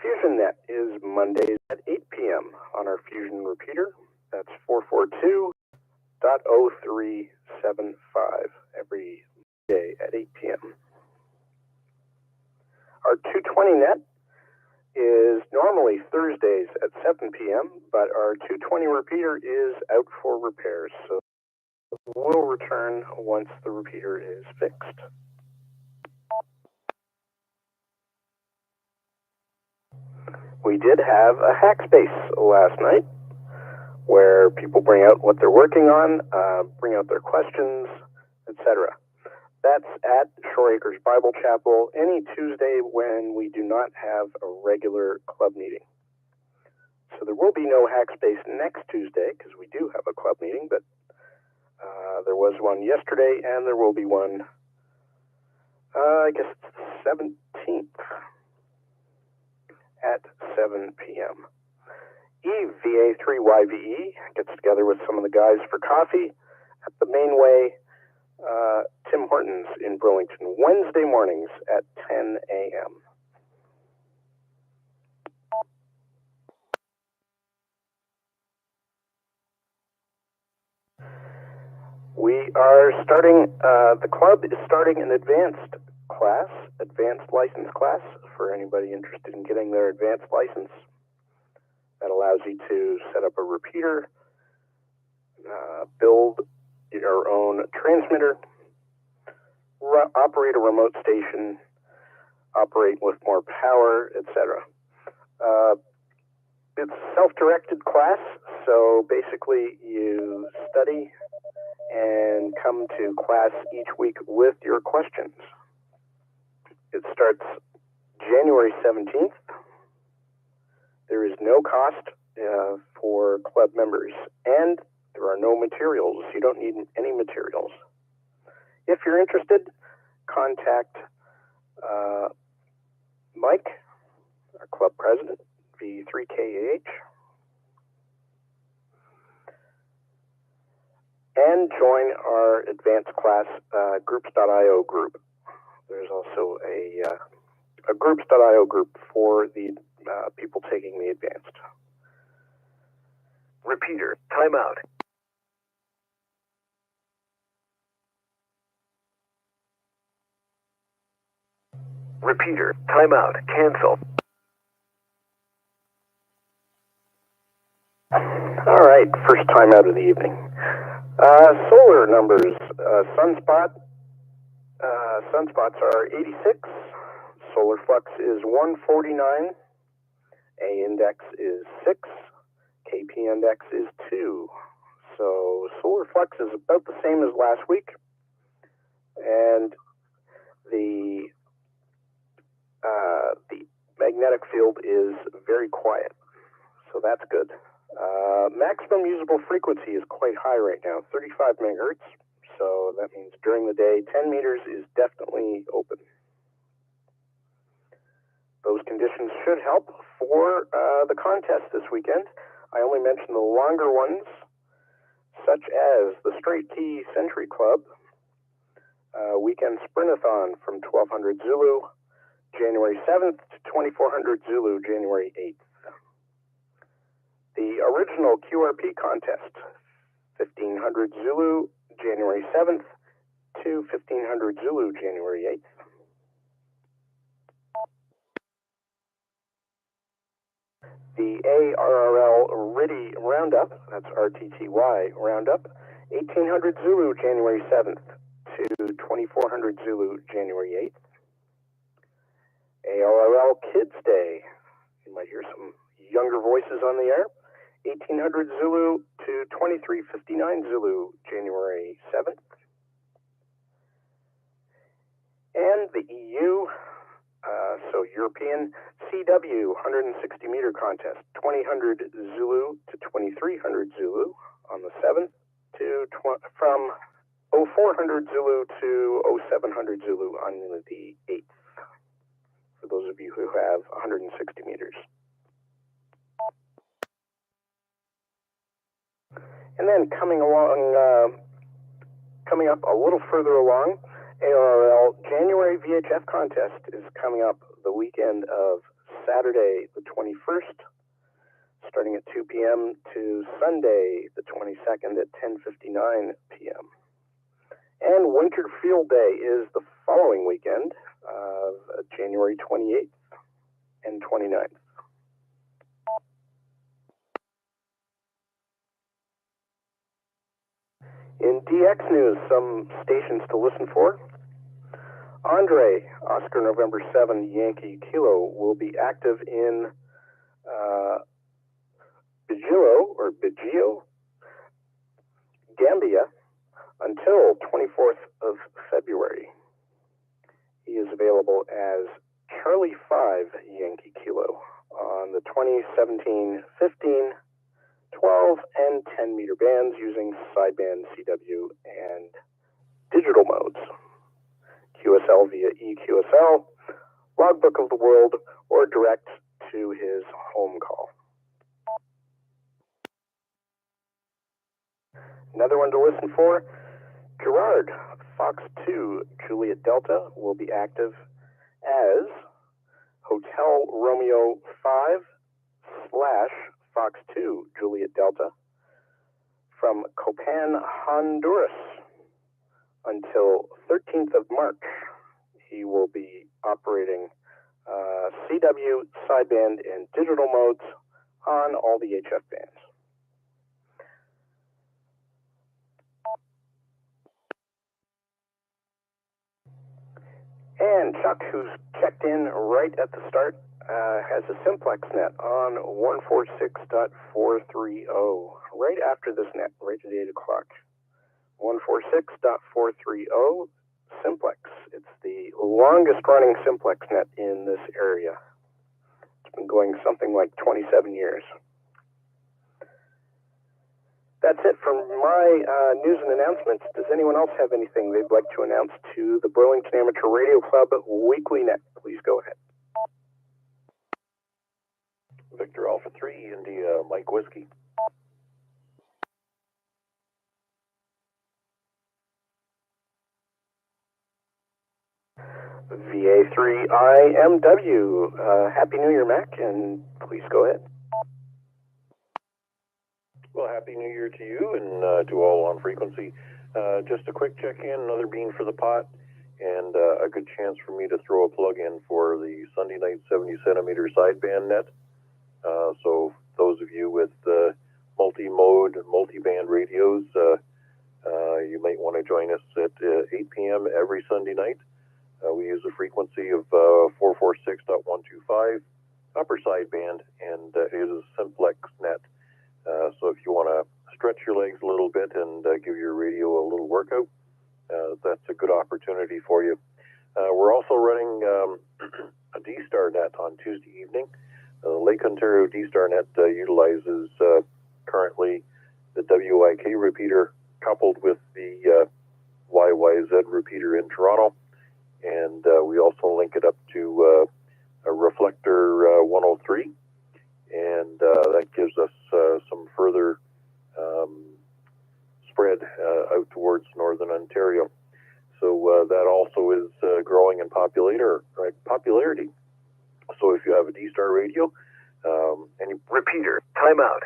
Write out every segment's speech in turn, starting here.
Fusion Net is Mondays at 8 p.m. on our Fusion repeater. That's 442.0375 every day at 8 p.m. Our 220 Net is normally Thursdays at 7 p.m., but our 220 repeater is out for repairs, so we'll return once the repeater is fixed. We did have a hack space last night where people bring out what they're working on, bring out their questions, etc. That's at Shore Acres Bible Chapel any Tuesday when we do not have a regular club meeting. So there will be no hack space next Tuesday because we do have a club meeting, but there was one yesterday and there will be one, I guess it's the 17th at 7 p.m. EVA3YVE gets together with some of the guys for coffee at the Mainway Tim Hortons in Burlington, Wednesday mornings at 10 a.m. We are starting, the club is starting an advanced license class for anybody interested in getting their advanced license. That allows you to set up a repeater, build your own transmitter, operate a remote station, operate with more power, etc. It's a self-directed class, so basically you study and come to class each week with your questions. It starts January 17th. There is no cost for club members, and there are no materials. You don't need any materials. If you're interested, contact Mike, our club president, V3KAH, and join our advanced class groups.io group. There's also a groups.io group for the people taking the advanced. Repeater, timeout. Repeater, timeout, cancel. All right, first timeout of the evening. Solar numbers, sunspots are 86, solar flux is 149, A index is 6, KP index is 2. So solar flux is about the same as last week, and the magnetic field is very quiet, so that's good. Maximum usable frequency is quite high right now, 35 megahertz. So that means during the day, 10 meters is definitely open. Those conditions should help for the contest this weekend. I only mentioned the longer ones, such as the Straight T Century Club, Weekend Sprintathon from 1200 Zulu, January 7th to 2400 Zulu, January 8th. The original QRP contest, 1500 Zulu, January 7th to 1500 Zulu, January 8th. The ARRL RTTY Roundup, that's RTTY Roundup, 1800 Zulu, January 7th to 2400 Zulu, January 8th. ARRL Kids Day, you might hear some younger voices on the air, 1800 Zulu to 2359 Zulu, January 7th. And the EU, so European CW 160 meter contest, 2000 Zulu to 2300 Zulu on the 7th, from 0400 Zulu to 0700 Zulu on the 8th, for those of you who have 160 meters. And then coming up a little further along, ARRL January VHF contest is coming up the weekend of Saturday the 21st, starting at 2 p.m. to Sunday the 22nd at 10:59 p.m. And Winter Field Day is the following weekend, January 28th and 29th. In DX news, some stations to listen for. Andre, Oscar November 7, Yankee Kilo, will be active in Bigio, Gambia, until 24th of February. He is available as Charlie 5 Yankee Kilo on the 2017 15, 12, and 10 meter bands using sideband CW and digital modes. QSL via EQSL, Logbook of the World, or direct to his home call. Another one to listen for, Gerard, Fox 2, Juliet Delta, will be active as Hotel Romeo 5 / Fox 2, Juliet Delta, from Copan, Honduras, until 13th of March. He will be operating CW, sideband, and digital modes on all the HF bands. And Chuck, who's checked in right at the start, has a Simplex Net on 146.430. Right after this net, right at 8 o'clock. 146.430 Simplex. It's the longest running Simplex Net in this area. It's been going something like 27 years. That's it for my news and announcements. Does anyone else have anything they'd like to announce to the Burlington Amateur Radio Club Weekly Net? Please go ahead. Victor Alpha 3, India Mike Whiskey. VA3IMW. Happy New Year, Mac, and please go ahead. Well, Happy New Year to you and to all on frequency. Just a quick check-in, another bean for the pot, and a good chance for me to throw a plug-in for the Sunday night 70-centimeter sideband net. So those of you with multi-mode, multi-band radios, you might want to join us at 8 p.m. every Sunday night. We use a frequency of 446.125, upper sideband, and it is a Simplex Net. So if you want to stretch your legs a little bit and give your radio a little workout, that's a good opportunity for you. We're also running a D-Star net on Tuesday evening. Lake Ontario D-Star net utilizes currently the WIK repeater coupled with the YYZ repeater in Toronto. And we also link it up to a reflector 103. And that gives us some further spread out towards Northern Ontario. So that also is growing in popularity. So if you have a D-Star radio, any repeater, timeout.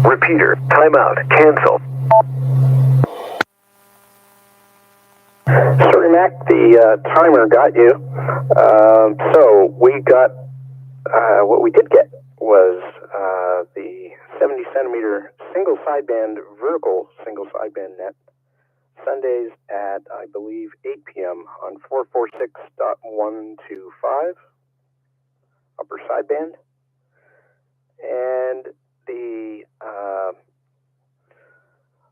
Repeater, timeout, cancel. Sorry, Mac, the timer got you. So we got, what we did get was the 70-centimeter single sideband, vertical single sideband net, Sundays at, I believe, 8 p.m. on 446.125, upper sideband. And the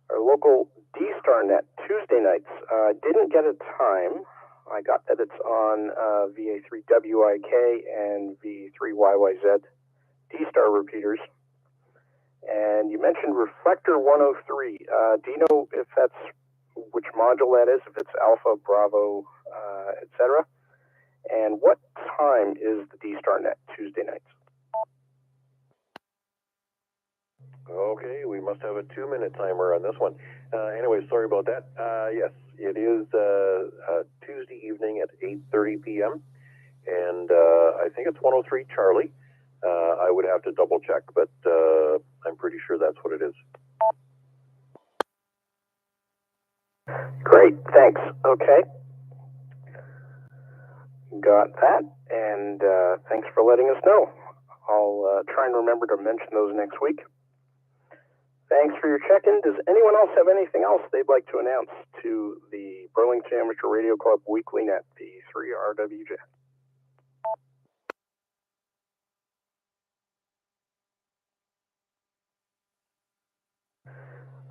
our local D-Star Net, Tuesday nights. Didn't get a time. I got that it's on VA3WIK and V3YYZ D-Star repeaters. And you mentioned Reflector 103. Do you know if that's which module that is, if it's Alpha, Bravo, etc.? And what time is the D-Star Net Tuesday nights? Okay, we must have a 2-minute timer on this one. Anyway, sorry about that. Yes, it is Tuesday evening at 8:30 p.m. And I think it's 103 Charlie. I would have to double check, but I'm pretty sure that's what it is. Great, thanks. Okay. Got that, and thanks for letting us know. I'll try and remember to mention those next week. Thanks for your check-in. Does anyone else have anything else they'd like to announce to the Burlington Amateur Radio Club Weekly Net, the 3RWJ?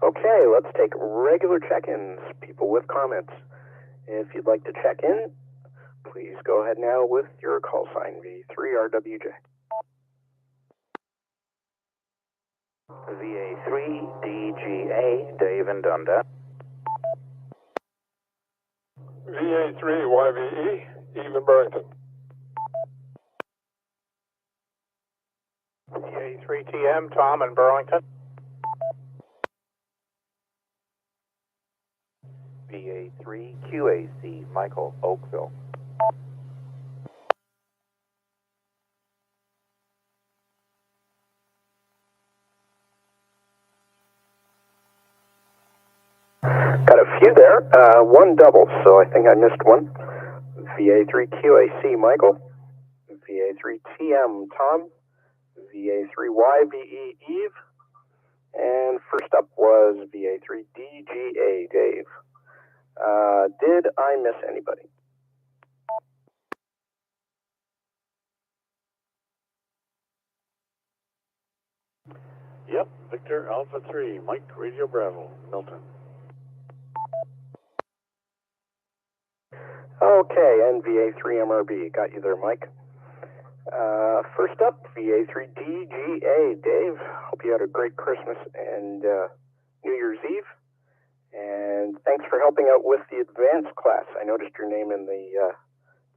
Okay, let's take regular check-ins, people with comments. If you'd like to check in, please go ahead now with your call sign, V3RWJ. VA3DGA, Dave and Dundas. VA3YVE, Even Burlington. VA3TM, Tom in Burlington. VA3QAC, Michael, Oakville. Got a few there, one double, so I think I missed one. VA3QAC Michael, VA3TM Tom, VA3YVE Eve, and first up was VA3DGA Dave. Did I miss anybody? Yep, Victor Alpha 3, Mike Radio Bravo, Milton. Okay, and VA3MRB. Got you there, Mike. First up, VA3DGA. Dave, hope you had a great Christmas and New Year's Eve. And thanks for helping out with the advanced class. I noticed your name in the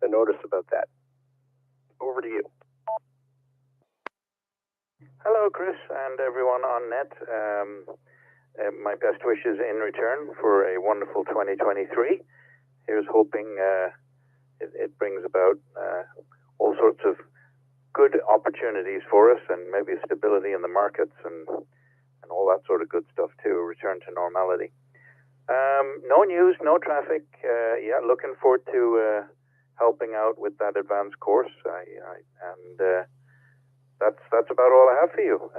notice about that. Over to you. Hello, Chris, and everyone on net. My best wishes in return for a wonderful 2023. Here's hoping it brings about all sorts of good opportunities for us and maybe stability in the markets and all that sort of good stuff too, a return to normality. No news, no traffic. Yeah, looking forward to helping out with that advanced course. That's about all I have for you.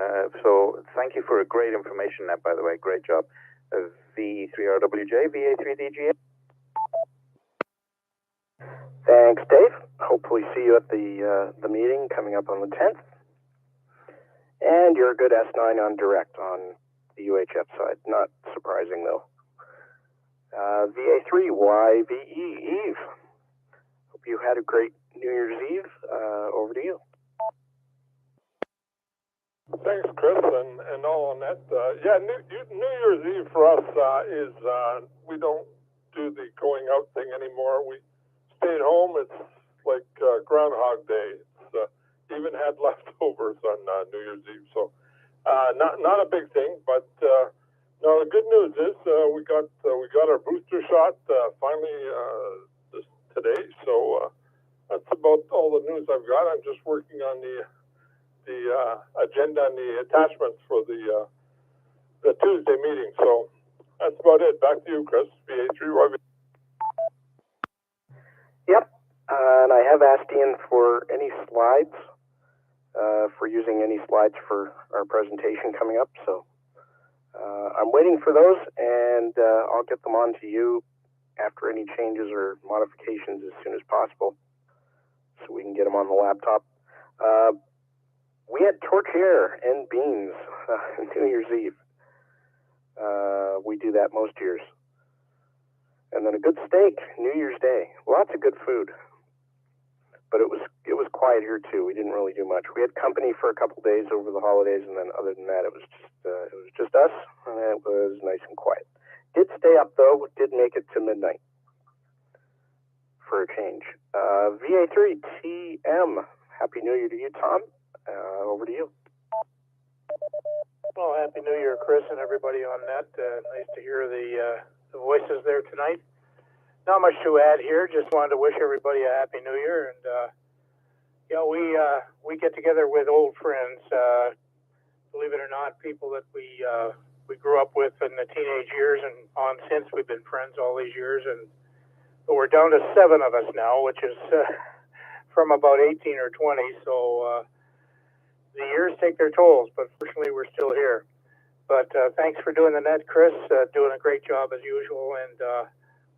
So thank you for a great information net, by the way. Great job. V3RWJ, VA3DGA. Thanks, Dave. Hopefully see you at the meeting coming up on the 10th. And you're a good S9 on direct on the UHF side. Not surprising, though. VA3YVE Eve. Hope you had a great New Year's Eve. Over to you. Thanks, Chris, and all on that. Yeah, New Year's Eve for us is we don't do the going out thing anymore. We stay at home. It's like Groundhog Day. It's even had leftovers on New Year's Eve, so not a big thing. But no, the good news is we got our booster shot finally today. So that's about all the news I've got. I'm just working on the agenda and the attachments for the Tuesday meeting. So that's about it. Back to you, Chris. VA3YV. Yep. And I have asked Ian for any slides, for using any slides for our presentation coming up. So I'm waiting for those, and I'll get them on to you after any changes or modifications as soon as possible, so we can get them on the laptop. We had tortilla and beans New Year's Eve. We do that most years. And then a good steak, New Year's Day. Lots of good food. But it was quiet here too. We didn't really do much. We had company for a couple days over the holidays, and then other than that, it was just us, and it was nice and quiet. Did stay up though. Did make it to midnight for a change. VA3TM. Happy New Year to you, Tom. Over to you. Well, Happy New Year, Chris, and everybody on net. Nice to hear the voices there tonight. Not much to add here. Just wanted to wish everybody a Happy New Year. And, we get together with old friends. Believe it or not, people that we grew up with in the teenage years and on since. We've been friends all these years. But we're down to 7 of us now, which is from about 18 or 20. So the years take their tolls, but fortunately we're still here. But thanks for doing the net, Chris. Doing a great job as usual. And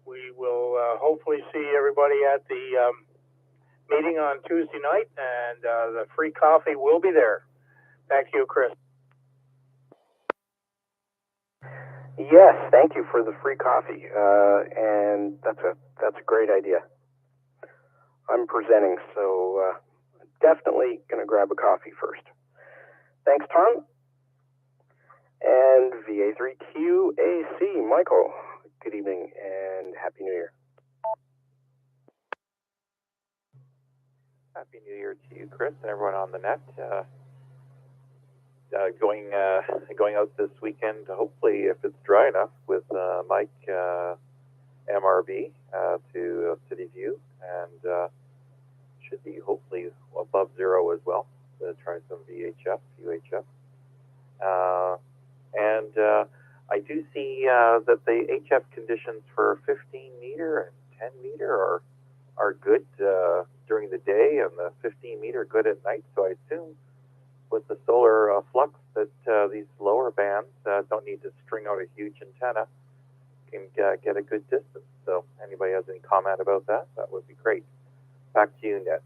we will hopefully see everybody at the meeting on Tuesday night, and the free coffee will be there. Back to you, Chris. Yes, thank you for the free coffee, and that's a great idea. I'm presenting, so definitely going to grab a coffee first. Thanks, Tom. And VA3QAC, Michael, good evening and Happy New Year. Happy New Year to you, Chris, and everyone on the net. Going out this weekend, hopefully, if it's dry enough, with Mike MRB to City View, and should be hopefully above zero as well. To try some VHF, UHF. And I do see that the HF conditions for 15 meter and 10 meter are good during the day, and the 15 meter good at night. So I assume with the solar flux that these lower bands don't need to string out a huge antenna, can get a good distance. So anybody has any comment about that, that would be great. Back to you, Net.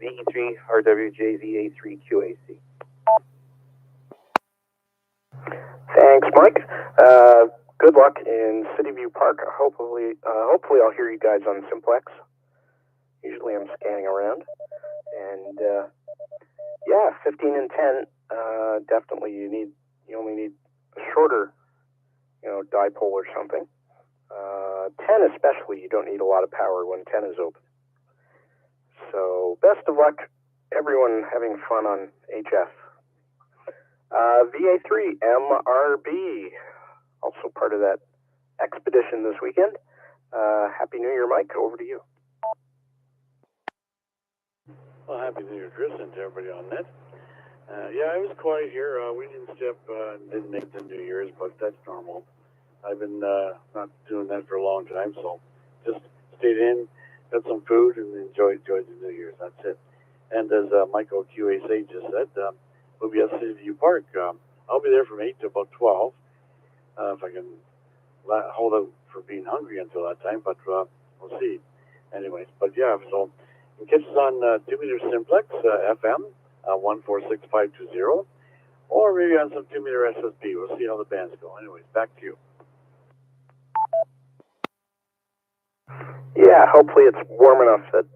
VE3RWJVA3QAC. Thanks, Mike. Good luck in City View Park. Hopefully I'll hear you guys on Simplex. Usually I'm scanning around. And 15 and 10, definitely you only need a shorter, dipole or something. 10 especially, you don't need a lot of power when 10 is open. So best of luck, everyone having fun on HF. VA3MRB, also part of that expedition this weekend. Happy New Year, Mike. Over to you. Well, Happy New Year, Chris, and to everybody on net. It was quiet here. We didn't didn't make the New Year's, but that's normal. I've been not doing that for a long time, so just stayed in, got some food, and enjoyed the New Year's. That's it. And as Michael QAC just said, we'll be at City View Park. I'll be there from 8 to about 12, if I can hold out for being hungry until that time, but we'll see. Anyways, so you can catch us on 2-meter Simplex FM 146520, or maybe on some 2-meter SSB. We'll see how the bands go. Anyways, back to you. Yeah, hopefully it's warm enough that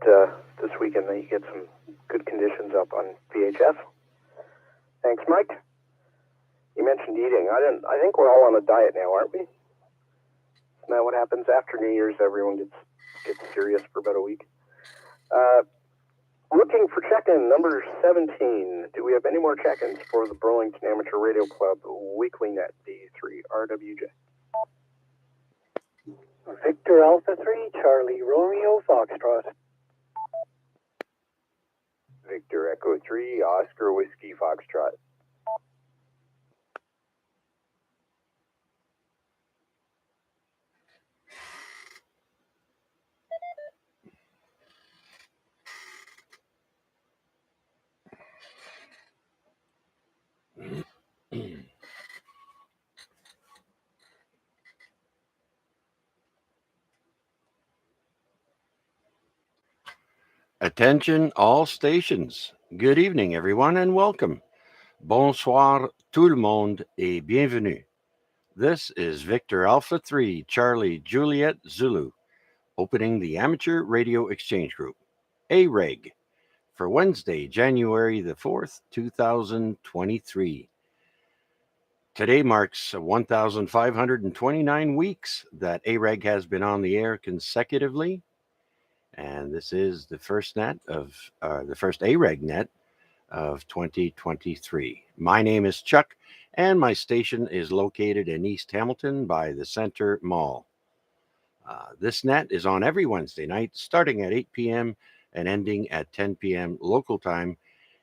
this weekend that you get some good conditions up on VHF. Thanks, Mike. You mentioned eating. I think we're all on a diet now, aren't we? Isn't that what happens after New Year's? Everyone gets serious for about a week. Looking for check-in number 17. Do we have any more check-ins for the Burlington Amateur Radio Club Weekly Net D3RWJ? Victor Alpha 3, Charlie Romeo Foxtrot. Victor Echo 3, Oscar Whiskey Foxtrot. Attention all stations. Good evening, everyone, and welcome. Bonsoir tout le monde et bienvenue. This is Victor Alpha 3 Charlie Juliet Zulu opening the Amateur Radio Exchange Group, AREG, for Wednesday, January the 4th, 2023. Today marks 1,529 weeks that AREG has been on the air consecutively, and this is the first AREG net of 2023. My name is Chuck, and my station is located in East Hamilton by the Center Mall. This net is on every Wednesday night, starting at 8 p.m. and ending at 10 p.m. local time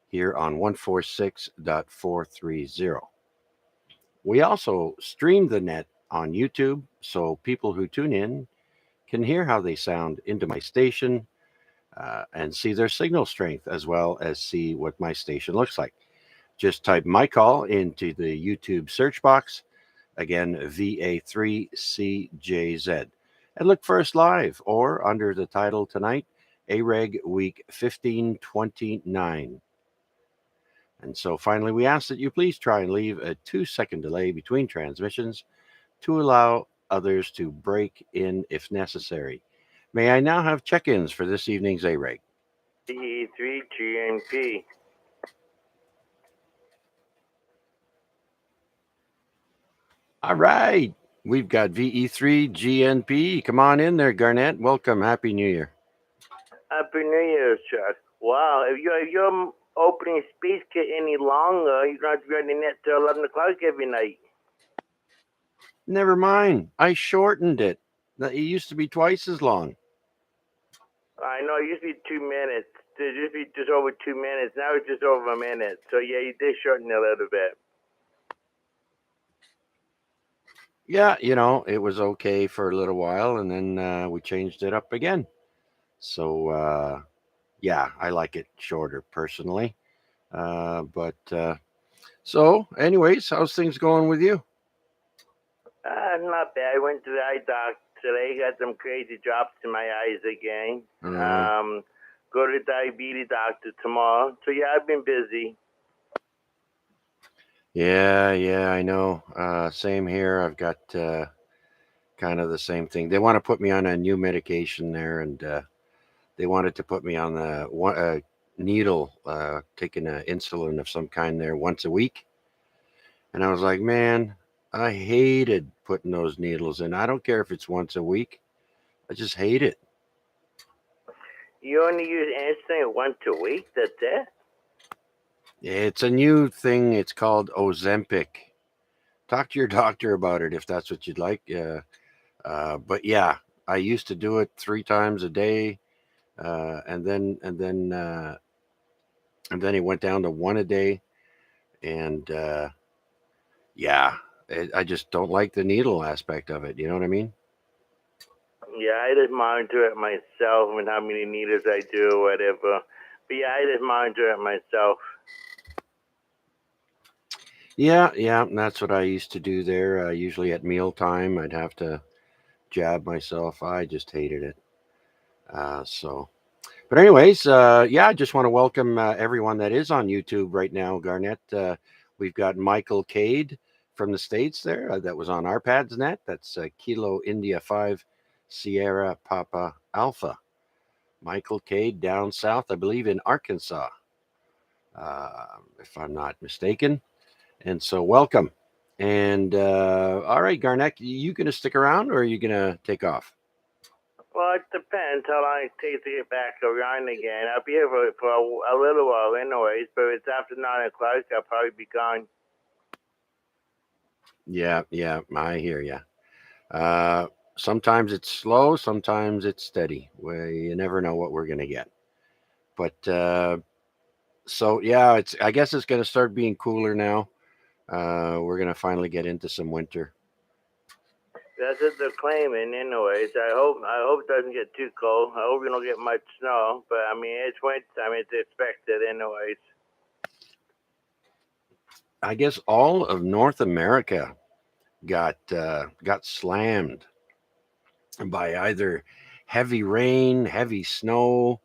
here on 146.430. We also stream the net on YouTube, so people who tune in can hear how they sound into my station and see their signal strength, as well as see what my station looks like. Just type my call into the YouTube search box, again, VA3CJZ, and look for us live or under the title tonight, AREG Week 1529. And so finally, we ask that you please try and leave a 2-second delay between transmissions to allow others to break in if necessary. May I now have check-ins for this evening's AREG? VE3 GNP. All right. We've got VE3 GNP. Come on in there, Garnett. Welcome. Happy New Year. Happy New Year, Chuck. Wow, if your opening speech get any longer, you're going to have to be on the net till 11 o'clock every night. Never mind. I shortened it. It used to be twice as long. I know, it used to be 2 minutes. It used to be just over 2 minutes. Now it's just over a minute. So, yeah, you did shorten it a little bit. Yeah, it was okay for a little while, and then we changed it up again. So, yeah, I like it shorter personally. So, anyways, how's things going with you? Not bad. I went to the eye doctor today. Got some crazy drops in my eyes again. Go to the diabetes doctor tomorrow. So, yeah, I've been busy. Yeah, I know. Same here. I've got kind of the same thing. They want to put me on a new medication there, and they wanted to put me on the needle, taking an insulin of some kind there once a week. And I was like, man, I hated putting those needles in. I don't care if it's once a week. I just hate it. You only use insulin once a week? That's it? It's a new thing. It's called Ozempic. Talk to your doctor about it if that's what you'd like. But yeah, I used to do it 3 times a day, and then it went down to 1 a day, and yeah, I just don't like the needle aspect of it. You know what I mean? Yeah, I just monitor it myself and how many needles I do or whatever. But yeah, I just monitor it myself. Yeah, and that's what I used to do there. Usually at mealtime, I'd have to jab myself. I just hated it. But anyways, yeah, I just want to welcome everyone that is on YouTube right now, Garnett. We've got Michael Cade from the States there. That was on ARPAD's net. That's Kilo India 5 Sierra Papa Alpha. Michael Cade down south, I believe in Arkansas, if I'm not mistaken. And so welcome. And all right, Garnett, you going to stick around or are you going to take off? Well, it depends how long it takes to get back around again. I'll be here for a little while anyways, but if it's after 9 o'clock, I'll probably be gone. Yeah, I hear you. Sometimes it's slow, sometimes it's steady. You never know what we're going to get. But so, yeah, I guess it's going to start being cooler now. We're going to finally get into some winter. That's what they're claiming anyways. I hope it doesn't get too cold. I hope we don't get much snow. But, I mean, it's wintertime. It's expected anyways. I guess all of North America got slammed by either heavy rain, heavy snow,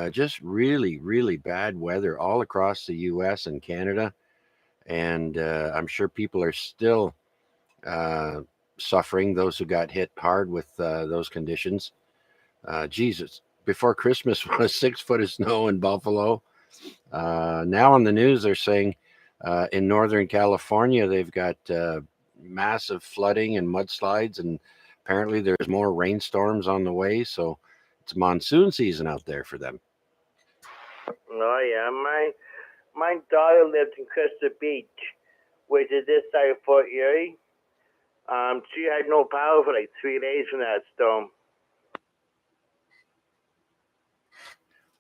just really, really bad weather all across the U.S. and Canada. And I'm sure people are still suffering, those who got hit hard with those conditions. Jesus, before Christmas was 6 foot of snow in Buffalo. Now on the news, they're saying in Northern California, they've got massive flooding and mudslides, and apparently there's more rainstorms on the way. So it's monsoon season out there for them. Oh yeah, my daughter lives in Crystal Beach, which is this side of Fort Erie. She had no power for like 3 days from that storm.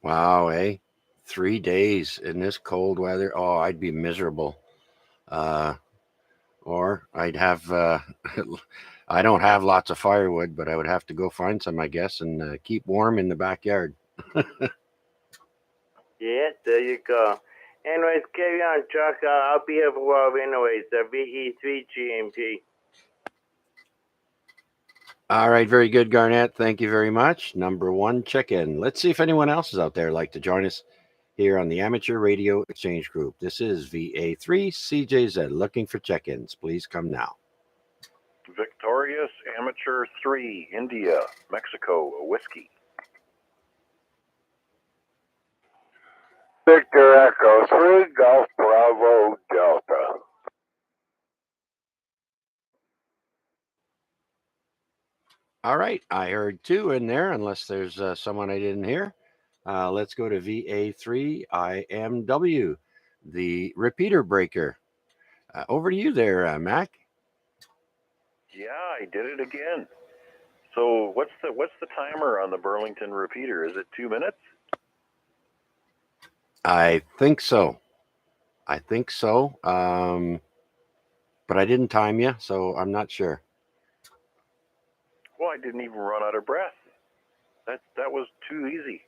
Wow, eh? 3 days in this cold weather. Oh, I'd be miserable. Or I'd have, I don't have lots of firewood, but I would have to go find some, I guess, and keep warm in the backyard. Yeah, there you go. Anyways, carry on, Chuck. I'll be here for a while anyways. VE3 GMP. All right, very good, Garnett. Thank you very much. Number one check-in. Let's see if anyone else is out there like to join us here on the Amateur Radio Exchange Group. This is VA3CJZ. Looking for check-ins. Please come now. Victorious Amateur 3, India, Mexico, whiskey. Victor Echo 3, Golf Bravo Delta. All right, I heard 2 in there, unless there's someone I didn't hear. Let's go to VA3IMW, the repeater breaker. Over to you there, Mac. Yeah, I did it again. So what's the timer on the Burlington repeater? Is it 2 minutes? I think so. But I didn't time you, so I'm not sure. Well, I didn't even run out of breath. That was too easy.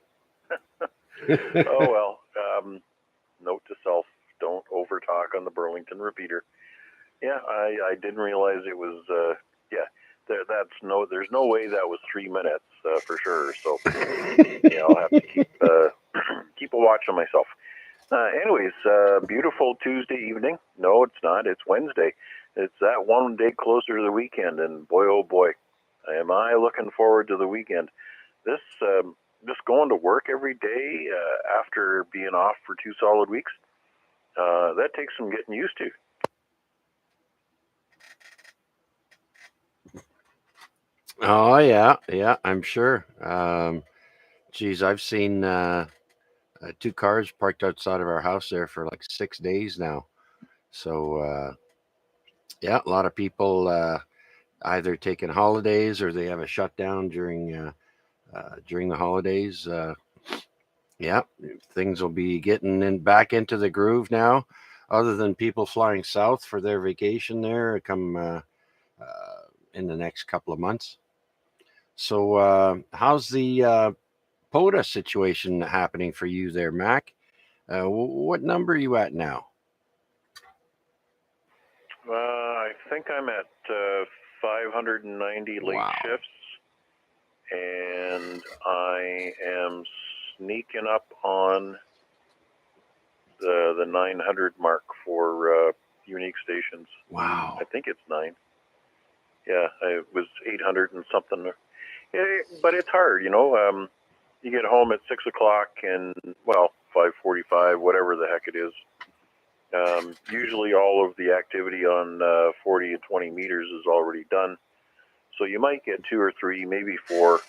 Oh well. Note to self: don't overtalk on the Burlington repeater. Yeah, I didn't realize it was. There's no way that was 3 minutes for sure. So yeah, I'll have to keep a watch on myself. Anyways, beautiful Tuesday evening. No, it's not. It's Wednesday. It's that one day closer to the weekend, and boy, oh boy, am I looking forward to the weekend. This just going to work every day after being off for 2 solid weeks, that takes some getting used to. Oh yeah, I'm sure. Geez, I've seen 2 cars parked outside of our house there for like 6 days now. So yeah, a lot of people either taking holidays or they have a shutdown during the holidays. Yeah, things will be getting back into the groove now. Other than people flying south for their vacation there, come in the next couple of months. So, how's the POTA situation happening for you there, Mac? What number are you at now? I think I'm at 590 late shifts, and I am sneaking up on the 900 mark for unique stations. Wow. I think it's 9. Yeah, it was 800 and something. But it's hard, you know. You get home at 6 o'clock and, 5:45, whatever the heck it is. Usually all of the activity on 40 and 20 meters is already done. So you might get 2 or 3, maybe 4,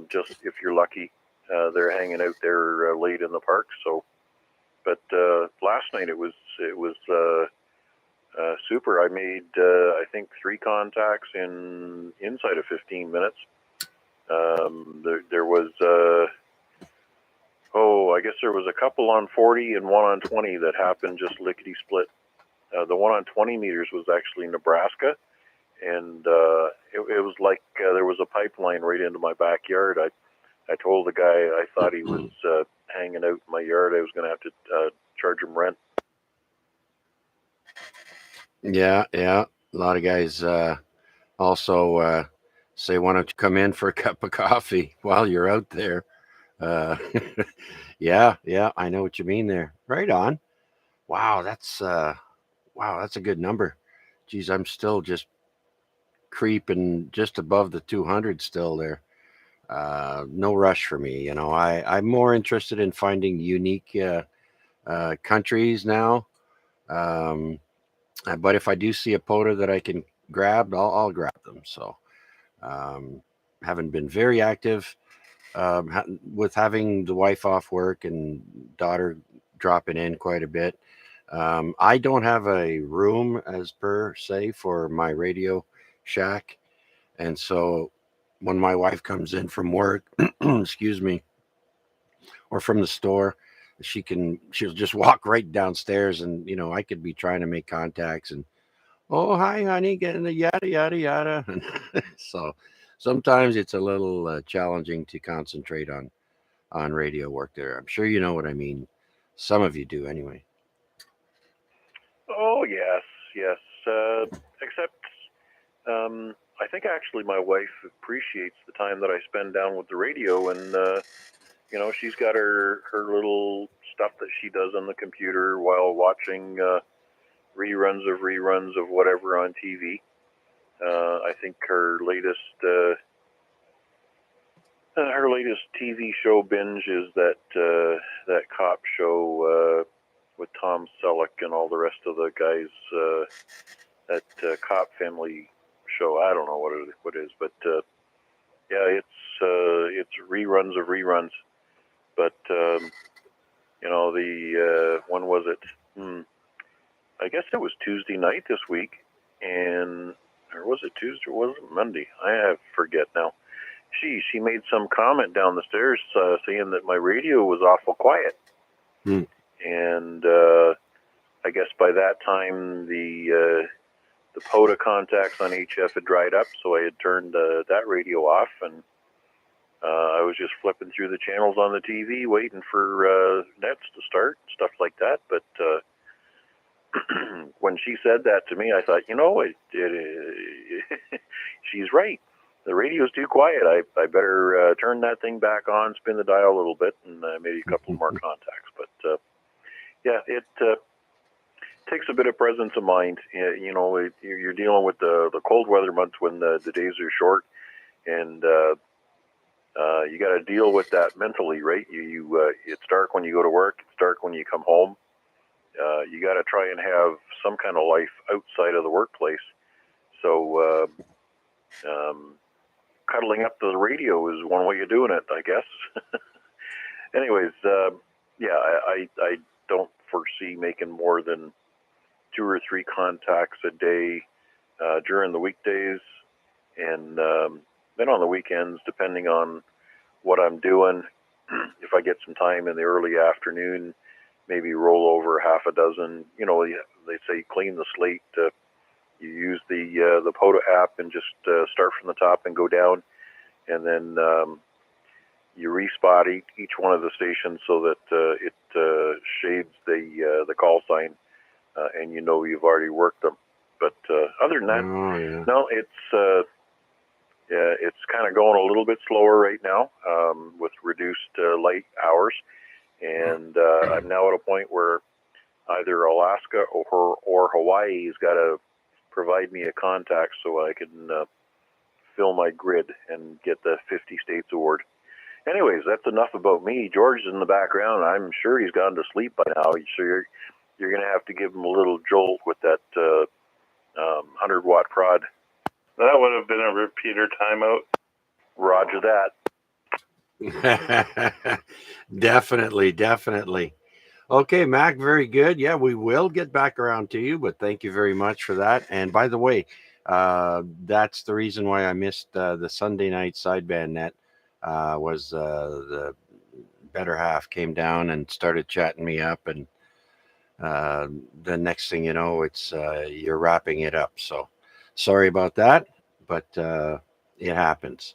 just if you're lucky. They're hanging out there late in the park. So, but last night it was super. I made I think 3 contacts inside of 15 minutes. There was I guess there was a couple on 40 and one on 20 that happened just lickety split. The one on 20 meters was actually Nebraska, and it was like there was a pipeline right into my backyard. I told the guy I thought he was hanging out in my yard. I was going to have to charge him rent. Yeah. A lot of guys also say, why don't you come in for a cup of coffee while you're out there? Yeah, I know what you mean there. Right on. Wow, that's a good number. geez, I'm still just creeping just above the 200 still there. No rush for me. I'm more interested in finding unique countries now. Um, but if I do see a POTA that I can grab, I'll grab them. So, um, haven't been very active with having the wife off work and daughter dropping in quite a bit. I don't have a room as per se for my Radio Shack, and so when my wife comes in from work, excuse me, or from the store, she'll just walk right downstairs, and I could be trying to make contacts and, oh, hi honey, getting the yada yada yada. And so sometimes it's a little challenging to concentrate on radio work there. I'm sure you know what I mean. Some of you do anyway. Oh yes, yes. Except, I think actually my wife appreciates the time that I spend down with the radio, and she's got her little stuff that she does on the computer while watching reruns of whatever on TV. I think her latest TV show binge is that cop show with Tom Selleck and all the rest of the guys. That cop family show. I don't know what it is, but yeah, it's reruns of reruns. But when was it? I guess it was Tuesday night this week, or was it Tuesday? Or was it Monday? I forget now. She made some comment down the stairs saying that my radio was awful quiet, and I guess by that time the POTA contacts on HF had dried up, so I had turned that radio off, and I was just flipping through the channels on the TV, waiting for nets to start, stuff like that. But when she said that to me, I thought, she's right. The radio's too quiet. I better turn that thing back on, spin the dial a little bit, and maybe a couple more contacts. But yeah, it takes a bit of presence of mind. You're dealing with the cold weather months when the days are short, and you got to deal with that mentally, right? It's dark when you go to work. It's dark when you come home. You got to try and have some kind of life outside of the workplace. So cuddling up to the radio is one way of doing it, I guess. Anyways, yeah, I don't foresee making more than 2 or 3 contacts a day during the weekdays, and then on the weekends, depending on what I'm doing, if I get some time in the early afternoon, maybe roll over half a dozen. They say clean the slate. You use the POTA app and just start from the top and go down, and then you respot each one of the stations so that it shades the call sign, and you've already worked them. But other than that, no, it's kind of going a little bit slower right now with reduced light hours, and I'm now at a point where either Alaska or Hawaii's got to provide me a contact so I can fill my grid and get the 50 States Award. Anyways, that's enough about me. George is in the background. I'm sure he's gone to sleep by now. So you're going to have to give him a little jolt with that 100-watt prod. That would have been a repeater timeout. Roger that. Definitely. Okay, Mac, very good. Yeah, we will get back around to you, but thank you very much for that. And by the way, that's the reason why I missed the Sunday night sideband net. Was the better half came down and started chatting me up, and the next thing you know, it's you're wrapping it up. So sorry about that, but it happens.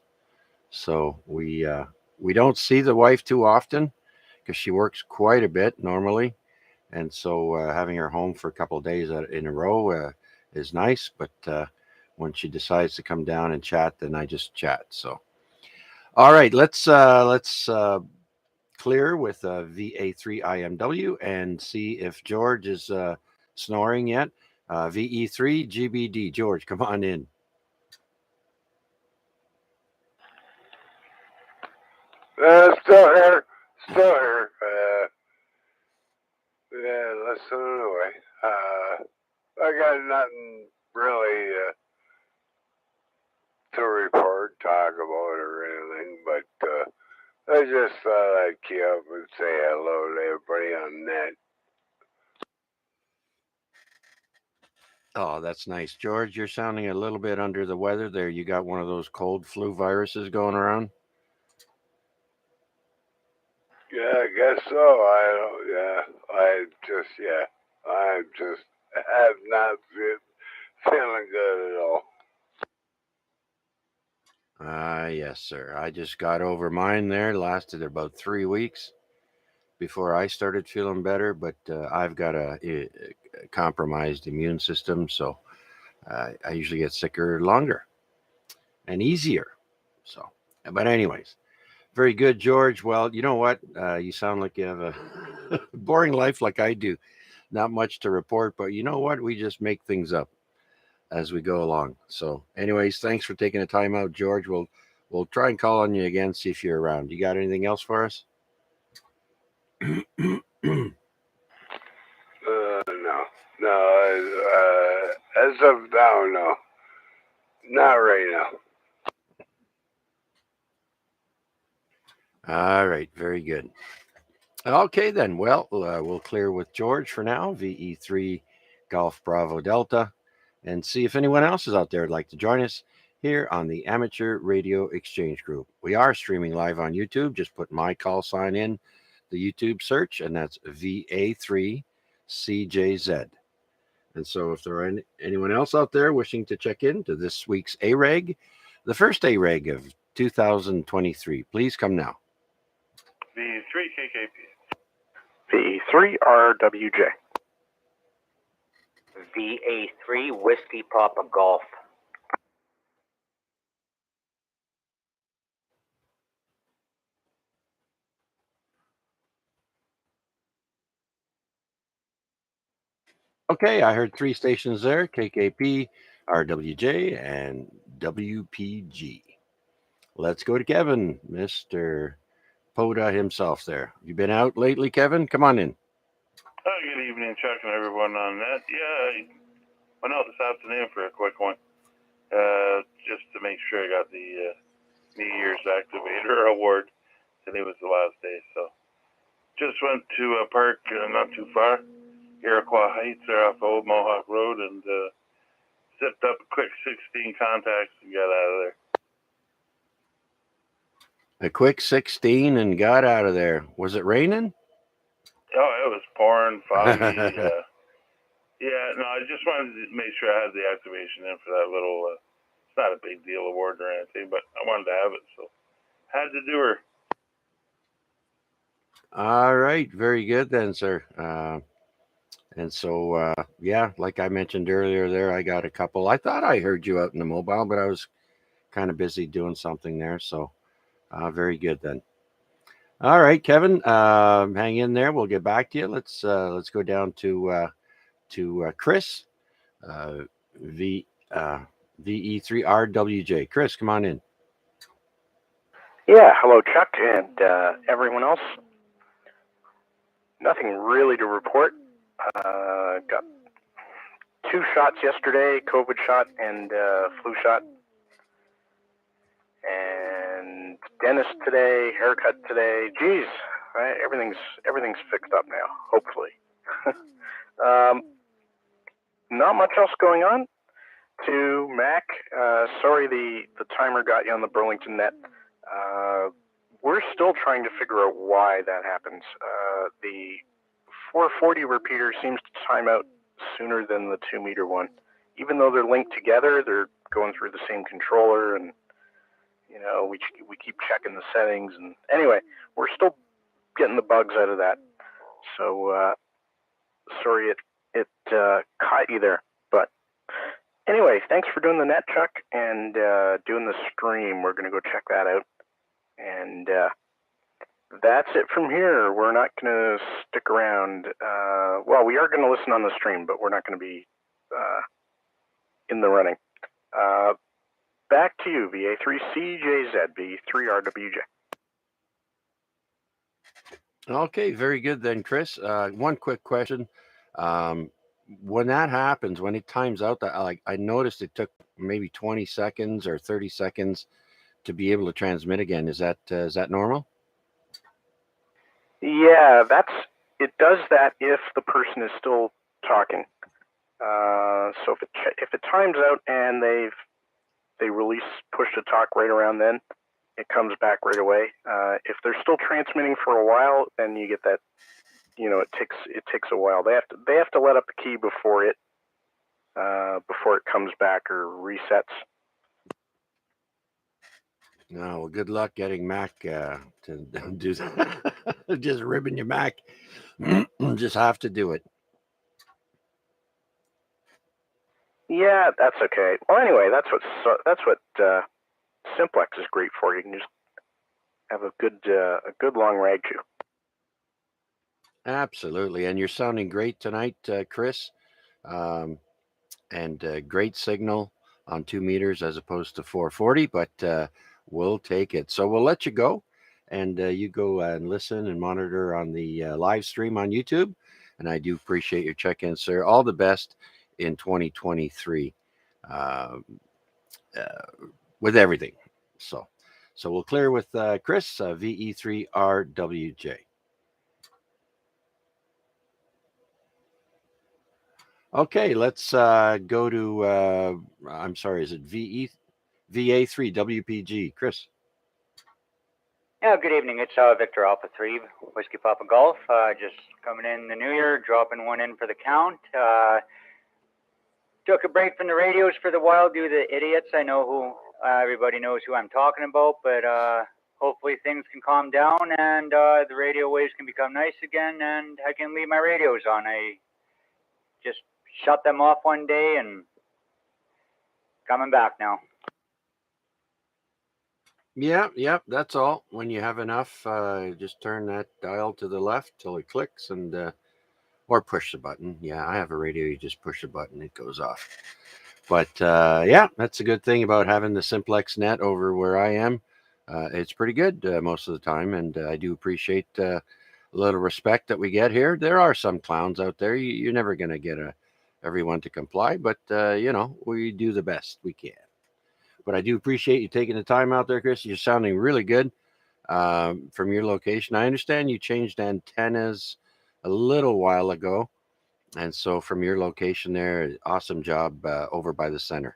So we don't see the wife too often because she works quite a bit normally, and so having her home for a couple of days in a row is nice. But when she decides to come down and chat, then I just chat. So all right, let's clear with VA3IMW and see if George is snoring yet. VE3 GBD. George, come on in. Still here. Yeah, listening away. I got nothing really to report, talk about, or anything, but I just thought I'd key up and say hello to everybody on net. Oh, that's nice. George, you're sounding a little bit under the weather there. You got one of those cold flu viruses going around? Yeah, I guess so. I just have not been feeling good at all. Yes, sir. I just got over mine there. Lasted about 3 weeks before I started feeling better, but I've got a compromised immune system, so I usually get sicker longer and easier. So, but anyways, very good, George. Well, you know what? You sound like you have a boring life like I do. Not much to report, but you know what? We just make things up as we go along. So, anyways, thanks for taking the time out, George. We'll try and call on you again, see if you're around. You got anything else for us? No. As of now, no. Not right now. All right, very good. Okay, then. Well, we'll clear with George for now, VE3 Golf Bravo Delta, and see if anyone else is out there who'd like to join us here on the Amateur Radio Exchange Group. We are streaming live on YouTube. Just put my call sign in the YouTube search, and that's VA3CJZ. And so if there are anyone else out there wishing to check in to this week's AREG, the first AREG of 2023, please come now. V3 KKP. VE3 RWJ. VA3 Whiskey Papa Golf. Okay, I heard 3 stations there, KKP, RWJ, and WPG. Let's go to Kevin, Mr. Poda himself there. You been out lately, Kevin? Come on in. Good evening, Chuck, and everyone on that. Yeah, I went out this afternoon for a quick one, just to make sure I got the New Year's Activator Award. Today was the last day, so just went to a park not too far, Iroquois Heights, there off Old Mohawk Road, and zipped up a quick 16 contacts and got out of there. A quick 16 and got out of there. Was it raining? Oh, it was pouring, foggy. Yeah, no, I just wanted to make sure I had the activation in for that little, it's not a big deal award or anything, but I wanted to have it, so had to do her. All right, very good then, sir. And so, yeah, like I mentioned earlier there, I got a couple. I thought I heard you out in the mobile, but I was kind of busy doing something there. So, very good then. All right, Kevin, hang in there. We'll get back to you. Let's go down to Chris, VE3RWJ. Chris, come on in. Yeah, hello, Chuck, and everyone else. Nothing really to report. Got 2 shots yesterday, COVID shot and flu shot. And dentist today, haircut today. Geez, right? Everything's fixed up now, hopefully. Not much else going on. To Mac, sorry the timer got you on the Burlington net. We're still trying to figure out why that happens. The 440 repeater seems to time out sooner than the 2-meter one. Even though they're linked together, they're going through the same controller, and you know, we keep checking the settings. And anyway, we're still getting the bugs out of that. So sorry it caught you there. But anyway, thanks for doing the net, Chuck, and doing the stream. We're going to go check that out. And that's it from here. We're not going to stick around. Well, we are going to listen on the stream, but we're not going to be in the running. Back to you, VA3CJZ, V3RWJ. Okay, very good then, Chris. One quick question. When that happens, when it times out, that I noticed it took maybe 20 seconds or 30 seconds to be able to transmit again. Is that normal? Yeah, it does that if the person is still talking. So if it times out and they release push to talk right around then, it comes back right away. If they're still transmitting for a while, then you get that. It takes a while. They have to let up the key before it comes back or resets. No, well, good luck getting Mac to do that. Just ribbing your Mac. Just have to do it. Yeah, that's okay. Well, anyway, that's what Simplex is great for. You can just have a good long rag chew. Absolutely, and you're sounding great tonight, Chris. And great signal on 2 meters as opposed to 440, but we'll take it. So we'll let you go, and you go and listen and monitor on the live stream on YouTube. And I do appreciate your check-in, sir. All the best in 2023 with everything. So we'll clear with Chris, VE3RWJ. Okay, let's go to, I'm sorry, is it VA3WPG? Chris. Yeah, good evening. It's Victor Alpha 3, Whiskey Papa Golf. Just coming in the new year, dropping one in for the count. Took a break from the radios for the while due to the idiots. I know who, everybody knows who I'm talking about, but hopefully things can calm down and the radio waves can become nice again and I can leave my radios on. I just shut them off one day and coming back now. Yeah, that's all. When you have enough, just turn that dial to the left till it clicks and or push the button. Yeah, I have a radio, you just push the button, it goes off. But yeah, that's a good thing about having the Simplex Net over where I am. It's pretty good most of the time, and I do appreciate a little respect that we get here. There are some clowns out there. You're never going to get everyone to comply, but we do the best we can. But I do appreciate you taking the time out there, Chris. You're sounding really good from your location. I understand you changed antennas a little while ago. And so from your location there, awesome job over by the center.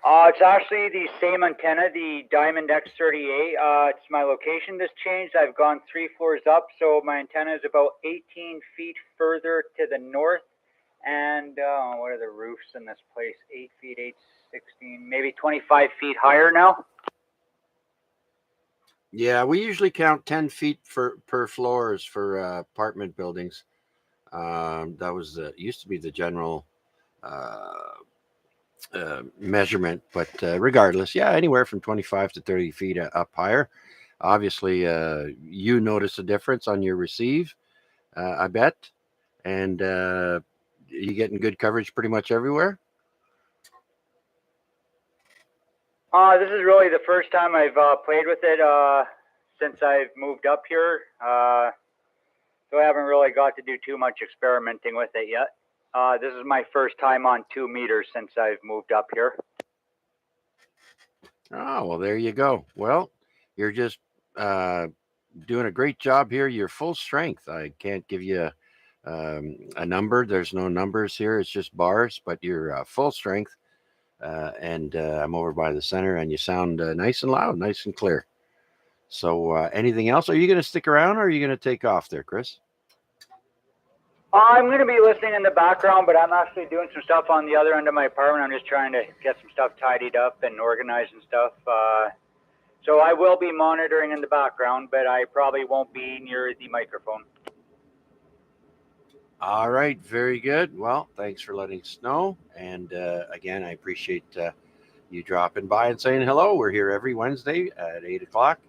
It's actually the same antenna, the Diamond X38. It's my location that's changed. I've gone 3 floors up, so my antenna is about 18 feet further to the north. And what are the roofs in this place? 8 feet, 8, 16, maybe 25 feet higher now. Yeah, we usually count 10 feet per floors for apartment buildings. That was used to be the general measurement, but regardless, yeah, anywhere from 25 to 30 feet up higher. Obviously, you notice a difference on your receive, I bet, and you getting good coverage pretty much everywhere. This is really the first time I've played with it since I've moved up here, so I haven't really got to do too much experimenting with it yet. This is my first time on 2 meters since I've moved up here. Oh, well, there you go. Well, you're just doing a great job here. You're full strength. I can't give you a number. There's no numbers here. It's just bars, but you're full strength. And I'm over by the center, and you sound nice and loud, nice and clear. So anything else? Are you going to stick around, or are you going to take off there, Chris? I'm going to be listening in the background, but I'm actually doing some stuff on the other end of my apartment. I'm just trying to get some stuff tidied up and organized and stuff. So I will be monitoring in the background, but I probably won't be near the microphone. All right, very good. Well, thanks for letting us know. And again, I appreciate you dropping by and saying hello. We're here every Wednesday at 8 o'clock.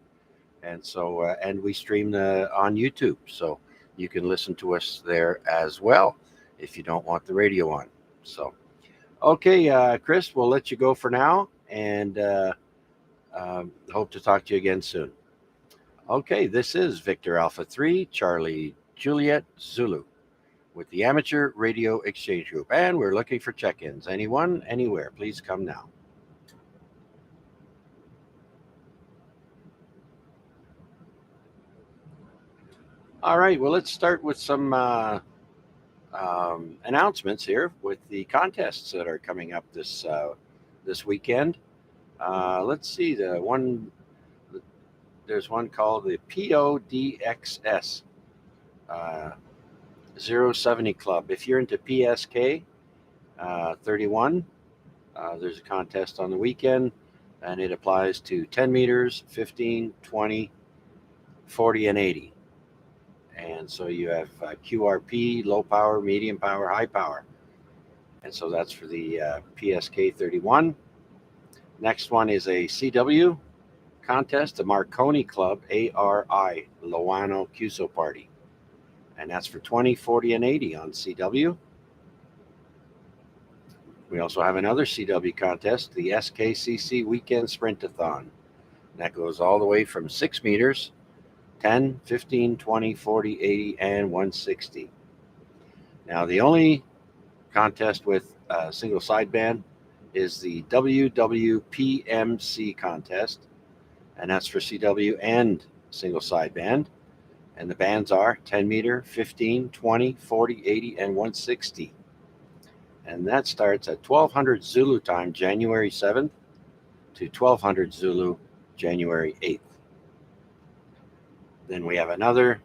And so, and we stream on YouTube. So you can listen to us there as well if you don't want the radio on. So, okay, Chris, we'll let you go for now, and hope to talk to you again soon. Okay, this is Victor Alpha 3, Charlie Juliet Zulu with the Amateur Radio Exchange Group, and we're looking for check-ins. Anyone, anywhere, please come now. All right, well, let's start with some announcements here with the contests that are coming up this weekend. Let's see, there's one called the PODXS 070 Club. If you're into PSK 31, there's a contest on the weekend, and it applies to 10 meters, 15, 20, 40, and 80. And so you have QRP, low power, medium power, high power. And so that's for the PSK 31. Next one is a CW contest, the Marconi Club ARI Loano Cuso Party. And that's for 20, 40, and 80 on CW. We also have another CW contest, the SKCC Weekend Sprintathon. That goes all the way from 6 meters, 10, 15, 20, 40, 80, and 160. Now, the only contest with single sideband is the WWPMC contest, and that's for CW and single sideband. And the bands are 10 meter, 15, 20, 40, 80, and 160. And that starts at 1200 Zulu time, January 7th to 1200 Zulu, January 8th. Then we have another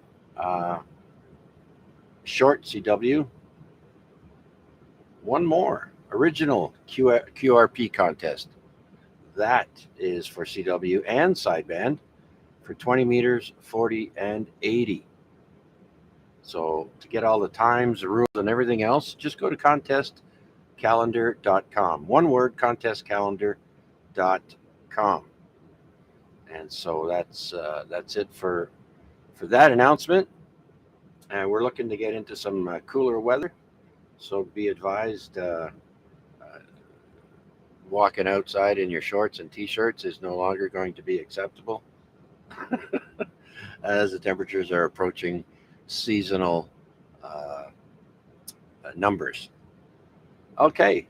short CW. One more original QRP contest. That is for CW and sideband for 20 meters, 40, and 80. So to get all the times, the rules, and everything else, just go to contestcalendar.com. One word, contestcalendar.com. And so that's it for that announcement. And we're looking to get into some cooler weather. So be advised, walking outside in your shorts and t-shirts is no longer going to be acceptable as the temperatures are approaching seasonal numbers. Okay,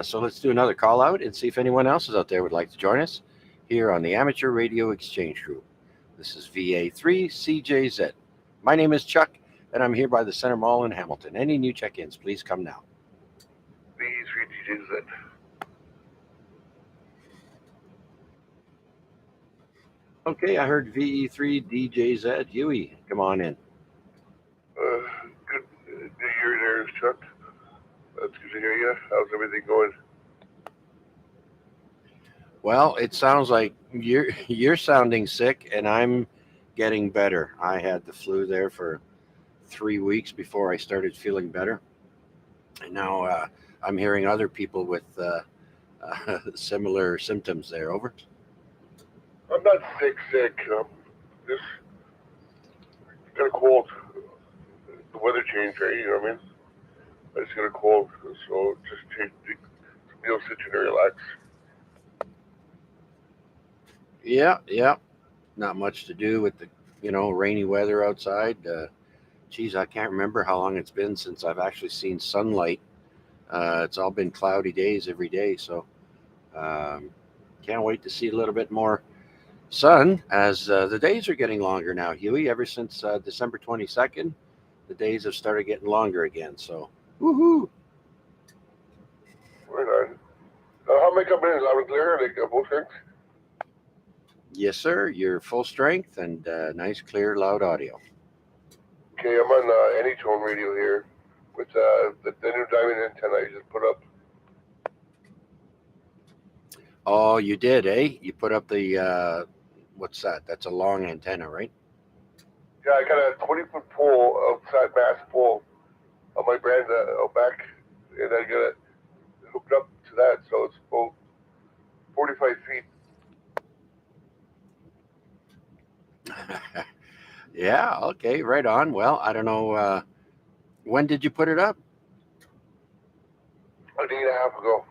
so let's do another call out and see if anyone else is out there would like to join us here on the Amateur Radio Exchange Group. This is VA3CJZ. My name is Chuck, and I'm here by the Center Mall in Hamilton. Any new check-ins, please come now. VA3CJZ. Okay, I heard VE3DJZ. Huey, come on in. Good New Year there, Chuck. That's good to hear you. How's everything going? Well, it sounds like you're sounding sick, and I'm getting better. I had the flu there for 3 weeks before I started feeling better, and now I'm hearing other people with similar symptoms there. Over. I'm not sick. Just got a cold. The weather changed, right? You know what I mean? I just got a cold, so just sit and relax. Yeah. Not much to do with the rainy weather outside. Geez, I can't remember how long it's been since I've actually seen sunlight. It's all been cloudy days every day, so can't wait to see a little bit more sun as the days are getting longer now, Huey. Ever since December 22nd, the days have started getting longer again, so woohoo! Right on. How am I coming in? Loud and clear? Like both strengths? Yes, sir. You're full strength and nice, clear, loud audio. Okay, I'm on Anytone radio here with the new diamond antenna I just put up. Oh, you did, eh? You put up the what's that? That's a long antenna, right? Yeah, I got a 20-foot pole, outside mass pole on my brand out back, and I got it hooked up to that, so it's about 45 feet. Yeah, okay, right on. Well, I don't know, when did you put it up? day and a half ago.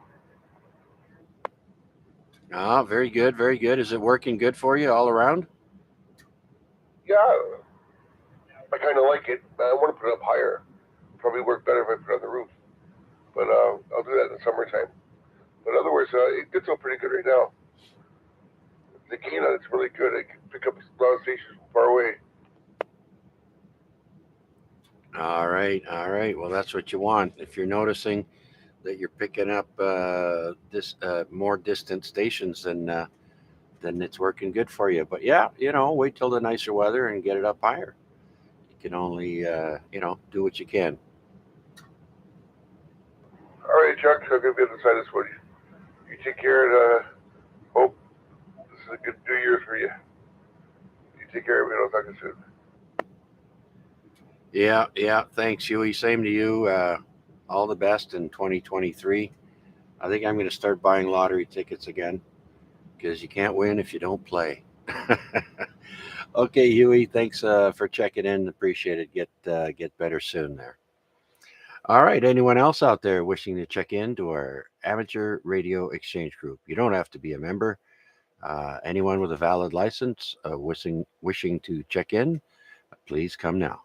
Ah, very good, very good. Is it working good for you all around? Yeah, I kind of like it. I want to put it up higher. Probably work better if I put it on the roof. But I'll do that in the summertime. But otherwise, it gets up pretty good right now. The gain on it's really good. I can pick up a lot of stations from far away. All right, all right. Well, that's what you want. If you're noticing that you're picking up this more distant stations, then it's working good for you. But yeah, wait till the nicer weather and get it up higher. You can only do what you can. All right, Chuck, I'm going to be on the side of this one. You take care and hope this is a good New Year for you. You take care of me. I'll talk to you soon. Yeah. Thanks, Huey. Same to you. All the best in 2023. I think I'm going to start buying lottery tickets again because you can't win if you don't play. Okay, Huey. Thanks for checking in. Appreciate it. Get better soon there. All right. Anyone else out there wishing to check in to our amateur radio exchange group? You don't have to be a member. Anyone with a valid license wishing to check in, please come now.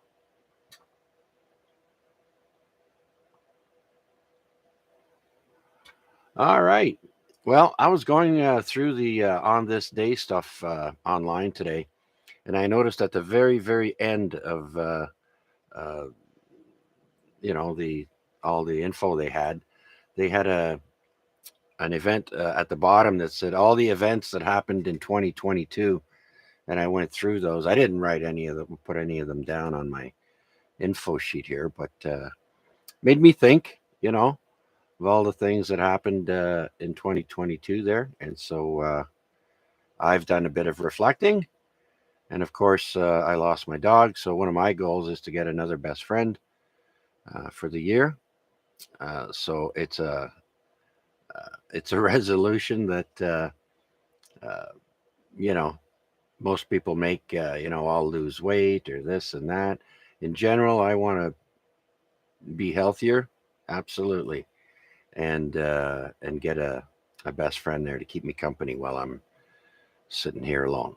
All right. Well, I was going through the on this day stuff online today, and I noticed at the very, very end of all the info they had an event at the bottom that said all the events that happened in 2022, and I went through those. I didn't put any of them down on my info sheet here, but made me think, of all the things that happened in 2022 there. And so I've done a bit of reflecting. And of course, I lost my dog. So one of my goals is to get another best friend for the year. So it's a resolution that, most people make, I'll lose weight or this and that. In general, I want to be healthier. Absolutely. And get a best friend there to keep me company while I'm sitting here alone.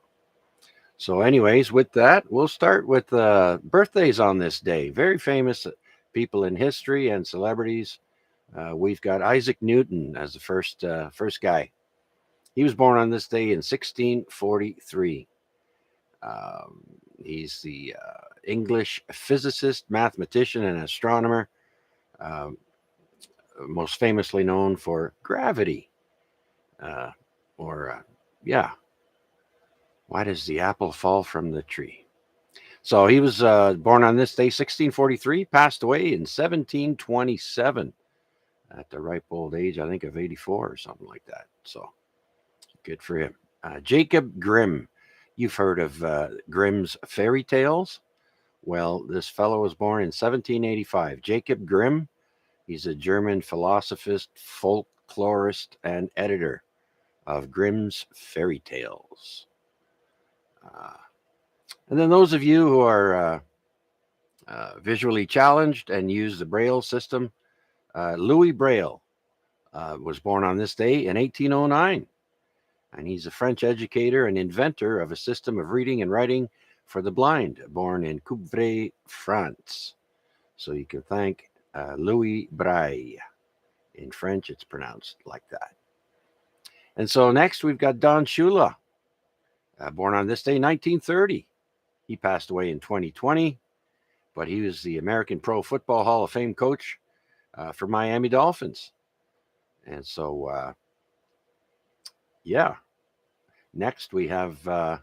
So anyways, with that, we'll start with birthdays on this day. Very famous people in history and celebrities. We've got Isaac Newton as the first guy. He was born on this day in 1643. He's the English physicist, mathematician, and astronomer. Most famously known for gravity. Why does the apple fall from the tree? So he was born on this day, 1643, passed away in 1727 at the ripe old age, I think, of 84 or something like that. So good for him. Jacob Grimm. You've heard of Grimm's fairy tales? Well, this fellow was born in 1785. Jacob Grimm. He's a German philosophist, folklorist, and editor of Grimm's fairy tales. And then those of you who are visually challenged and use the Braille system, Louis Braille was born on this day in 1809. And he's a French educator and inventor of a system of reading and writing for the blind, born in Coupvray, France. So you can thank Louis Braille. In French, it's pronounced like that. And so next, we've got Don Shula, born on this day, 1930. He passed away in 2020, but he was the American Pro Football Hall of Fame coach for Miami Dolphins. And so, next we have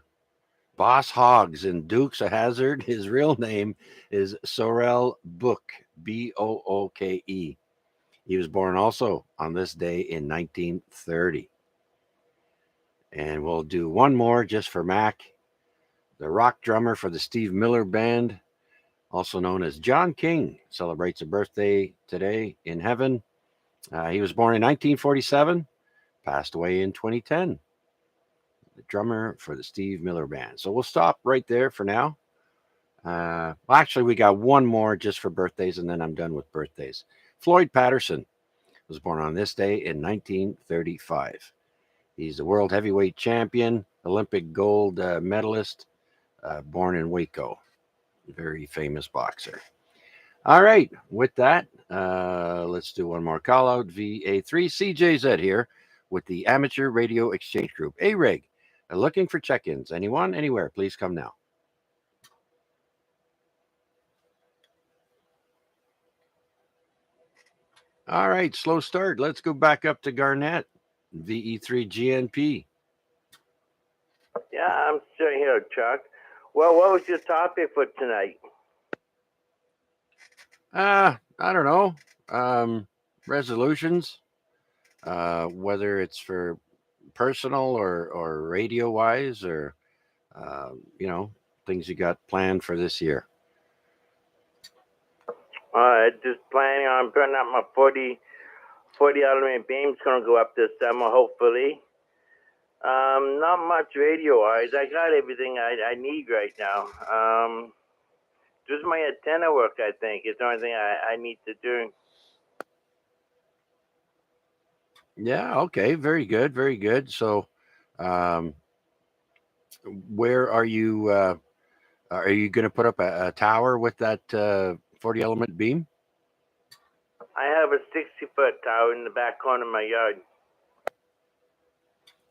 Boss Hogs and Dukes of Hazzard. His real name is Sorel Book, Booke. He was born also on this day in 1930. And we'll do one more just for Mac, the rock drummer for the Steve Miller Band, also known as John King, celebrates a birthday today in heaven. He was born in 1947, passed away in 2010. The drummer for the Steve Miller Band. So we'll stop right there for now. Actually, we got one more just for birthdays, and then I'm done with birthdays. Floyd Patterson was born on this day in 1935. He's the world heavyweight champion, Olympic gold medalist, born in Waco. Very famous boxer. All right, with that, let's do one more call out. VA3 CJZ here with the Amateur Radio Exchange Group. AREG, looking for check-ins. Anyone, anywhere, please come now. All right, slow start. Let's go back up to Garnett, VE3 GNP. Yeah, I'm still here, Chuck. Well, what was your topic for tonight? I don't know. Resolutions, whether it's for personal or radio wise, or things you got planned for this year. Just planning on putting up my 40 element beam's gonna go up this summer, hopefully. Not much radio wise. I got everything I need right now. Just my antenna work, I think, is the only thing I need to do. Yeah, okay, very good, very good. So, where are you? Are you going to put up a tower with that 40 element beam? I have a 60-foot tower in the back corner of my yard.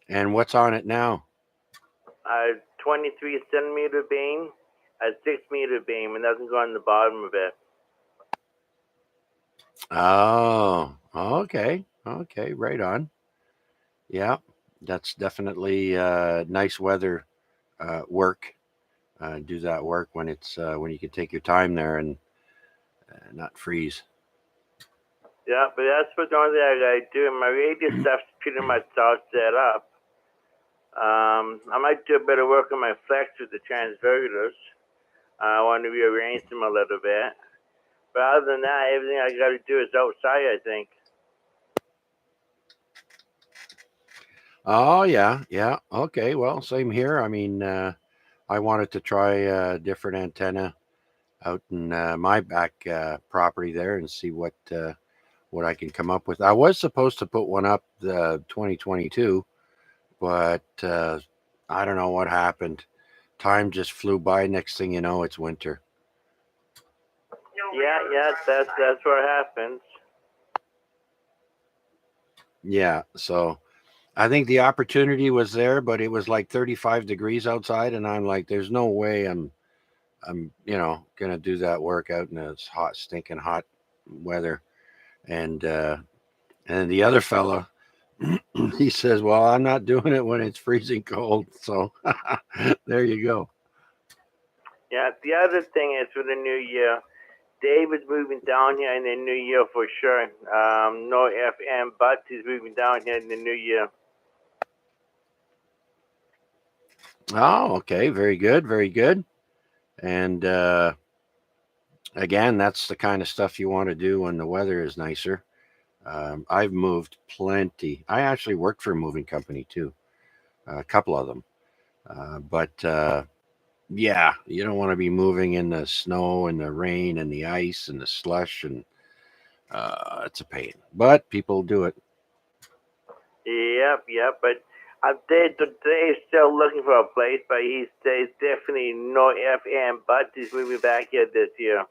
And what's on it now? A 23 centimeter beam, a 6 meter beam, and doesn't go on the bottom of it. Oh, okay, right on. Yeah, that's definitely nice weather work. Do that work when it's when you can take your time there and not freeze. Yeah, but that's what the only thing I do. My radio stuff's pretty much all set up. I might do a bit of work on my flex with the transverters. I want to rearrange them a little bit. But other than that, everything I got to do is outside, I think. Oh yeah. Okay, well, same here. I mean, I wanted to try a different antenna out in my back property there and see what I can come up with. I was supposed to put one up the 2022, but I don't know what happened. Time just flew by. Next thing you know, it's winter. Yeah, that's what happens. Yeah, so I think the opportunity was there, but it was like 35 degrees outside, and I'm like, there's no way I'm gonna do that work out in this hot, stinking hot weather. And the other fella, he says, well, I'm not doing it when it's freezing cold. So there you go. Yeah, the other thing is for the new year, Dave is moving down here in the new year for sure. No FM, but he's moving down here in the new year. Oh, okay. Very good. Very good. And again, that's the kind of stuff you want to do when the weather is nicer. I've moved plenty. I actually worked for a moving company too, a couple of them. But yeah, you don't want to be moving in the snow and the rain and the ice and the slush, and it's a pain. But people do it. Yep. But Dave's still looking for a place, but he says definitely no FM, but he's moving back here this year.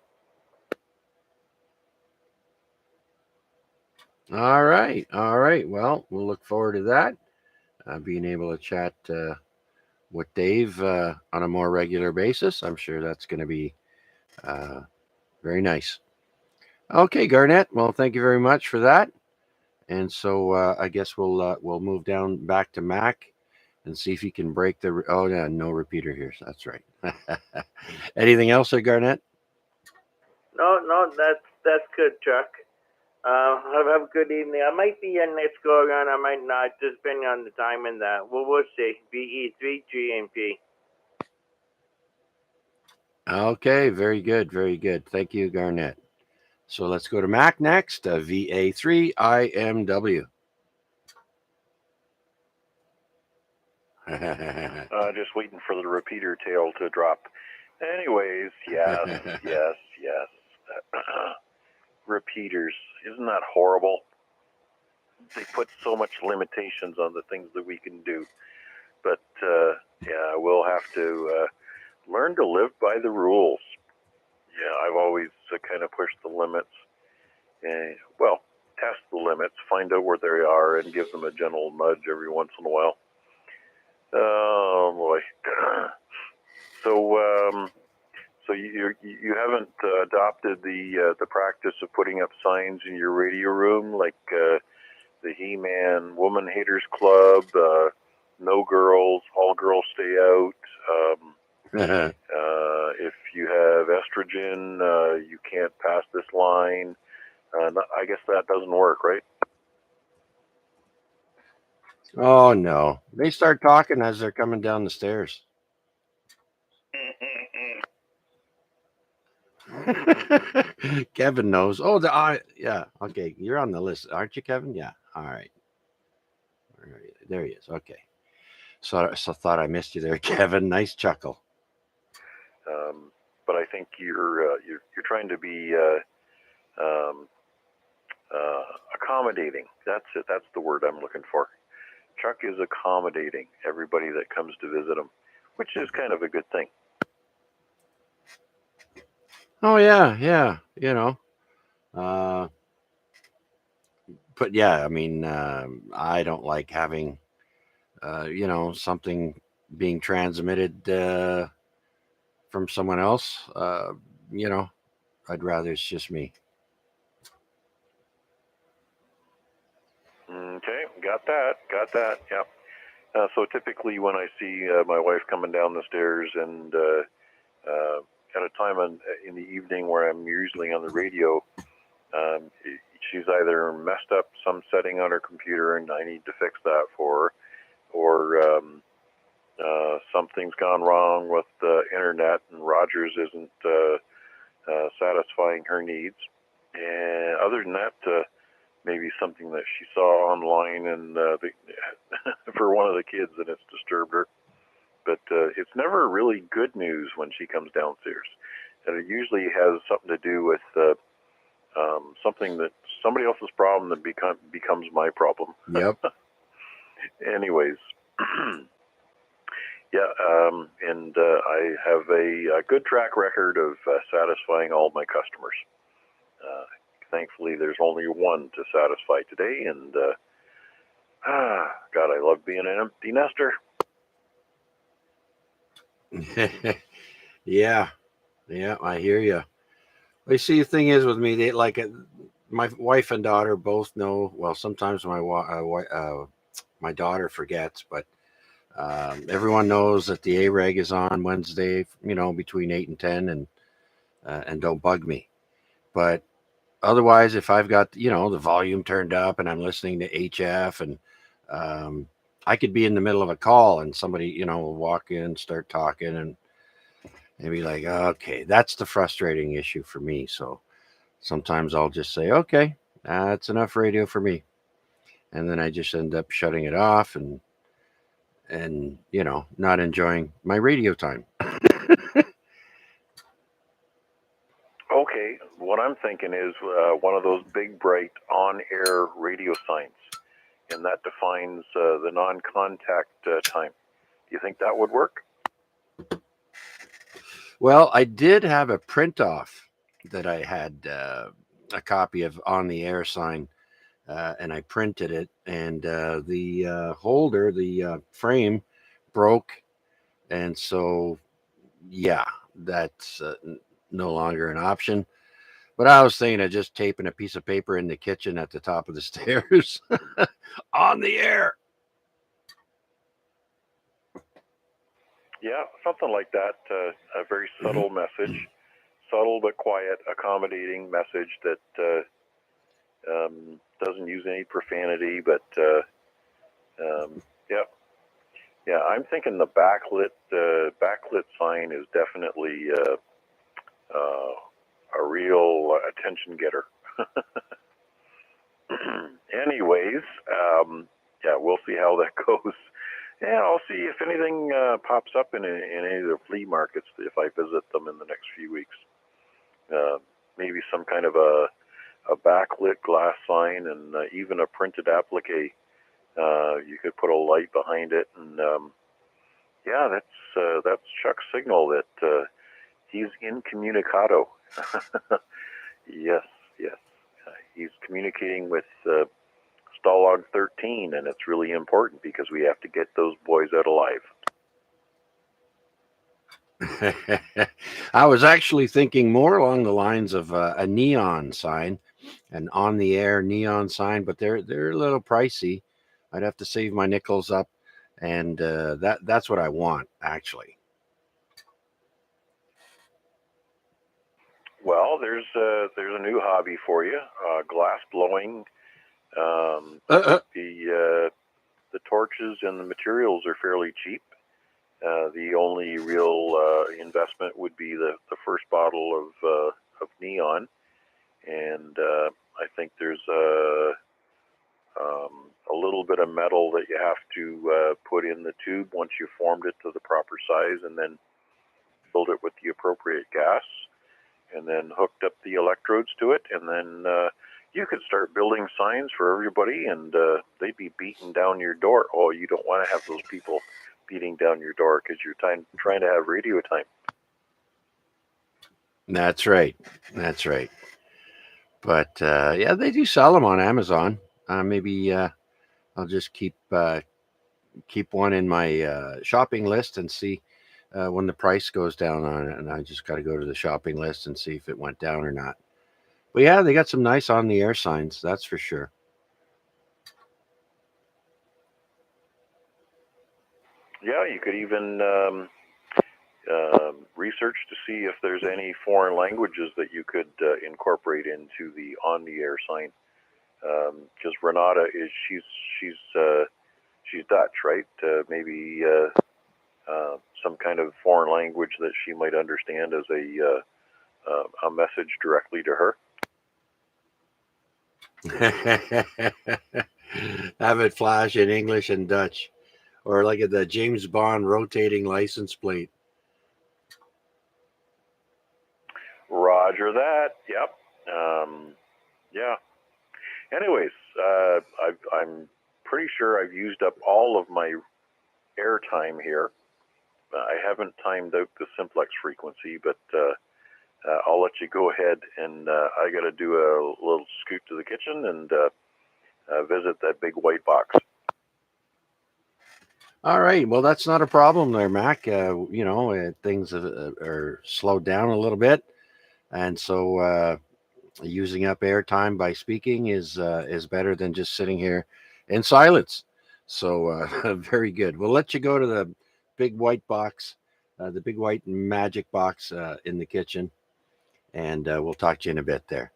All right. Well, we'll look forward to that. Being able to chat with Dave on a more regular basis. I'm sure that's going to be very nice. Okay, Garnett. Well, thank you very much for that. And so I guess we'll move down back to Mac and see if he can break the. Oh yeah, no repeater here. So that's right. Anything else, Garnett? No, that's good, Chuck. Have a good evening. I might be in next go around. I might not, just depending on the time and that. We'll see. VE3 GMP. Okay, very good, very good. Thank you, Garnett. So let's go to Mac next. VA3 IMW. Just waiting for the repeater tail to drop. Anyways, yes. Repeaters. Isn't that horrible? they put so much limitations on the things that we can do. But yeah, we'll have to learn to live by the rules. Yeah, I've always kind of pushed the limits. Well, test the limits, find out where they are, and give them a gentle nudge every once in a while. Oh boy. So you haven't adopted the practice of putting up signs in your radio room, like the He-Man Woman Haters Club, no girls, all girls stay out. If you have estrogen, you can't pass this line. I guess that doesn't work, right? Oh no, they start talking as they're coming down the stairs. Kevin knows. Oh, yeah. Okay, you're on the list, aren't you, Kevin? Yeah. All right. There he is. Okay. So thought I missed you there, Kevin. Nice chuckle. But I think you're trying to be accommodating. That's it. That's the word I'm looking for. Chuck is accommodating everybody that comes to visit him, which is kind of a good thing. Oh yeah. But yeah, I mean, I don't like having, something being transmitted from someone else. I'd rather it's just me. Okay, got that. Yeah. So typically, when I see my wife coming down the stairs, and at a time in the evening where I'm usually on the radio, she's either messed up some setting on her computer, and I need to fix that for her, or something's gone wrong with the internet, and Rogers isn't satisfying her needs. And other than that, maybe something that she saw online and for one of the kids, and it's disturbed her. But it's never really good news when she comes downstairs, and it usually has something to do with something that somebody else's problem that becomes my problem. Yep. Anyways, yeah, and I have a good track record of satisfying all my customers. Thankfully, there's only one to satisfy today, and God, I love being an empty nester. Yeah, I hear you. You see, the thing is with me, they like it. My wife and daughter both know. Well, sometimes my daughter forgets, but everyone knows that the AREG is on Wednesday. Between 8 and 10, and don't bug me. But otherwise, if I've got the volume turned up and I'm listening to HF, and I could be in the middle of a call and somebody will walk in, start talking, and be like, okay, that's the frustrating issue for me. So sometimes I'll just say, okay, that's enough radio for me, and then I just end up shutting it off and not enjoying my radio time. Okay, what I'm thinking is one of those big, bright, on-air radio signs, and that defines the non-contact time. Do you think that would work? Well, I did have a print off that I had a copy of on the air sign, and I printed it, and the holder, the frame, broke, and so yeah, that's no longer an option. But I was thinking of just taping a piece of paper in the kitchen at the top of the stairs on the air. Yeah, something like that. A very subtle message, subtle but quiet, accommodating message that doesn't use any profanity. But yeah, I'm thinking the backlit sign is definitely a real attention getter. Anyways, yeah, we'll see how that goes. Yeah, I'll see if anything pops up in any of the flea markets if I visit them in the next few weeks. Maybe some kind of a a backlit glass sign, and even a printed applique. You could put a light behind it, and yeah, that's Chuck's signal that he's incommunicado. Yes, yes. He's communicating with Stalag 13, and it's really important because we have to get those boys out alive. I was actually thinking more along the lines of a neon sign, an on-the-air neon sign, but they're a little pricey. I'd have to save my nickels up, and that's what I want, actually. Well, there's a new hobby for you, glass blowing. The torches and the materials are fairly cheap. The only real investment would be the first bottle of neon, and I think there's a little bit of metal that you have to put in the tube once you've formed it to the proper size, and then filled it with the appropriate gas, and then hooked up the electrodes to it, and then you could start building signs for everybody, and they'd be beating down your door. Oh, you don't want to have those people beating down your door because you're trying to have radio time. That's right. That's right. But yeah, they do sell them on Amazon. Maybe I'll just keep one in my shopping list and see when the price goes down on it. And I just got to go to the shopping list and see if it went down or not. But yeah, they got some nice on-the-air signs. That's for sure. Yeah, you could even research to see if there's any foreign languages that you could incorporate into the on-the-air sign. Because Renata she's Dutch, right? Maybe some kind of foreign language that she might understand as a message directly to her. Have it flash in English and Dutch, or like the James Bond rotating license plate. Roger that. Yep. Yeah. Anyways, I'm pretty sure I've used up all of my airtime here. I haven't timed out the simplex frequency, but I'll let you go ahead, and I got to do a little scoot to the kitchen and visit that big white box. All right. Well, that's not a problem there, Mac. Things are slowed down a little bit, and so using up airtime by speaking is better than just sitting here in silence. So very good. We'll let you go to the big white box, the big white magic box in the kitchen, and we'll talk to you in a bit there.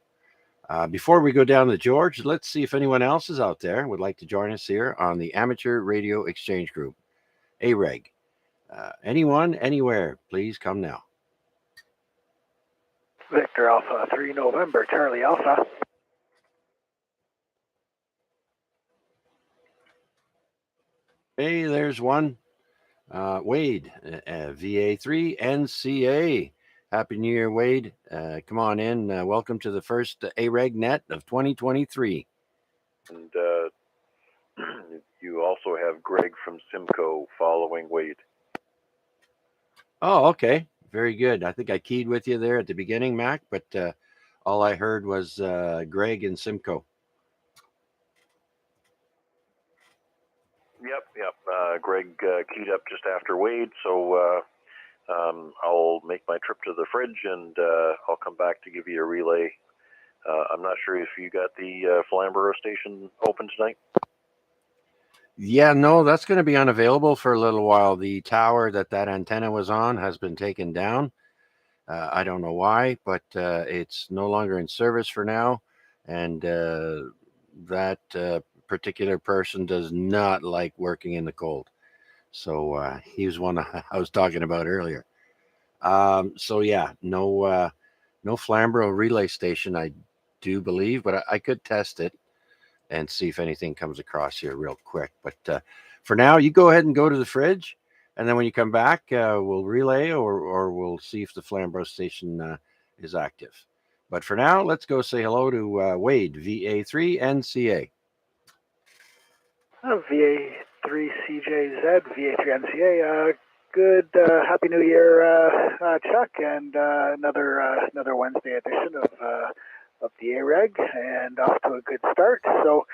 Before we go down to George, let's see if anyone else is out there would like to join us here on the Amateur Radio Exchange Group, AREG. Anyone, anywhere, please come now. Victor Alpha 3 November, Charlie Alpha. Hey, there's one. Wade, VA3 NCA. Happy New Year, Wade. Come on in. Welcome to the first AREG Net of 2023. And you also have Greg from Simcoe following Wade. Oh, okay. Very good. I think I keyed with you there at the beginning, Mac, but all I heard was Greg and Simcoe. Yep. Greg keyed up just after Wade, so I'll make my trip to the fridge, and I'll come back to give you a relay. I'm not sure if you got the Flamborough station open tonight. Yeah, no, that's going to be unavailable for a little while. The tower that antenna was on has been taken down. I don't know why, but it's no longer in service for now. And that particular person does not like working in the cold. So he was one I was talking about earlier. So yeah, no Flamborough relay station, I do believe, but I could test it and see if anything comes across here real quick. But for now, you go ahead and go to the fridge, and then when you come back, we'll relay or we'll see if the Flamborough station is active. But for now, let's go say hello to Wade, VA3 NCA. VA3CJZ, VA3NCA. Good, Happy New Year, Chuck, and another Wednesday edition of the AREG, and off to a good start. So,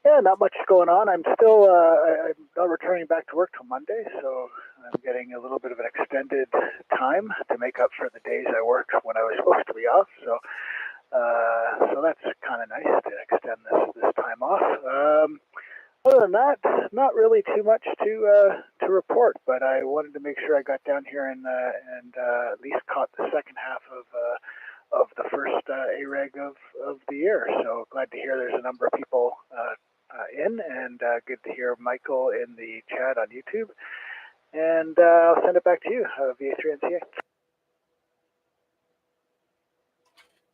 yeah, not much going on. I'm still I'm not returning back to work till Monday, so I'm getting a little bit of an extended time to make up for the days I worked when I was supposed to be off. So that's kind of nice to extend this time off. Other than that, not really too much to report. But I wanted to make sure I got down here and at least caught the second half of the first AREG of the year. So glad to hear there's a number of people in, and good to hear Michael in the chat on YouTube. And I'll send it back to you, VA3NCA.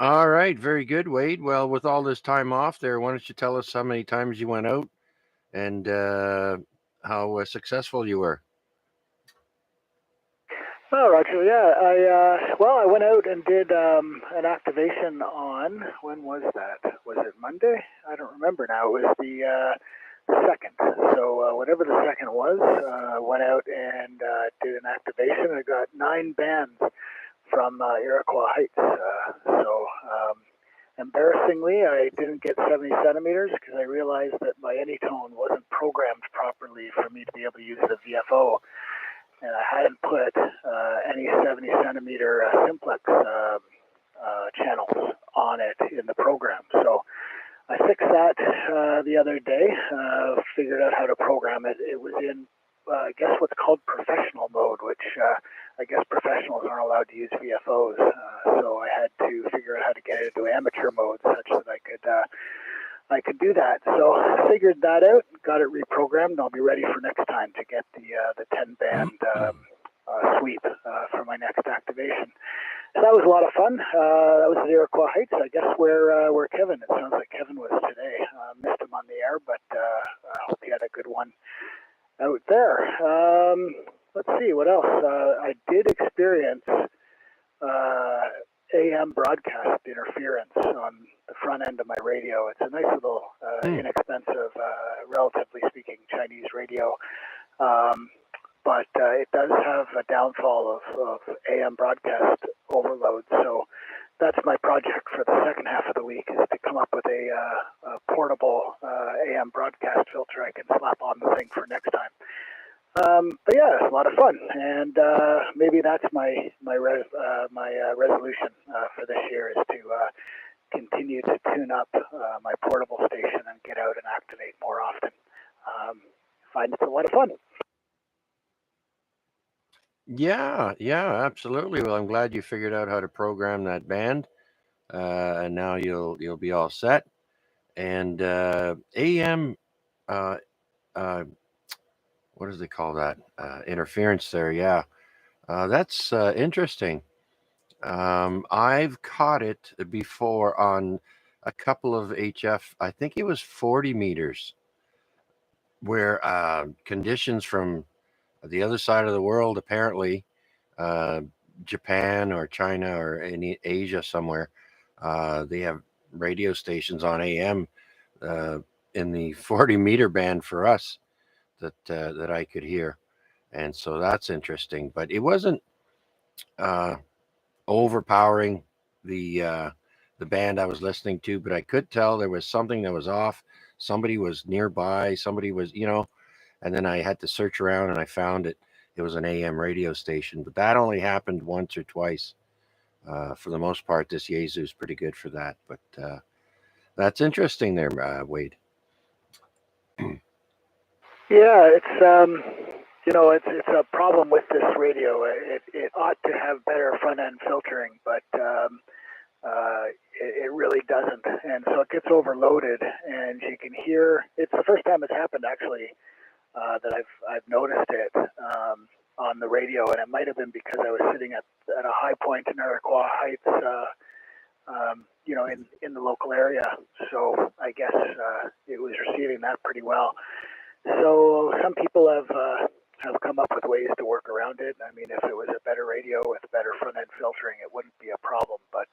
All right, very good, Wade. Well, with all this time off there, why don't you tell us how many times you went out and how successful you were? Oh, Roger. Yeah, I went out and did an activation on, when was that? Was it Monday? I don't remember now. It was the second. So whatever the second was, went out and did an activation. I got 9 bands from Iroquois Heights. Embarrassingly, I didn't get 70 centimeters because I realized that my Anytone wasn't programmed properly for me to be able to use the VFO. And I hadn't put any 70 centimeter Simplex channels on it in the program. So I fixed that the other day, figured out how to program it. It was in, I guess, what's called professional mode, which I guess professionals aren't allowed to use VFOs. So I had to figure out how to get it into amateur mode such that I could do that. So I figured that out, got it reprogrammed, and I'll be ready for next time to get the 10 band sweep for my next activation. So that was a lot of fun. That was at Iroquois Heights, I guess, where Kevin, it sounds like Kevin was today. Missed him on the air, but I hope he had a good one out there. Let's see, what else? I did experience AM broadcast interference on the front end of my radio. It's a nice little, inexpensive, relatively speaking, Chinese radio. But it does have a downfall of AM broadcast overload. So that's my project for the second half of the week, is to come up with a portable AM broadcast filter I can slap on the thing for next time. But yeah, it's a lot of fun, and maybe that's my resolution for this year, is to continue to tune up my portable station and get out and activate more often. Find it's a lot of fun. Yeah, absolutely. Well, I'm glad you figured out how to program that band, and now you'll be all set. And AM, what does they call that? Interference there. Yeah, that's interesting. I've caught it before on a couple of HF. I think it was 40 meters, where conditions from the other side of the world, apparently, Japan or China or in Asia somewhere, they have radio stations on AM in the 40 meter band for us that I could hear, and so that's interesting. But it wasn't overpowering the band I was listening to, but I could tell there was something that was off. Somebody was nearby. Somebody was, and then I had to search around and I found it. It was an AM radio station, but that only happened once or twice. For the most part, this Yaesu's pretty good for that. But that's interesting there, Wade. Yeah, it's a problem with this radio. It ought to have better front end filtering, but it really doesn't, and so it gets overloaded. And you can hear. It's the first time it's happened actually that I've noticed it on the radio, and it might have been because I was sitting at a high point in Iroquois Heights, in the local area. So I guess it was receiving that pretty well. So some people have come up with ways to work around it. I mean, if it was a better radio with better front end filtering, it wouldn't be a problem. But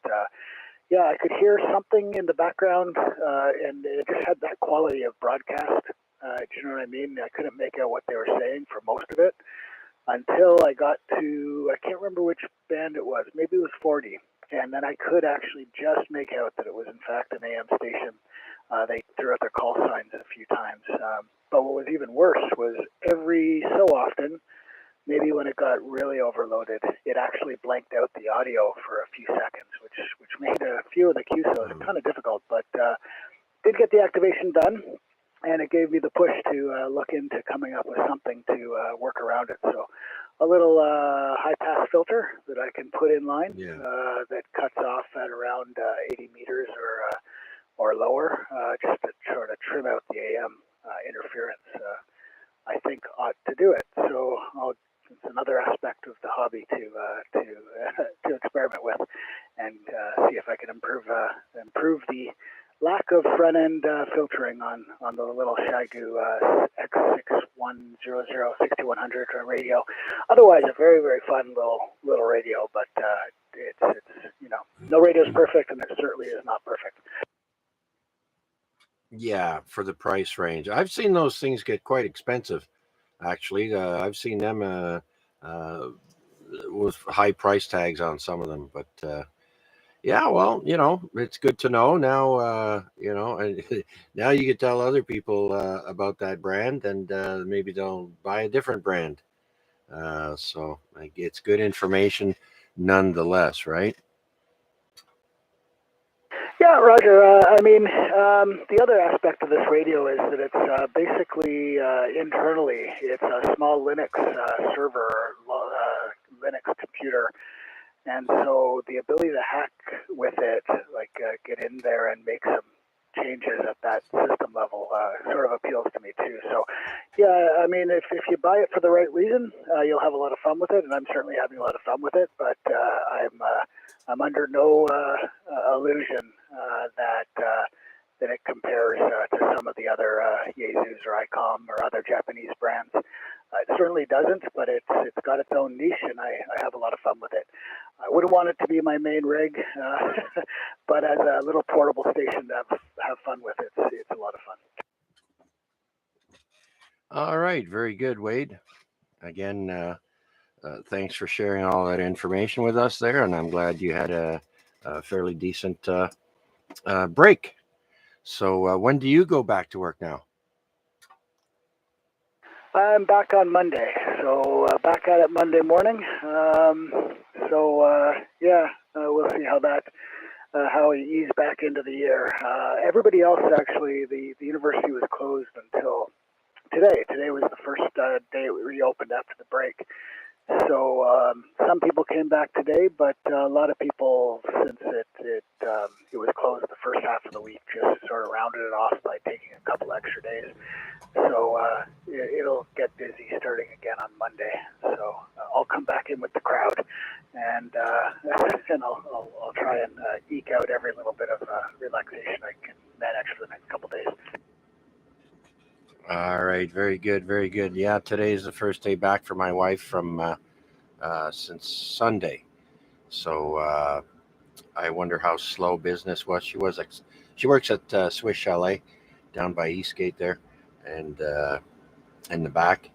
yeah, I could hear something in the background, and it just had that quality of broadcast. Do you know what I mean? I couldn't make out what they were saying for most of it until I got to, I can't remember which band it was. Maybe it was 40. And then I could actually just make out that it was in fact an AM station. They threw out their call signs a few times. But what was even worse was every so often, maybe when it got really overloaded, it actually blanked out the audio for a few seconds, which made a few of the QSOs kind of difficult, but did get the activation done, and it gave me the push to look into coming up with something to work around it. So a little high-pass filter that I can put in line that cuts off at around 80 meters or lower, just to sort of trim out the AM interference, I think ought to do it. So it's another aspect of the hobby to experiment with, and see if I can improve the lack of front end filtering on the little Shigu X6100 radio. Otherwise, a very, very fun little radio, but it's no radio is perfect, and it certainly is not perfect. Yeah, for the price range. I've seen those things get quite expensive, actually. I've seen them with high price tags on some of them. But yeah, well, it's good to know now, and now you can tell other people about that brand, and maybe they'll buy a different brand. So it's good information nonetheless, right? Yeah, Roger. The other aspect of this radio is that it's basically internally, it's a small Linux server, Linux computer. And so the ability to hack with it, like get in there and make some changes at that system level, sort of appeals to me too. So, yeah, if you buy it for the right reason, you'll have a lot of fun with it, and I'm certainly having a lot of fun with it. But I'm under no illusion that it compares to some of the other Yaesus or ICOM or other Japanese brands. It certainly doesn't, but it's got its own niche, and I have a lot of fun with it. I wouldn't want it to be my main rig, but as a little portable station to have fun with, it's a lot of fun. All right, very good, Wade. Again, thanks for sharing all that information with us there, and I'm glad you had a fairly decent break. So when do you go back to work now? I'm back on Monday, so back at it Monday morning. We'll see how we ease back into the year. Everybody else, actually, the university was closed until today. Today was the first day we reopened after the break. So some people came back today, but a lot of people, since it was closed the first half of the week, just sort of rounded it off by taking a couple extra days. So it'll get busy starting again on Monday. So I'll come back in with the crowd, and I'll try and eke out every little bit of relaxation I can manage for the next couple days. All right, very good, very good. Yeah, today is the first day back for my wife from since Sunday. So I wonder how slow business was. She works at Swiss Chalet down by Eastgate there, and in the back,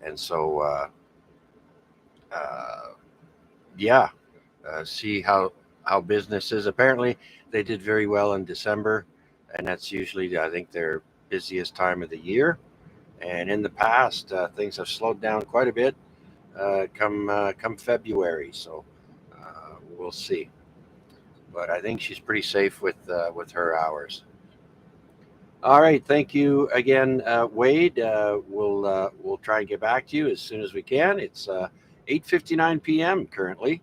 and so see how business is. Apparently, they did very well in December, and that's usually, I think, their busiest time of the year. And in the past, things have slowed down quite a bit come February. So we'll see. But I think she's pretty safe with her hours. All right, thank you again, Wade. We'll try and get back to you as soon as we can. It's 8:59 p.m. currently,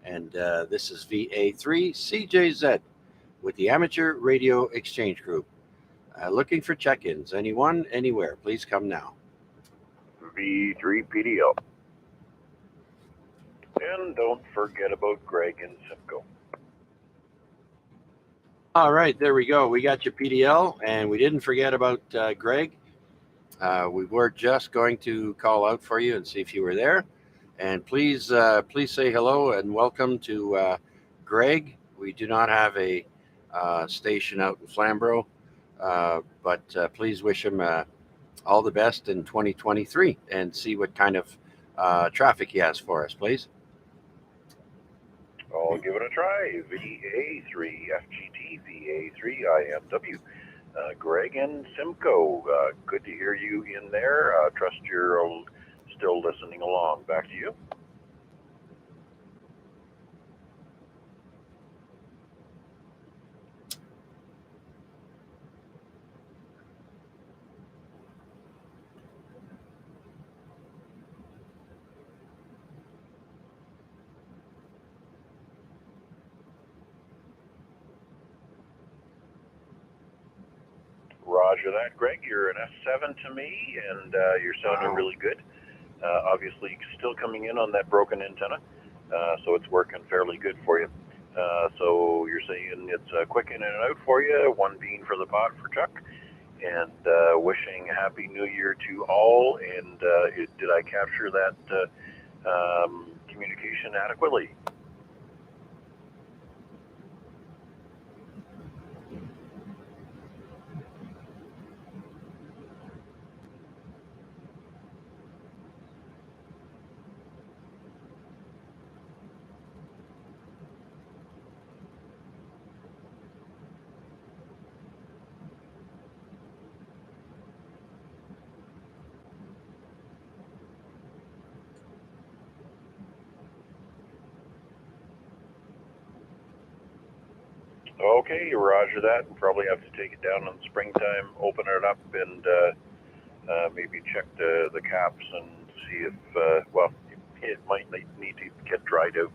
and this is VA3 CJZ with the Amateur Radio Exchange Group. Looking for check-ins. Anyone, anywhere, please come now. V3 PDL. And don't forget about Greg and Simcoe. All right, there we go. We got your PDL, and we didn't forget about Greg. We were just going to call out for you and see if you were there. And please say hello and welcome to Greg We do not have a station out in Flamborough, but please wish him all the best in 2023 and see what kind of traffic he has for us, please. I'll give it a try. VA3 FGT VA3 IMW. Greg and Simcoe, good to hear you in there. Trust you're still listening along. Back to you. Roger that, Greg. You're an S7 to me, and you're sounding really good. Obviously, still coming in on that broken antenna, so it's working fairly good for you. So you're saying it's quick in and out for you, one bean for the pot for Chuck, and wishing Happy New Year to all. And did I capture that communication adequately? Okay, roger that. We'll probably have to take it down in the springtime, open it up, and maybe check the caps and see if, well, it might need to get dried out.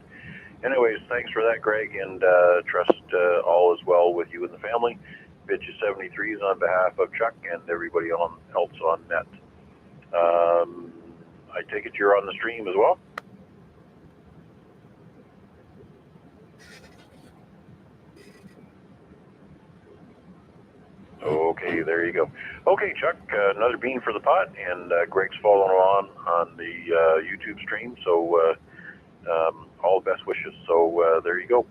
Anyways, thanks for that, Greg, and trust all is well with you and the family. Bid you 73s on behalf of Chuck and everybody else on net. I take it you're on the stream as well? Okay, there you go. Okay, Chuck, another bean for the pot, and Greg's following along on the YouTube stream, so all best wishes. So there you go,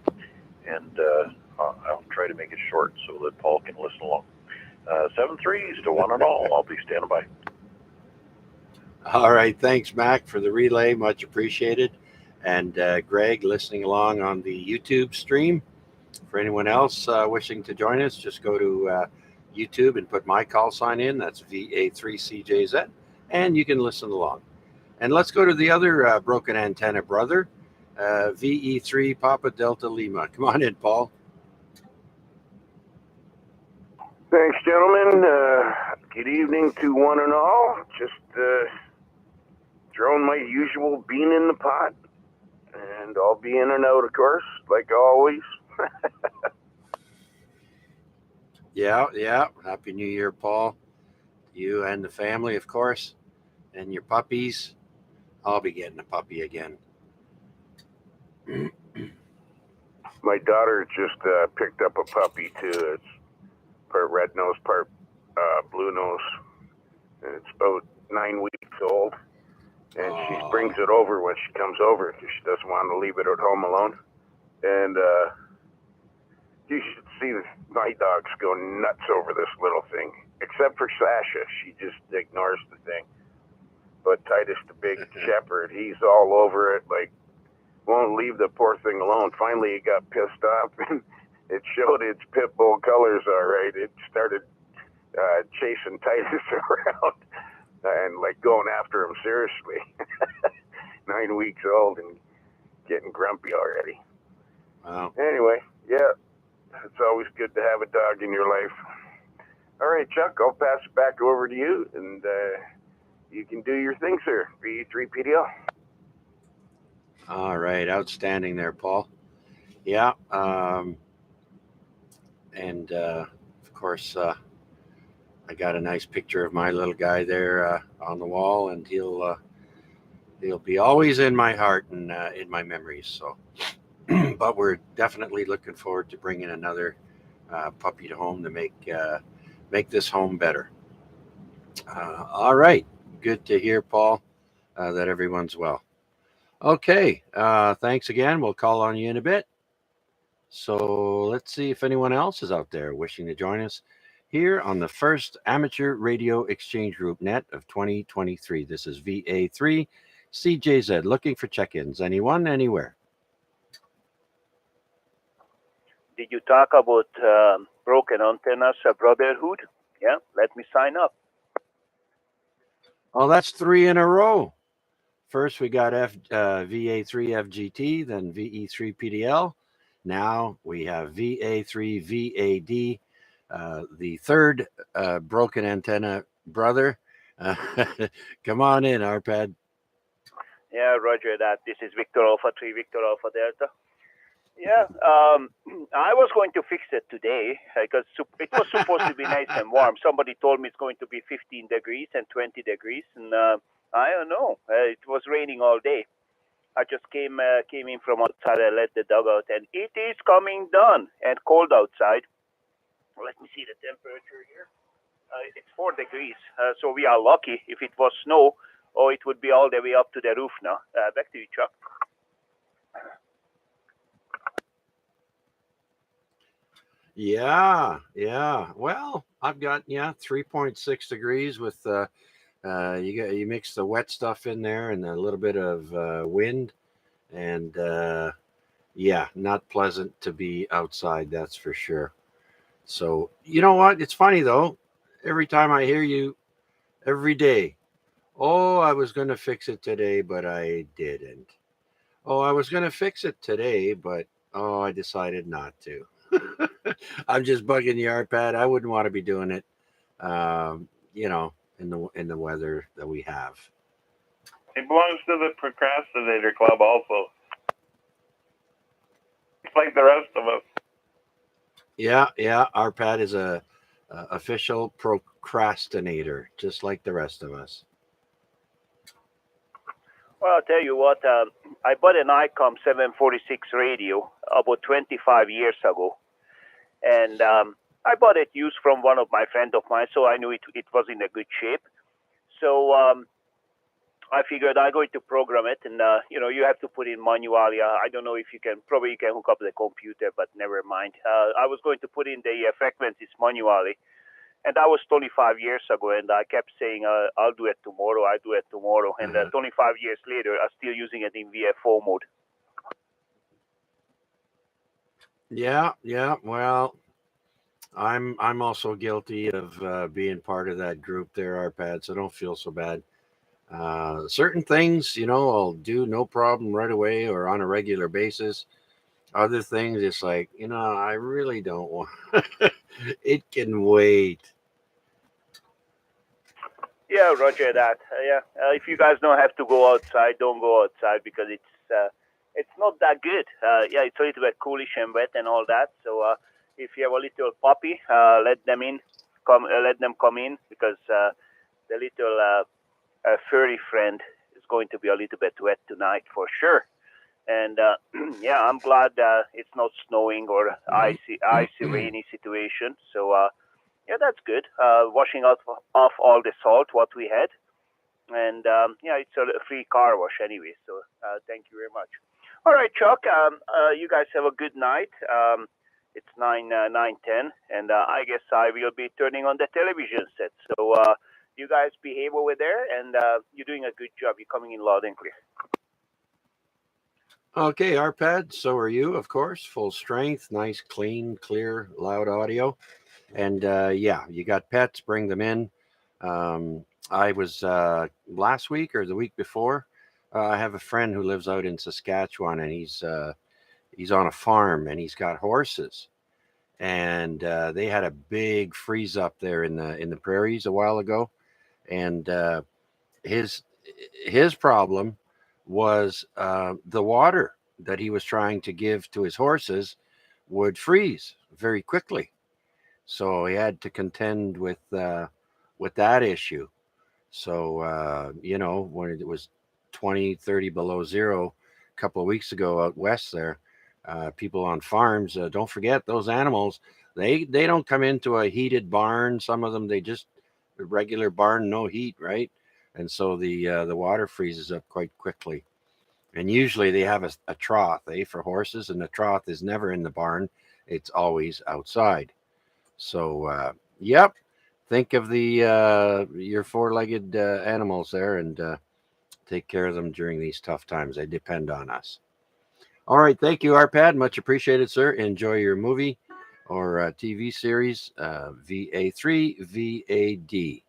and I'll try to make it short so that Paul can listen along. 7-3s to one and all. I'll be standing by. All right, thanks, Mac, for the relay. Much appreciated. And Greg, listening along on the YouTube stream. For anyone else wishing to join us, just go to YouTube and put my call sign in. That's VA3CJZ, and you can listen along. And let's go to the other broken antenna brother, VE3 Papa Delta Lima. Come on in, Paul. Thanks, gentlemen. Good evening to one and all. Just throwing my usual bean in the pot, and I'll be in and out, of course, like always. Yeah. Happy New Year, Paul. You and the family, of course, and your puppies. I'll be getting a puppy again. My daughter just picked up a puppy, too. It's part red nose, part blue nose. And it's about 9 weeks old. And she brings it over when she comes over because she doesn't want to leave it at home alone. And you should see my dogs go nuts over this little thing. Except for Sasha. She just ignores the thing. But Titus, the big shepherd, he's all over it, like, won't leave the poor thing alone. Finally, he got pissed off, and it showed its pit bull colors all right. It started chasing Titus around and, like, going after him seriously. 9 weeks old and getting grumpy already. Wow. Anyway, yeah, it's always good to have a dog in your life. All right, Chuck, I'll pass it back over to you, and you can do your thing, sir. VE3PDL. All right, outstanding there, Paul. Yeah, and of course, I got a nice picture of my little guy there on the wall, and he'll be always in my heart and in my memories. So, but we're definitely looking forward to bringing another puppy to home to make this home better. All right, good to hear, Paul, that everyone's well. Okay, thanks again. We'll call on you in a bit. So let's see if anyone else is out there wishing to join us here on the first Amateur Radio Exchange Group Net of 2023. This is VA3 CJZ looking for check-ins. Anyone, anywhere? Did you talk about broken antennas brotherhood? Yeah, let me sign up. Oh, that's 3 in a row. First, we got VA3 FGT, then VE3 PDL. Now we have VA3 VAD, the third broken antenna brother. Come on in, Arpad. Yeah, roger that. This is Victor Alpha 3, Victor Alpha Delta. Yeah, I was going to fix it today because it was supposed to be nice and warm. Somebody told me it's going to be 15 degrees and 20 degrees, and I don't know. It was raining all day. I just came in from outside. I let the dog out, and it is coming down and cold outside. Let me see the temperature here. It's 4 degrees, so we are lucky. If it was snow, it would be all the way up to the roof now. Back to you, Chuck. Yeah. Well, I've got 3.6 degrees with you mix the wet stuff in there and a little bit of wind, and not pleasant to be outside, that's for sure. So you know what? It's funny though. Every time I hear you, every day, oh, I was going to fix it today, but I didn't. Oh, I was going to fix it today, but I decided not to. I'm just bugging the Arpad. I wouldn't want to be doing it, in the weather that we have. It belongs to the procrastinator club also. It's like the rest of us. Yeah. Arpad is a official procrastinator, just like the rest of us. Well, I'll tell you what. I bought an ICOM 746 radio about 25 years ago. And I bought it used from one of my friends of mine, so I knew it was in a good shape. So I figured I'm going to program it, and you have to put in manually. I don't know if you can hook up the computer, but never mind. I was going to put in the frequencies manually, and that was 25 years ago, and I kept saying, I'll do it tomorrow, and 25 years later, I'm still using it in VFO mode. Yeah. Well, I'm also guilty of being part of that group there, Arpad. So don't feel so bad. Certain things, I'll do no problem right away or on a regular basis. Other things, it's like, I really don't want. It can wait. Yeah, roger that. If you guys don't have to go outside, don't go outside because it's not that good. It's a little bit coolish and wet and all that. So if you have a little puppy, let them come in because the little furry friend is going to be a little bit wet tonight for sure. And I'm glad it's not snowing or icy, rainy situation. So that's good. Washing off all the salt what we had, and it's a free car wash anyway. So thank you very much. All right, Chuck. You guys have a good night. It's 9:10, and I guess I will be turning on the television set. So you guys behave over there, and you're doing a good job. You're coming in loud and clear. Okay, Arpad, so are you, of course. Full strength, nice, clean, clear, loud audio. And you got pets, bring them in. I was last week or the week before, I have a friend who lives out in Saskatchewan, and he's on a farm, and he's got horses. And they had a big freeze up there in the prairies a while ago. And his problem was the water that he was trying to give to his horses would freeze very quickly. So he had to contend with that issue. So, when it was 20, 30 below zero a couple of weeks ago out west there, people on farms, don't forget those animals, they don't come into a heated barn. Some of them, they just a regular barn, no heat, right? And so the water freezes up quite quickly. And usually they have a trough, for horses, and the trough is never in the barn. It's always outside. So, yep, think of the your four-legged animals there, and take care of them during these tough times. They depend on us. All right, thank you, Arpad. Much appreciated, sir. Enjoy your movie or TV series, VA3 VAD.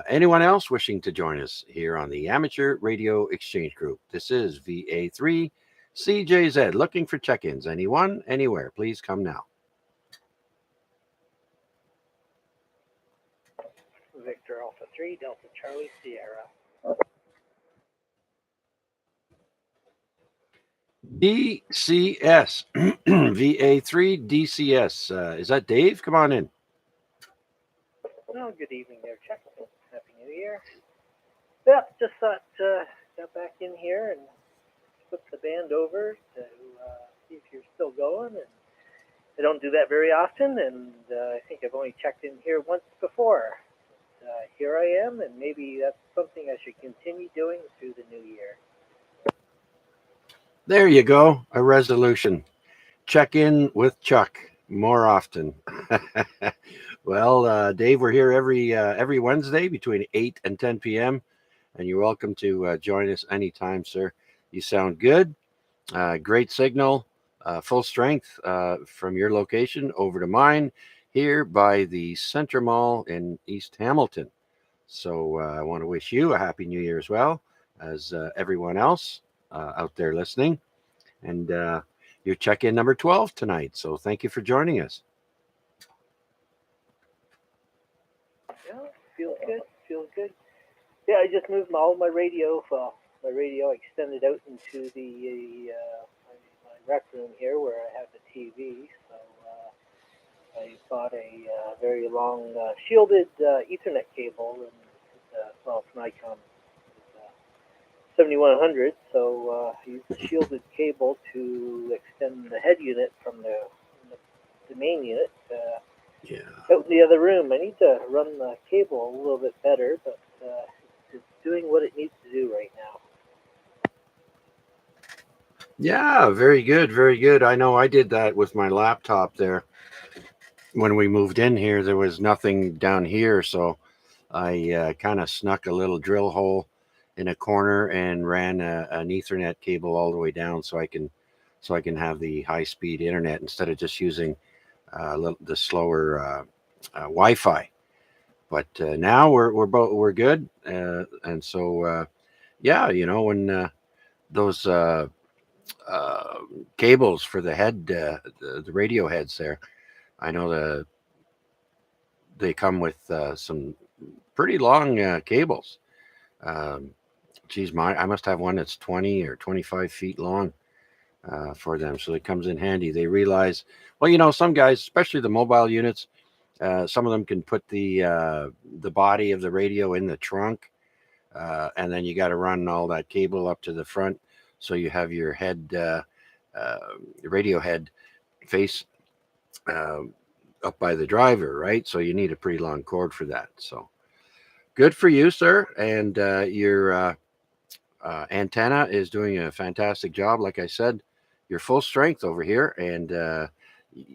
Anyone else wishing to join us here on the Amateur Radio Exchange Group? This is VA3 CJZ. Looking for check-ins. Anyone, anywhere, please come now. Victor Alpha 3, Delta Charlie Sierra. DCS. VA3 DCS. Is that Dave? Come on in. Well, good evening there, Chuck. Happy New Year. Yeah, just thought, got back in here and flipped the band over to see if you're still going. And I don't do that very often, and I think I've only checked in here once before. Here I am, and maybe that's something I should continue doing through the new year. There you go. A resolution. Check in with Chuck more often. Well, Dave, we're here every Wednesday between 8 and 10 p.m. And you're welcome to join us anytime, sir. You sound good. Great signal. Full strength from your location over to mine here by the Center Mall in East Hamilton. So I want to wish you a Happy New Year as well as everyone else out there listening. And your check-in number 12 tonight. So thank you for joining us. Yeah, feels good. Feels good. Yeah, I just moved all my radio. My radio extended out into the my rec room here where I have the TV. So I bought a very long shielded Ethernet cable, and well, it's an Icon 7100. So I used the shielded cable to extend the head unit from the main unit. Out in the other room. I need to run the cable a little bit better, but it's doing what it needs to do right now. Yeah, very good, very good. I know I did that with my laptop there. When we moved in here, there was nothing down here, so I kind of snuck a little drill hole in a corner and ran an Ethernet cable all the way down so I can have the high-speed internet instead of just using the slower Wi-Fi. But now we're good, and so yeah, when those cables for the head, the radio heads there, I know they come with some pretty long cables. Geez, I must have one that's 20 or 25 feet long for them, so it comes in handy. They realize, well, some guys, especially the mobile units, some of them can put the body of the radio in the trunk, and then you got to run all that cable up to the front, so you have your head, radio head, face up by the driver, right? So you need a pretty long cord for that. So good for you, sir, and your antenna is doing a fantastic job. Like I said, you're full strength over here, and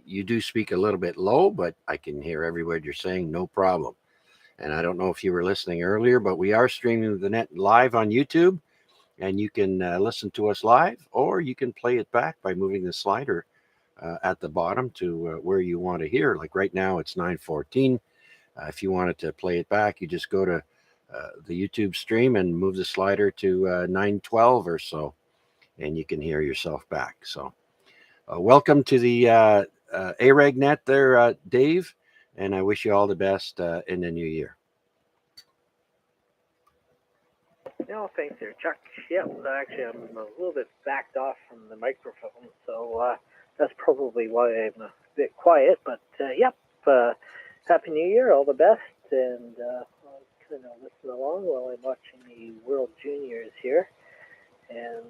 you do speak a little bit low, but I can hear every word you're saying, no problem. And I don't know if you were listening earlier, but we are streaming the net live on YouTube, and you can listen to us live, or you can play it back by moving the slider at the bottom to where you want to hear. Like right now, it's 9:14. If you wanted to play it back, you just go to the YouTube stream and move the slider to 9:12 or so, and you can hear yourself back. So welcome to the AREG net there, Dave, and I wish you all the best in the new year. No, thanks there, Chuck. Yeah, actually, I'm a little bit backed off from the microphone, so that's probably why I'm a bit quiet. But yep, Happy New Year, all the best, and I'll kind of listen along while I'm watching the World Juniors here. And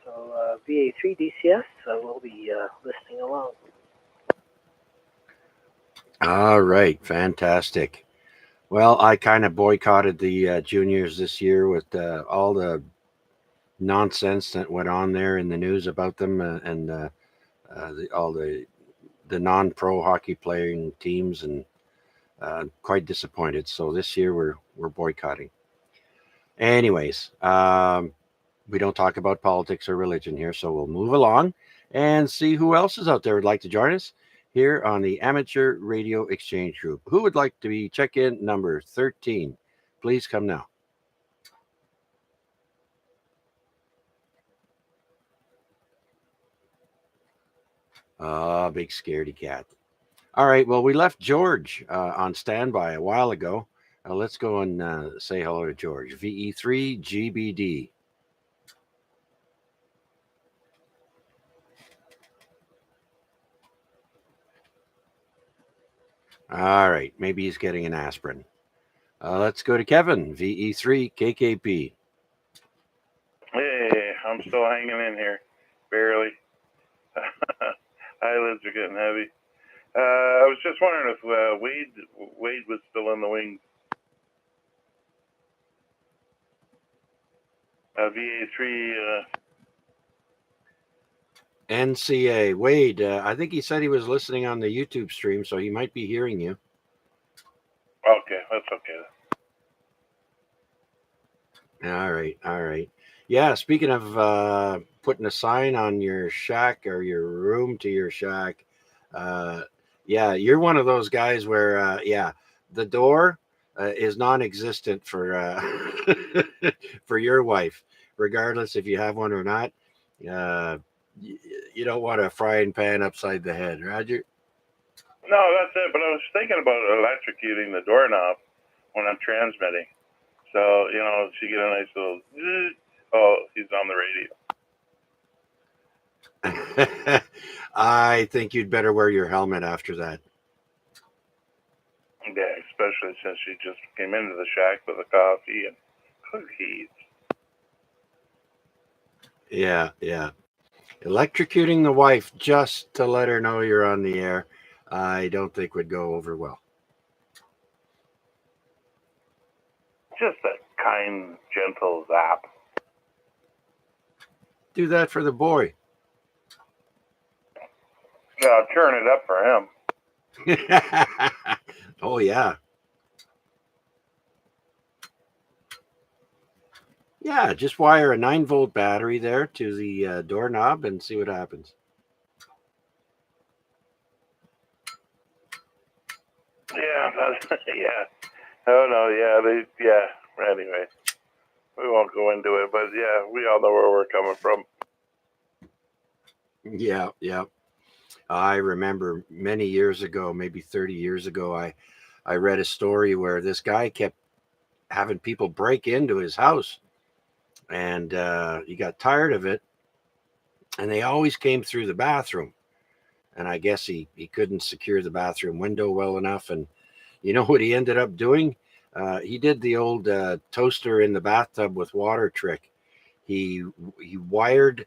so VA3 DCS, so we'll be listening along. All right, fantastic. Well, I kind of boycotted the juniors this year with all the nonsense that went on there in the news about them and all the non-pro hockey playing teams, and quite disappointed. So this year we're boycotting. Anyways, we don't talk about politics or religion here, so we'll move along and see who else is out there would like to join us here on the Amateur Radio Exchange Group. Who would like to be check-in number 13? Please come now. Big scaredy cat. All right, well, we left George on standby a while ago. Let's go and say hello to George. VE3GBD. All right, maybe he's getting an aspirin. Let's go to Kevin, VE3KKP. Hey, I'm still hanging in here, barely. Eyelids are getting heavy. I was just wondering if Wade was still in the wings. VA3. NCA. Wade, I think he said he was listening on the YouTube stream, so he might be hearing you. Okay, that's okay. All right. Yeah, speaking of putting a sign on your shack or your room to your shack, yeah, you're one of those guys where, the door is non-existent for for your wife, regardless if you have one or not. You don't want a frying pan upside the head, Roger. No, that's it. But I was thinking about electrocuting the doorknob when I'm transmitting. So, she get a nice little, oh, he's on the radio. I think you'd better wear your helmet after that. Yeah, especially since she just came into the shack with a coffee and cookies. Yeah. Electrocuting the wife just to let her know you're on the air, I don't think would go over well. Just a kind, gentle zap. Do that for the boy. Yeah, I'll turn it up for him. Oh, yeah. Yeah, just wire a 9-volt battery there to the doorknob and see what happens. Yeah, yeah. Oh, no, yeah, anyway. We won't go into it, but yeah, we all know where we're coming from. Yeah. I remember many years ago, maybe 30 years ago, I read a story where this guy kept having people break into his house, and he got tired of it, and they always came through the bathroom. And I guess he couldn't secure the bathroom window well enough. And you know what he ended up doing? He did the old toaster in the bathtub with water trick. He wired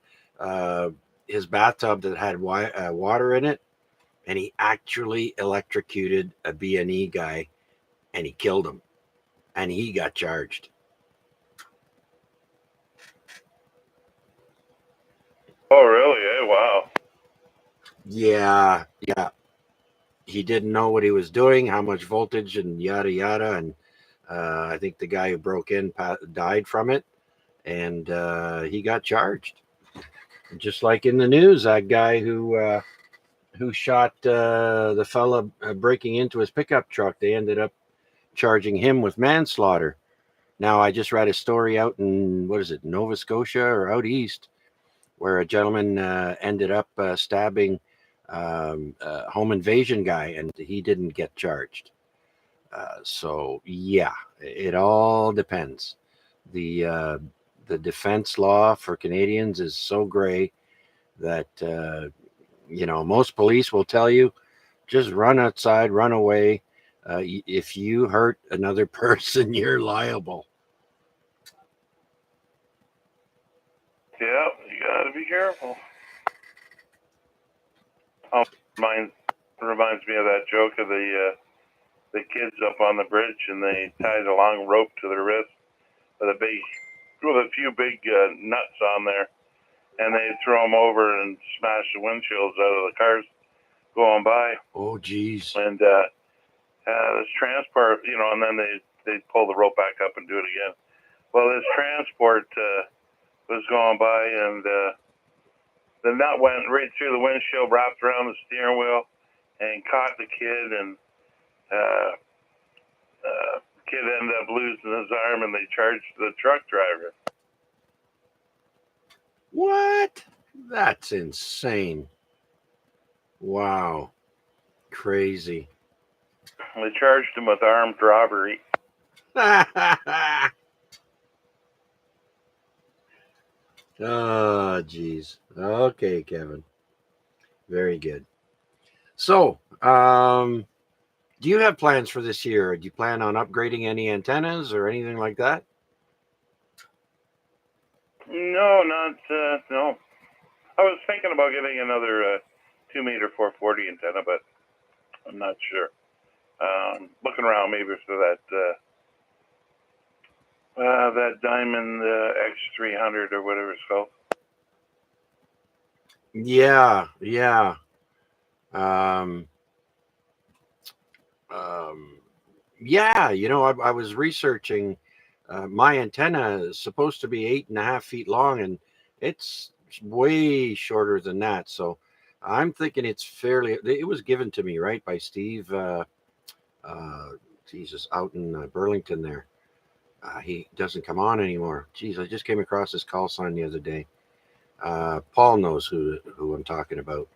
his bathtub that had water in it, and he actually electrocuted a B&E guy, and he killed him, and he got charged. Oh, really? Wow. Yeah. He didn't know what he was doing, how much voltage, and yada yada. And I think the guy who broke in died from it, and he got charged. Just like in the news, that guy who shot the fella breaking into his pickup truck, they ended up charging him with manslaughter. Now, I just read a story out in, Nova Scotia or out east, where a gentleman ended up stabbing a home invasion guy, and he didn't get charged. So, yeah, it all depends. The defense law for Canadians is so gray that, most police will tell you, just run outside, run away. If you hurt another person, you're liable. Yeah, you gotta be careful. Reminds me of that joke of the kids up on the bridge, and they tied a long rope to their wrist with a big with a few big nuts on there, and they throw them over and smash the windshields out of the cars going by. Oh, geez. And this transport, and then they pull the rope back up and do it again. Well, this transport was going by, and the nut went right through the windshield, wrapped around the steering wheel, and caught the kid, and kid ended up losing his arm, and they charged the truck driver. What? That's insane. Wow. Crazy. They charged him with armed robbery. Oh, geez. Okay, Kevin. Very good. So, do you have plans for this year? Do you plan on upgrading any antennas or anything like that? No, no. I was thinking about getting another 2-meter 440 antenna, but I'm not sure. Looking around maybe for that Diamond X300 or whatever it's called. Yeah. Yeah, I was researching. My antenna is supposed to be 8.5 feet long, and it's way shorter than that. So I'm thinking it's fairly. It was given to me, right, by Steve. Jesus, out in Burlington there. He doesn't come on anymore. Geez, I just came across his call sign the other day. Paul knows who I'm talking about.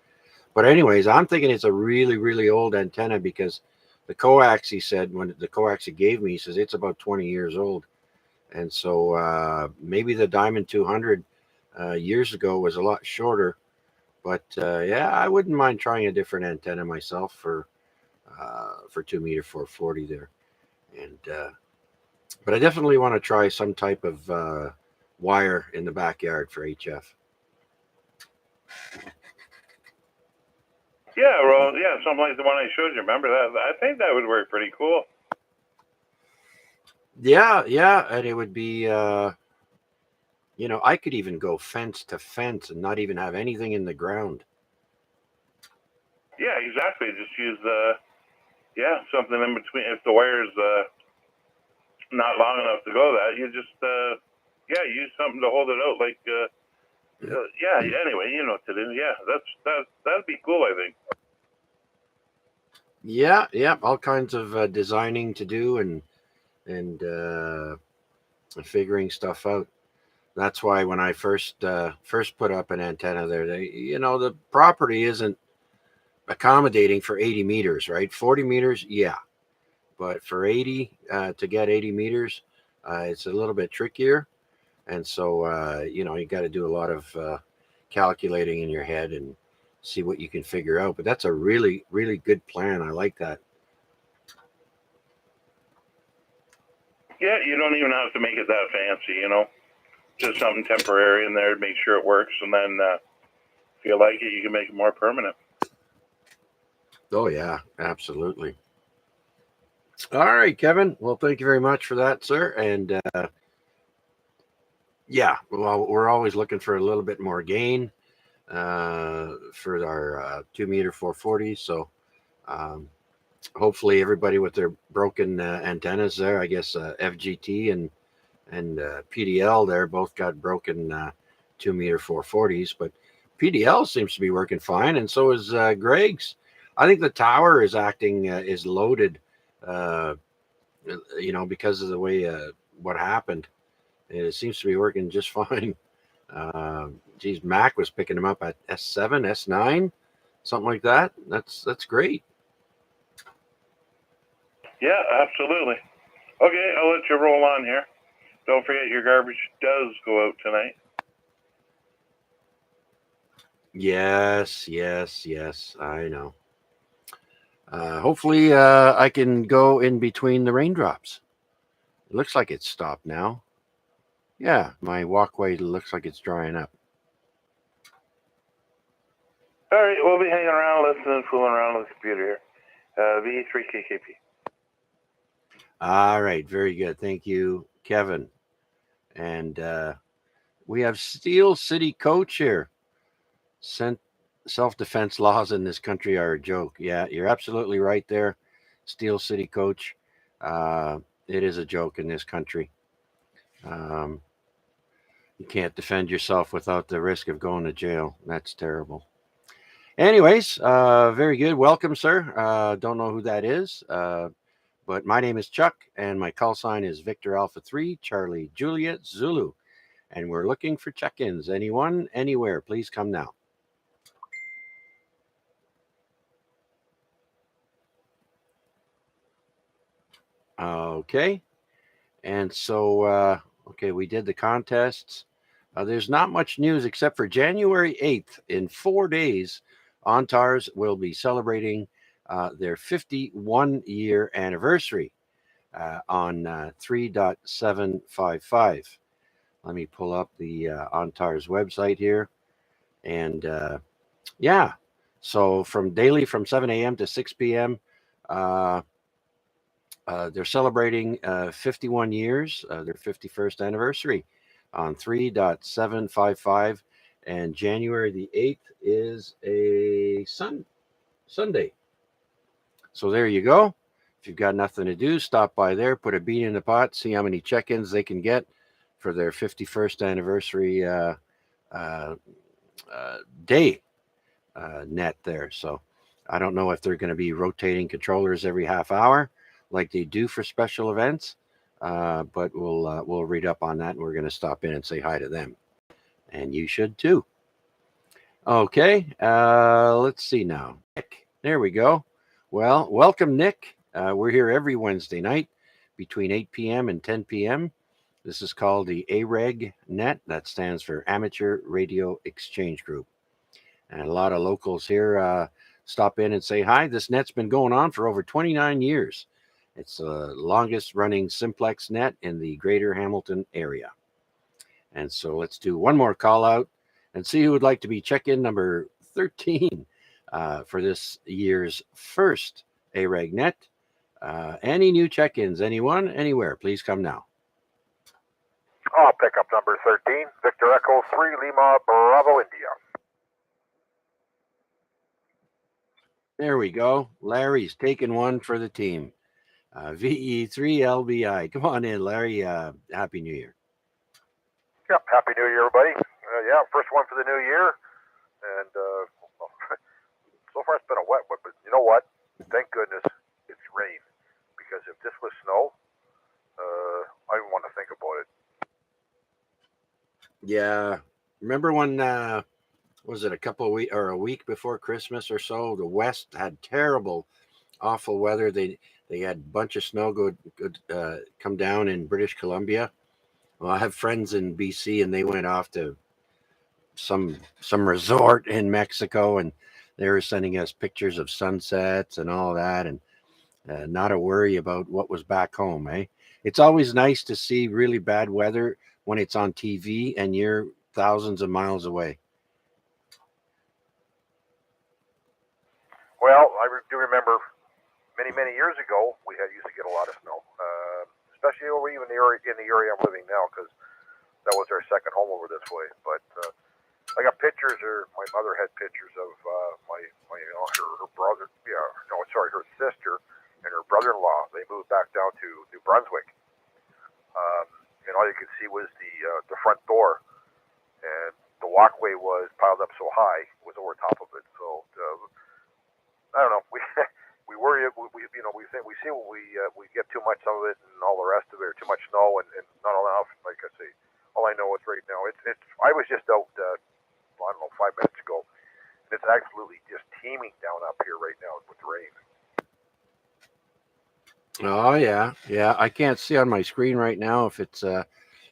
But anyways, I'm thinking it's a really, really old antenna because the coax, he said, when the coax he gave me, he says it's about 20 years old. And so maybe the Diamond 200 years ago was a lot shorter. But yeah, I wouldn't mind trying a different antenna myself for 2-meter 440 there. And but I definitely want to try some type of wire in the backyard for HF. Yeah, well, yeah, something like the one I showed you. Remember that? I think that would work pretty cool. Yeah, and it would be, I could even go fence to fence and not even have anything in the ground. Yeah, exactly. Just use something in between. If the wire's not long enough to go that, you just use something to hold it out. Like anyway, you know what to do. Yeah, that'd be cool, I think. Yeah, all kinds of designing to do and figuring stuff out. That's why when I first put up an antenna there, the property isn't accommodating for 80 meters, right? 40 meters, yeah, but for 80 to get 80 meters, it's a little bit trickier, and so you got to do a lot of calculating in your head and see what you can figure out. But that's a really, really good plan. I like that. Yeah, you don't even have to make it that fancy, just something temporary in there to make sure it works, and then if you like it, you can make it more permanent. Oh yeah, absolutely. All right, Kevin. Well, thank you very much for that, sir. And well, we're always looking for a little bit more gain for our 2-meter 440. So hopefully everybody with their broken antennas there, I guess FGT and PDL there both got broken 2-meter 440s, but PDL seems to be working fine, and so is Greg's. I think the tower is acting is loaded, because of the way what happened. It seems to be working just fine. Mac was picking them up at S7, S9, something like that. That's great. Yeah, absolutely. Okay, I'll let you roll on here. Don't forget your garbage does go out tonight. Yes, I know. Hopefully I can go in between the raindrops. It looks like it's stopped now. Yeah, my walkway looks like it's drying up. All right, we'll be hanging around, listening, fooling around with the computer here. V3KKP. All right, very good. Thank you, Kevin. And we have Steel City Coach here. Self-defense laws in this country are a joke. Yeah, you're absolutely right there, Steel City Coach. It is a joke in this country. You can't defend yourself without the risk of going to jail. That's terrible. Anyways, very good. Welcome, sir. Don't know who that is, but my name is Chuck, and my call sign is Victor Alpha 3, Charlie Juliet Zulu. And we're looking for check-ins. Anyone, anywhere, please come now. Okay. And so, okay, we did the contests. There's not much news except for January 8th. In 4 days, ONTARS will be celebrating their 51-year anniversary on 3.755. Let me pull up the ONTARS website here. And yeah, so from 7 a.m. to 6 p.m., they're celebrating 51 years, their 51st anniversary on 3.755. And January the 8th is a Sunday. So there you go. If you've got nothing to do, stop by there, put a bean in the pot, see how many check-ins they can get for their 51st anniversary day net there. So I don't know if they're going to be rotating controllers every half hour like they do for special events, but we'll read up on that, and we're going to stop in and say hi to them, and you should too. Okay, let's see now. Nick, there we go. Well, welcome, Nick. We're here every Wednesday night between 8 p.m. and 10 p.m. This is called the AREG Net. That stands for Amateur Radio Exchange Group. And a lot of locals here stop in and say hi. This net's been going on for over 29 years. It's the longest running Simplex Net in the greater Hamilton area. And so let's do one more call out and see who would like to be check-in number 13 for this year's first AREG Net. Any new check-ins? Anyone? Anywhere? Please come now. I'll pick up number 13, Victor Echo 3, Lima, Bravo, India. There we go. Larry's taking one for the team. VE3LBI. Come on in, Larry. Happy New Year. Yep, Happy New Year, everybody. Yeah, first one for the new year. And so far it's been a wet one, but you know what? Thank goodness it's rain. Because if this was snow, I wouldn't want to think about it. Yeah. Remember when, was it a week before Christmas or so, the West had terrible, awful weather. They had a bunch of snow come down in British Columbia. Well, I have friends in BC, and they went off to some resort in Mexico, and they were sending us pictures of sunsets and all that, and not a worry about what was back home, eh? It's always nice to see really bad weather when it's on TV and you're thousands of miles away. Well, I do remember many, many years ago, we used to get a lot of snow, especially over even in the area I'm living now, because that was our second home over this way. But I got pictures, or my mother had pictures of her brother, her sister and her brother-in-law. They moved back down to New Brunswick, and all you could see was the front door, and the walkway was piled up so high, it was over top of it. So I don't know. We worry. We see when we get too much of it and all the rest of it, or too much snow and not enough. Like I say, all I know is right now it's. I was just out. I don't know, 5 minutes ago, and it's absolutely just teeming down up here right now with rain. Oh yeah. I can't see on my screen right now if it's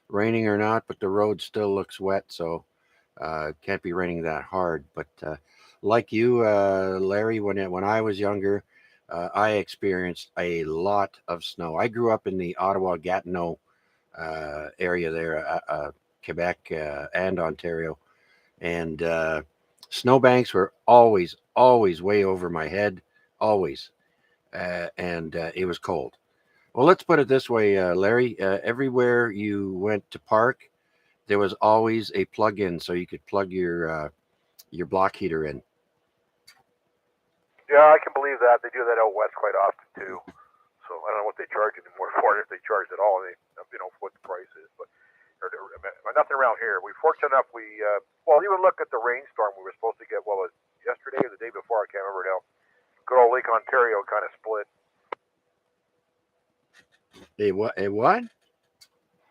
raining or not, but the road still looks wet, so it can't be raining that hard. But like you, Larry, when I was younger, I experienced a lot of snow. I grew up in the Ottawa-Gatineau area there, Quebec and Ontario, and snowbanks were always way over my head, always, and it was cold. Well, let's put it this way, Larry. Everywhere you went to park, there was always a plug-in, so you could plug your block heater in. Yeah, I can believe that. They do that out west quite often too. So I don't know what they charge anymore for it, if they charge at all. They, what the price is, but nothing around here. We're fortunate enough. Even look at the rainstorm we were supposed to get. Well, it was yesterday or the day before. I can't remember now. Good old Lake Ontario kind of split. A what? A what?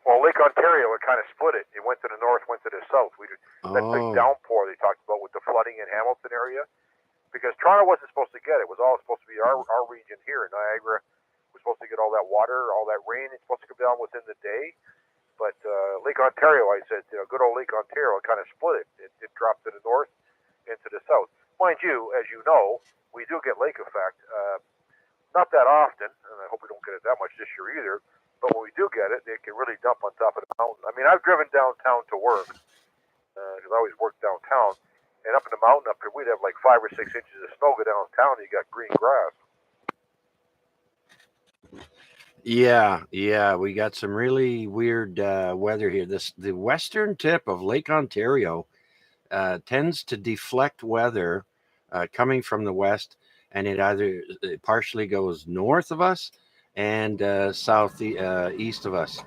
Well, Lake Ontario, it kind of split it. It went to the north, went to the south. That big downpour they talked about with the flooding in Hamilton area, because Toronto wasn't supposed to get it. It was all supposed to be our region here in Niagara. We're supposed to get all that water, all that rain. It's supposed to come down within the day. But Lake Ontario, I said, good old Lake Ontario, it kind of split it. It dropped to the north and to the south. Mind you, as you know, we do get lake effect. Not that often, and I hope we don't get it that much this year either. But when we do get it, it can really dump on top of the mountain. I mean, I've driven downtown to work, because I always work downtown. And up in the mountain up here, we'd have like 5 or 6 inches of snow go downtown, and you got green grass. Yeah, we got some really weird weather here. The western tip of Lake Ontario tends to deflect weather coming from the west, and it partially goes north of us and east of us,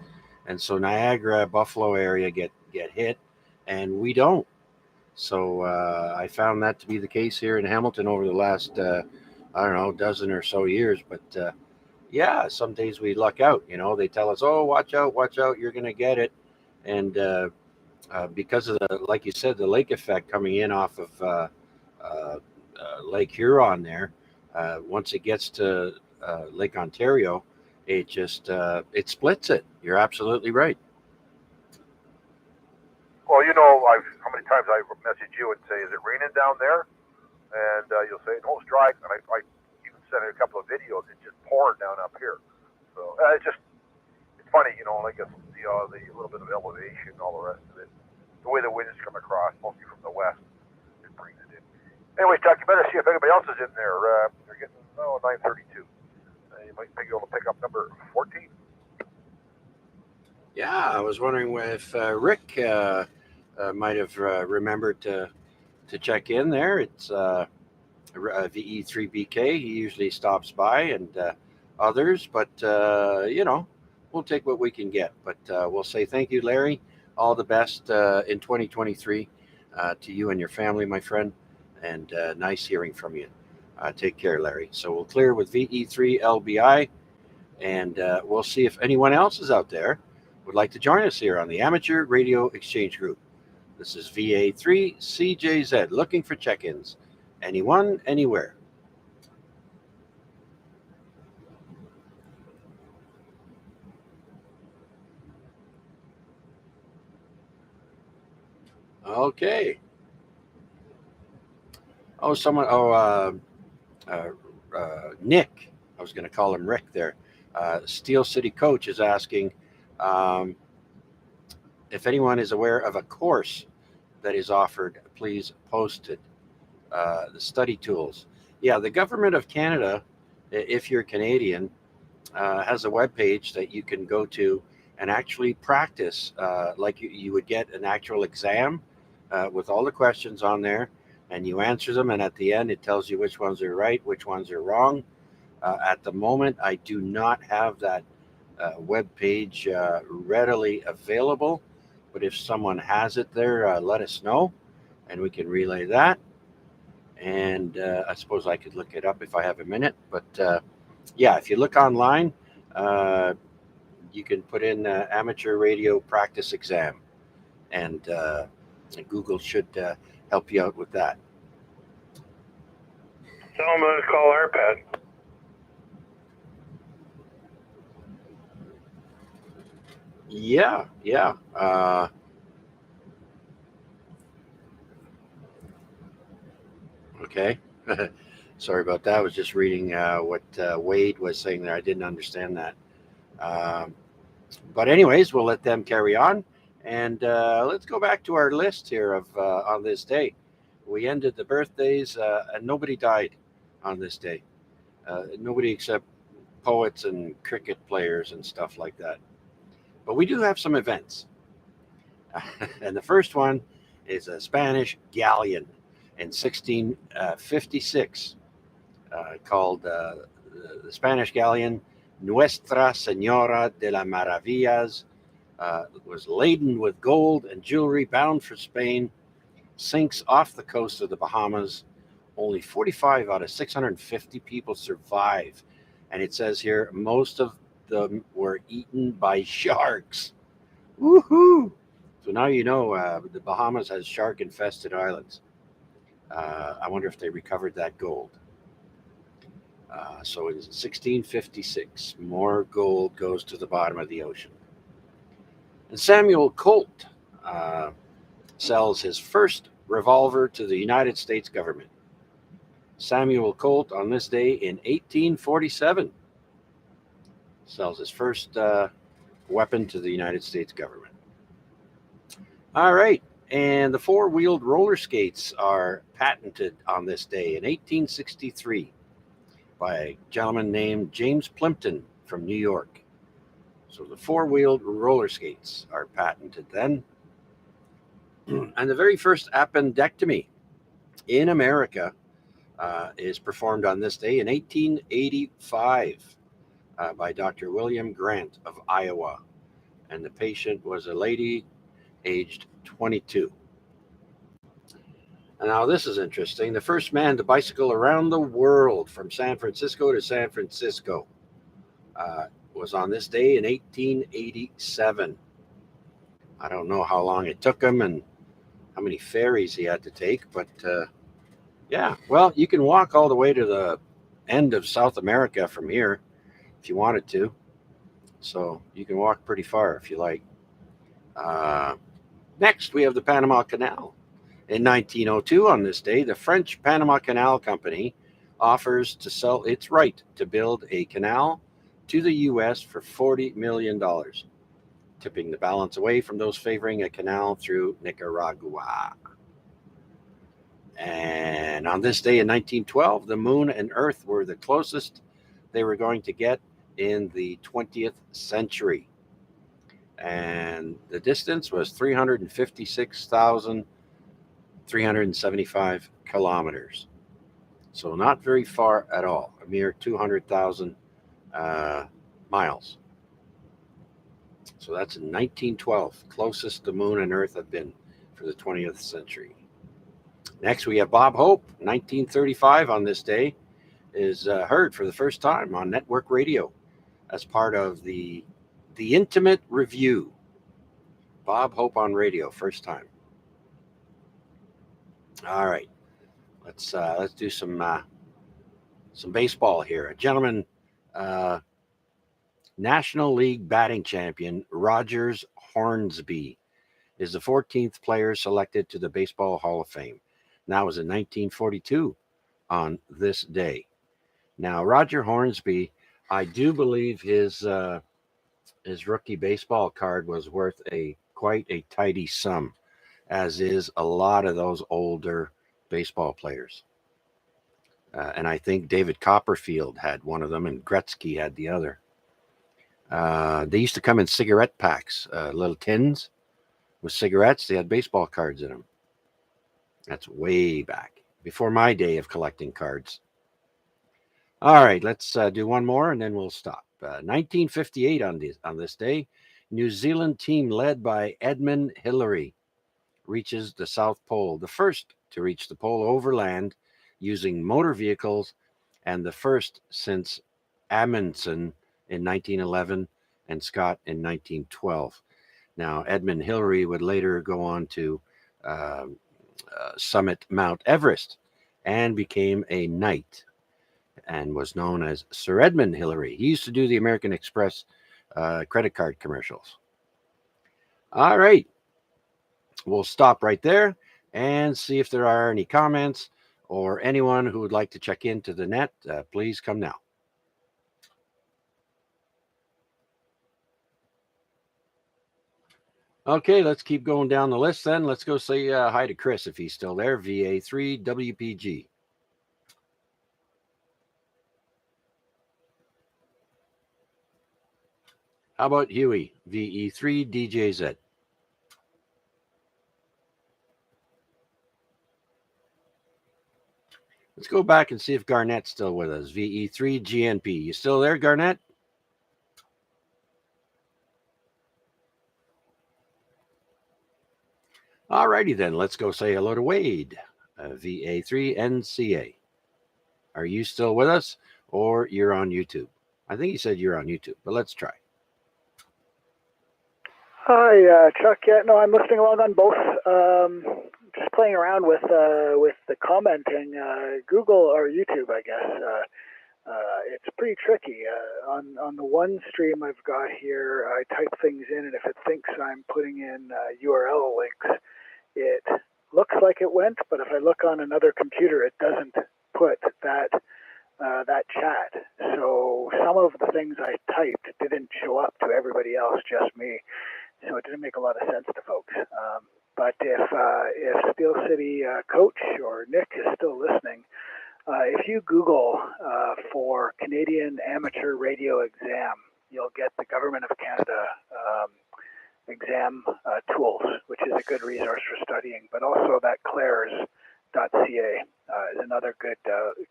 and so Niagara, Buffalo area get hit, and we don't. So I found that to be the case here in Hamilton over the last dozen or so years, but. Yeah, some days we luck out. They tell us, "Oh, watch out, you're going to get it," and because of like you said, the lake effect coming in off of Lake Huron there, once it gets to Lake Ontario, it just it splits it. You're absolutely right. Well, how many times I message you and say, "Is it raining down there?" And you'll say, "No, it's dry." And I even sent a couple of videos. It's just pouring down up here. So it's funny, I guess the little bit of elevation and all the rest of it. The way the winds come across, mostly from the west, it brings it in. Anyways, Chuck, you better see if anybody else is in there. They're getting 9:32. You might be able to pick up number 14. Yeah, I was wondering if Rick might have remembered to check in there. It's VE3BK. He usually stops by, and others, but we'll take what we can get. But we'll say thank you, Larry. All the best in 2023 to you and your family, my friend, and nice hearing from you. Take care, Larry. So we'll clear with VE3LBI, and we'll see if anyone else is out there would like to join us here on the Amateur Radio Exchange Group. This is VA3CJZ, looking for check-ins. Anyone, anywhere. Okay. Oh, Nick. I was going to call him Rick there. Steel City Coach is asking if anyone is aware of a course that is offered, please post it. The study tools. Yeah, the government of Canada, if you're Canadian, has a webpage that you can go to and actually practice like you would get an actual exam with all the questions on there, and you answer them, and at the end it tells you which ones are right, which ones are wrong. At the moment, I do not have that web page readily available, but if someone has it there, let us know, and we can relay that. And I suppose I could look it up if I have a minute. But yeah, if you look online, you can put in amateur radio practice exam, and Google should help you out with that. Tell them to call ARPAD. Yeah. Okay. Sorry about that. I was just reading what Wade was saying there. I didn't understand that. But anyways, we'll let them carry on. And let's go back to our list here of on this day. We ended the birthdays, and nobody died on this day. Nobody except poets and cricket players and stuff like that. But we do have some events. And the first one is a Spanish galleon in 1656 called the Spanish galleon Nuestra Senora de las Maravillas. Was laden with gold and jewelry bound for Spain, sinks off the coast of the Bahamas. Only 45 out of 650 people survive. And it says here most of them were eaten by sharks. Woohoo! So now you know the Bahamas has shark infested islands. I wonder if they recovered that gold. So in 1656, more gold goes to the bottom of the ocean. And Samuel Colt sells his first revolver to the United States government. Samuel Colt, on this day in 1847, sells his first weapon to the United States government. All right, and the four-wheeled roller skates are patented on this day in 1863 by a gentleman named James Plimpton from New York. So the four-wheeled roller skates are patented then. And the very first appendectomy in America is performed on this day in 1885 by Dr. William Grant of Iowa. And the patient was a lady aged 22. And now this is interesting. The first man to bicycle around the world from San Francisco to San Francisco was on this day in 1887. I don't know how long it took him and how many ferries he had to take, but yeah, well, you can walk all the way to the end of South America from here if you wanted to. So you can walk pretty far if you like. Next, we have the Panama Canal. In 1902, on this day, the French Panama Canal Company offers to sell its right to build a canal to the U.S. for $40 million, tipping the balance away from those favoring a canal through Nicaragua. And on this day in 1912, the moon and Earth were the closest they were going to get in the 20th century. And the distance was 356,375 kilometers. So not very far at all, a mere 200,000 miles. So that's in 1912, closest the moon and Earth have been for the 20th century. Next, we have Bob Hope, 1935 on this day, is heard for the first time on network radio as part of the Intimate Review. Bob Hope on radio, first time. All right, let's do some baseball here. A gentleman, National League batting champion Rogers Hornsby, is the 14th player selected to the Baseball Hall of Fame. That was in 1942 on this day. Now, Roger Hornsby, I do believe his rookie baseball card was worth quite a tidy sum, as is a lot of those older baseball players. And I think David Copperfield had one of them, and Gretzky had the other. They used to come in cigarette packs, little tins with cigarettes. They had baseball cards in them. That's way back, before my day of collecting cards. All right, let's do one more and then we'll stop. 1958 on this day, New Zealand team led by Edmund Hillary reaches the South Pole, the first to reach the pole overland using motor vehicles, and the first since Amundsen in 1911 and Scott in 1912. Now, Edmund Hillary would later go on to summit Mount Everest and became a knight and was known as Sir Edmund Hillary. He used to do the American Express credit card commercials. All right. We'll stop right there and see if there are any comments or anyone who would like to check into the net. Please come now. Okay, let's keep going down the list then. Let's go say hi to Chris if he's still there. VA3 WPG. How about Huey, VE3DJZ? Let's go back and see if Garnett's still with us. VE3GNP. You still there, Garnett? Alrighty then, let's go say hello to Wade, VA3NCA. Are you still with us, or you're on YouTube? I think he said you're on YouTube, but let's try. Hi, Chuck. Yeah, no, I'm listening along on both. Just playing around with the commenting, Google or YouTube, I guess. It's pretty tricky. On the one stream I've got here, I type things in, and if it thinks I'm putting in URL links, it looks like it went. But if I look on another computer, it doesn't put that chat. So some of the things I typed didn't show up to everybody else, just me. So it didn't make a lot of sense to folks. But if Steel City Coach or Nick is still listening, if you Google for Canadian Amateur Radio Exam, you'll get the Government of Canada exam tools, which is a good resource for studying. But also that clairs.ca is another good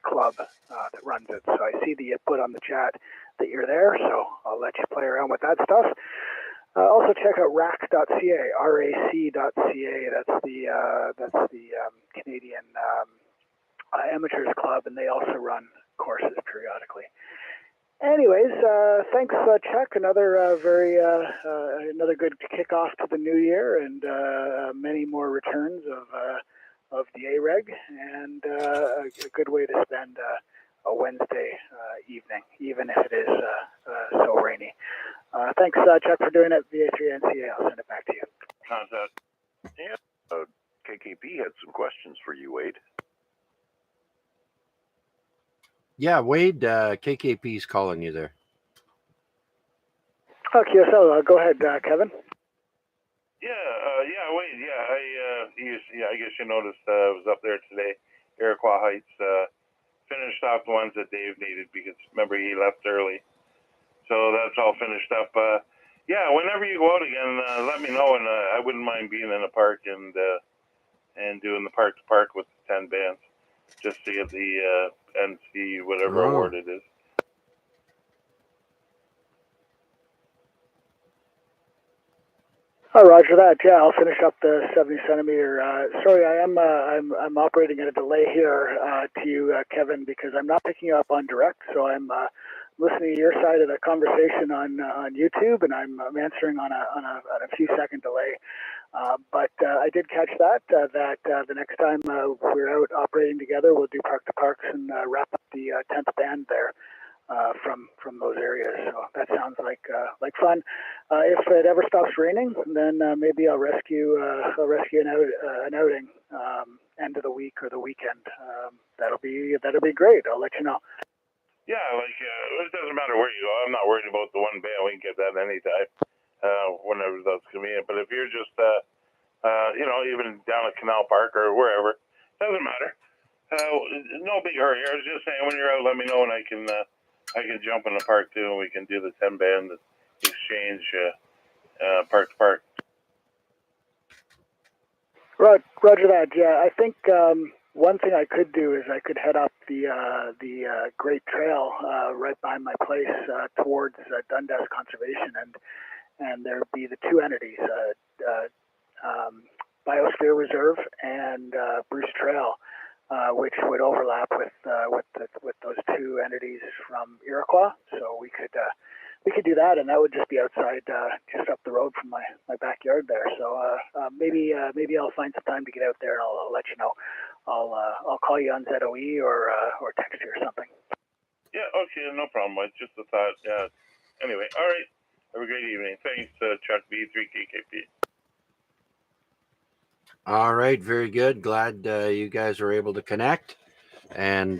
club that runs it. So I see that you put on the chat that you're there, so I'll let you play around with that stuff. Also check out rac.ca, RAC.ca. That's the Canadian Amateurs Club, and they also run courses periodically. Anyways, thanks, Chuck. Another another good kickoff to the new year, and many more returns of the AREG, and a good way to spend a Wednesday evening, even if it is so rainy. Thanks, Chuck, for doing it via 3NCA. I'll send it back to you. Contact. Yeah. KKP had some questions for you, Wade. Yeah, Wade, KKP's calling you there. Okay, so go ahead, Kevin. Wade. I guess you noticed I was up there today. Iroquois Heights finished off the ones that Dave needed because remember he left early. So that's all finished up. Whenever you go out again, let me know, and I wouldn't mind being in the park and doing the park to park with the 10 bands, just to get the NC whatever award it is. Oh, Roger that. Yeah, I'll finish up the 70 centimeter. Sorry, I'm operating at a delay here to you, Kevin, because I'm not picking you up on direct. So I'm listening to your side of the conversation on YouTube, and I'm answering on a few second delay. But I did catch that the next time we're out operating together, we'll do park to parks and wrap up the 10th band there. From those areas, so that sounds like fun. If it ever stops raining, then maybe I'll rescue an outing end of the week or the weekend. That'll be great. I'll let you know. Yeah, it doesn't matter where you go. I'm not worried about the one band. We can get that anytime, whenever that's convenient. But if you're just even down at Canal Park or wherever, doesn't matter. No big hurry. I was just saying, when you're out, let me know, and I can jump in the park too, and we can do the 10 band exchange park to park. Roger that. Yeah, I think one thing I could do is I could head up the Great Trail right behind my place towards Dundas Conservation, and there'd be the two entities, Biosphere Reserve and Bruce Trail. Which would overlap with those two entities from Iroquois, so we could do that, and that would just be outside, just up the road from my backyard there. So maybe I'll find some time to get out there, and I'll let you know. I'll call you on ZOE or text you or something. Yeah, okay, no problem. It's just a thought. Yeah. Anyway, all right. Have a great evening. Thanks, Chuck B3KKP. All right, very good. Glad you guys were able to connect. And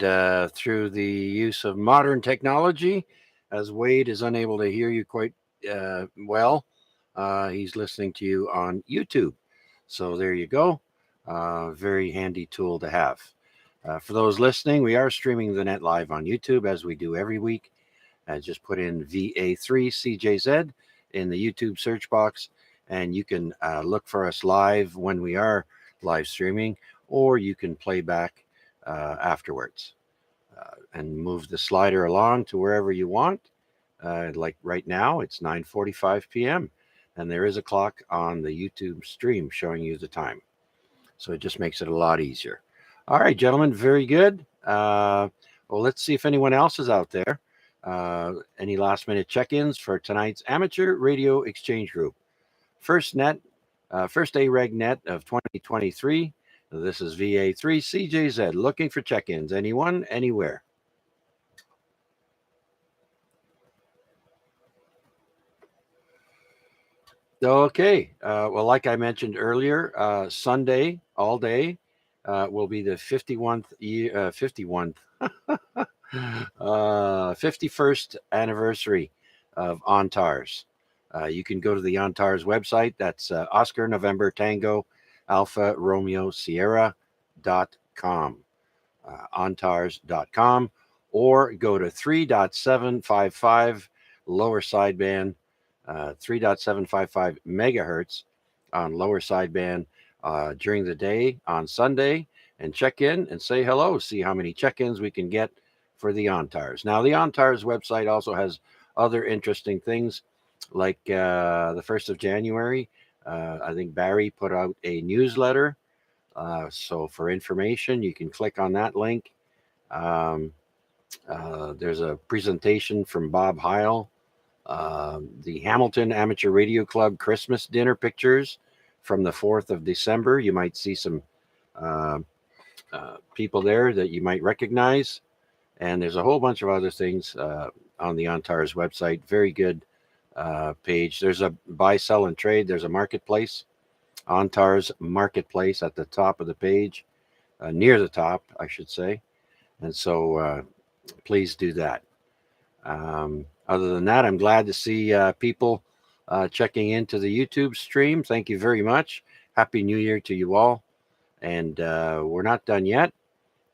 through the use of modern technology, as Wade is unable to hear you quite well, he's listening to you on YouTube. So there you go. Very handy tool to have. For those listening, we are streaming the net live on YouTube as we do every week. Just put in VA3CJZ in the YouTube search box, and you can look for us live when we are live streaming, or you can play back afterwards and move the slider along to wherever you want. Like right now, it's 9:45 p.m. and there is a clock on the YouTube stream showing you the time. So it just makes it a lot easier. All right, gentlemen, very good. Well, let's see if anyone else is out there. Any last minute check-ins for tonight's Amateur Radio Exchange Group. First AREG net of 2023. This is VA3 CJZ looking for check-ins. Anyone, anywhere? Okay. Well, like I mentioned earlier, Sunday all day will be the 51st anniversary of ONTARS. You can go to the ONTARS website. That's Oscar November Tango Alpha Romeo Sierra.com. ONTARS.com, or go to 3.755 lower sideband, 3.755 megahertz on lower sideband during the day on Sunday, and check in and say hello. See how many check-ins we can get for the ONTARS. Now, the ONTARS website also has other interesting things, like the 1st of January. I think Barry put out a newsletter. So for information, you can click on that link. There's a presentation from Bob Heil. The Hamilton Amateur Radio Club Christmas dinner pictures from the 4th of December. You might see some people there that you might recognize. And there's a whole bunch of other things on the ONTARS website. Very good page. There's a buy, sell, and trade. There's a marketplace. ONTARS Marketplace at the top of the page, near the top, I should say. And so please do that. Other than that, I'm glad to see people checking into the YouTube stream. Thank you very much. Happy New Year to you all. And we're not done yet.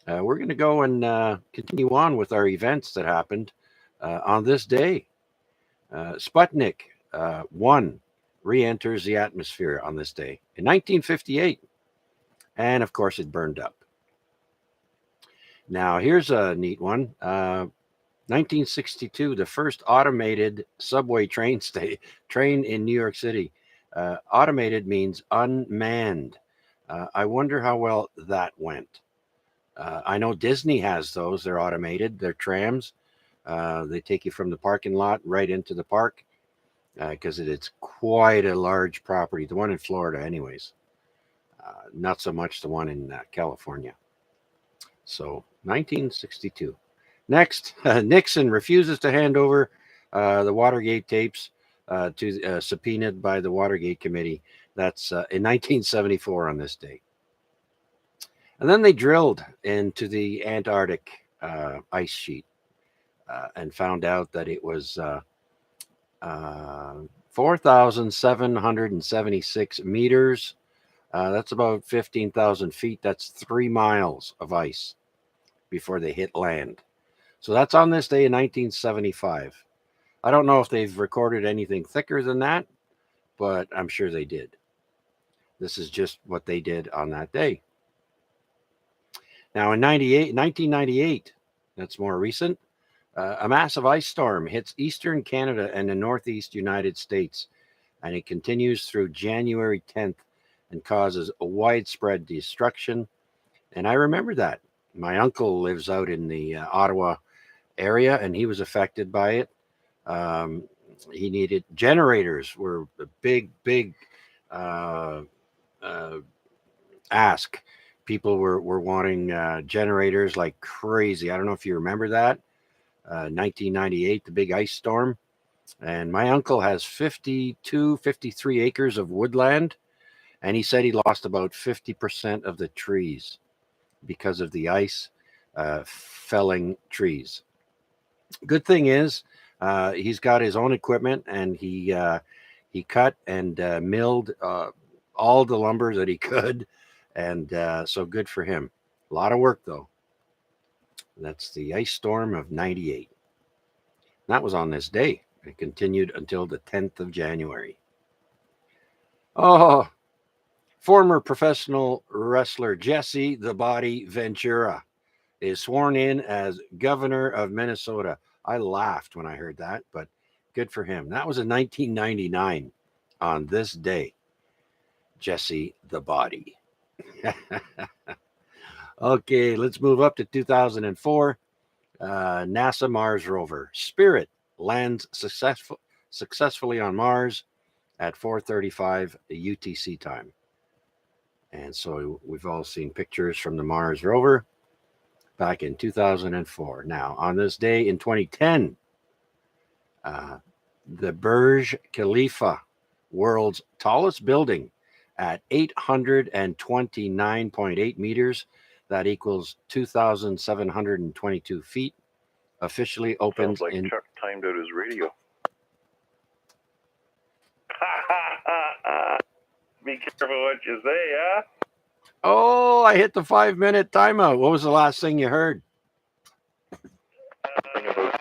We're going to go and continue on with our events that happened on this day. Sputnik 1 re-enters the atmosphere on this day in 1958. And of course, it burned up. Now, here's a neat one. 1962, the first automated subway train in New York City. Automated means unmanned. I wonder how well that went. I know Disney has those. They're automated. They're trams. They take you from the parking lot right into the park. Because it's quite a large property. The one in Florida, anyways. Not so much the one in California. So, 1962. Next, Nixon refuses to hand over the Watergate tapes subpoenaed by the Watergate Committee. That's in 1974 on this day. And then they drilled into the Antarctic ice sheet and found out that it was 4,776 meters. That's about 15,000 feet. That's 3 miles of ice before they hit land. So that's on this day in 1975. I don't know if they've recorded anything thicker than that, but I'm sure they did. This is just what they did on that day. Now in 1998, that's more recent, a massive ice storm hits eastern Canada and the northeast United States, and it continues through January 10th and causes a widespread destruction. And I remember that. My uncle lives out in the Ottawa area, and he was affected by it. He needed generators. Were a big ask. People were wanting generators like crazy. I don't know if you remember that. 1998, the big ice storm. And my uncle has 53 acres of woodland, and he said he lost about 50% of the trees because of the ice felling trees. Good thing is he's got his own equipment, and he cut and milled all the lumber that he could, and so good for him. A lot of work, though. That's the ice storm of 98. That was on this day, It continued until the 10th of January. Oh, former professional wrestler Jesse the Body Ventura is sworn in as governor of Minnesota. I laughed when I heard that, but good for him. That was in 1999 on this day. Jesse the Body. Okay, let's move up to 2004. NASA Mars rover Spirit lands successfully on Mars at 4:35 UTC time. And so we've all seen pictures from the Mars rover back in 2004. Now, on this day in 2010, the Burj Khalifa, world's tallest building at 829.8 meters, that equals 2,722 feet, officially opens Sounds like Chuck timed out his radio. Be careful what you say, huh? Oh, I hit the 5-minute timeout. What was the last thing you heard? Thing about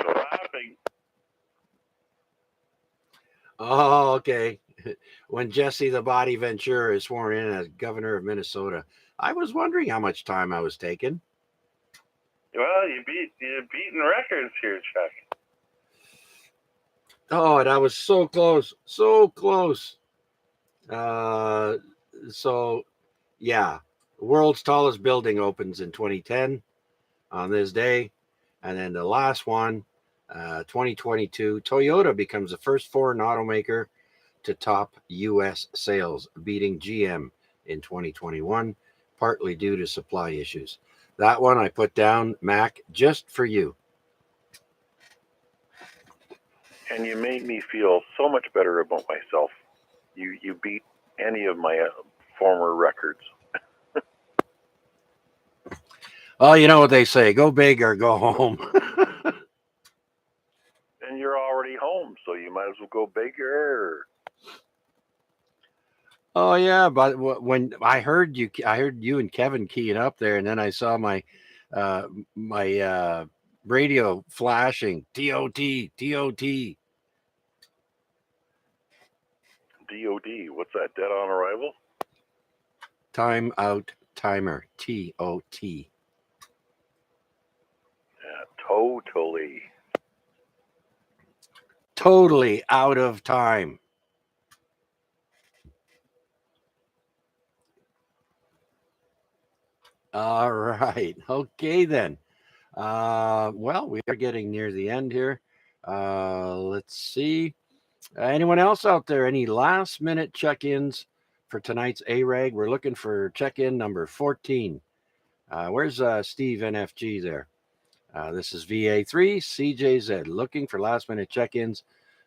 laughing. Oh, okay. When Jesse the Body Ventura is sworn in as governor of Minnesota, I was wondering how much time I was taking. Well, you're beating records here, Chuck. Oh, and I was so close, so close. So, yeah, the world's tallest building opens in 2010 on this day. And then the last one, 2022, Toyota becomes the first foreign automaker to top U.S. sales, beating GM in 2021, partly due to supply issues. That one I put down, Mac, just for you. And you made me feel so much better about myself. You beat any of my former records. Oh, you know what they say, go big or go home. And you're already home, so you might as well go bigger. Oh yeah, but when I heard you and Kevin keying up there, and then I saw my radio flashing, TOT. DOD, what's that, dead on arrival? Time out timer, TOT. Yeah, totally. Totally out of time. All right. Okay, then. Well, we are getting near the end here. Let's see. Anyone else out there? Any last minute check-ins for tonight's AREG? We're looking for check-in number 14. Where's Steve NFG there? This is VA3 CJZ looking for last minute check-ins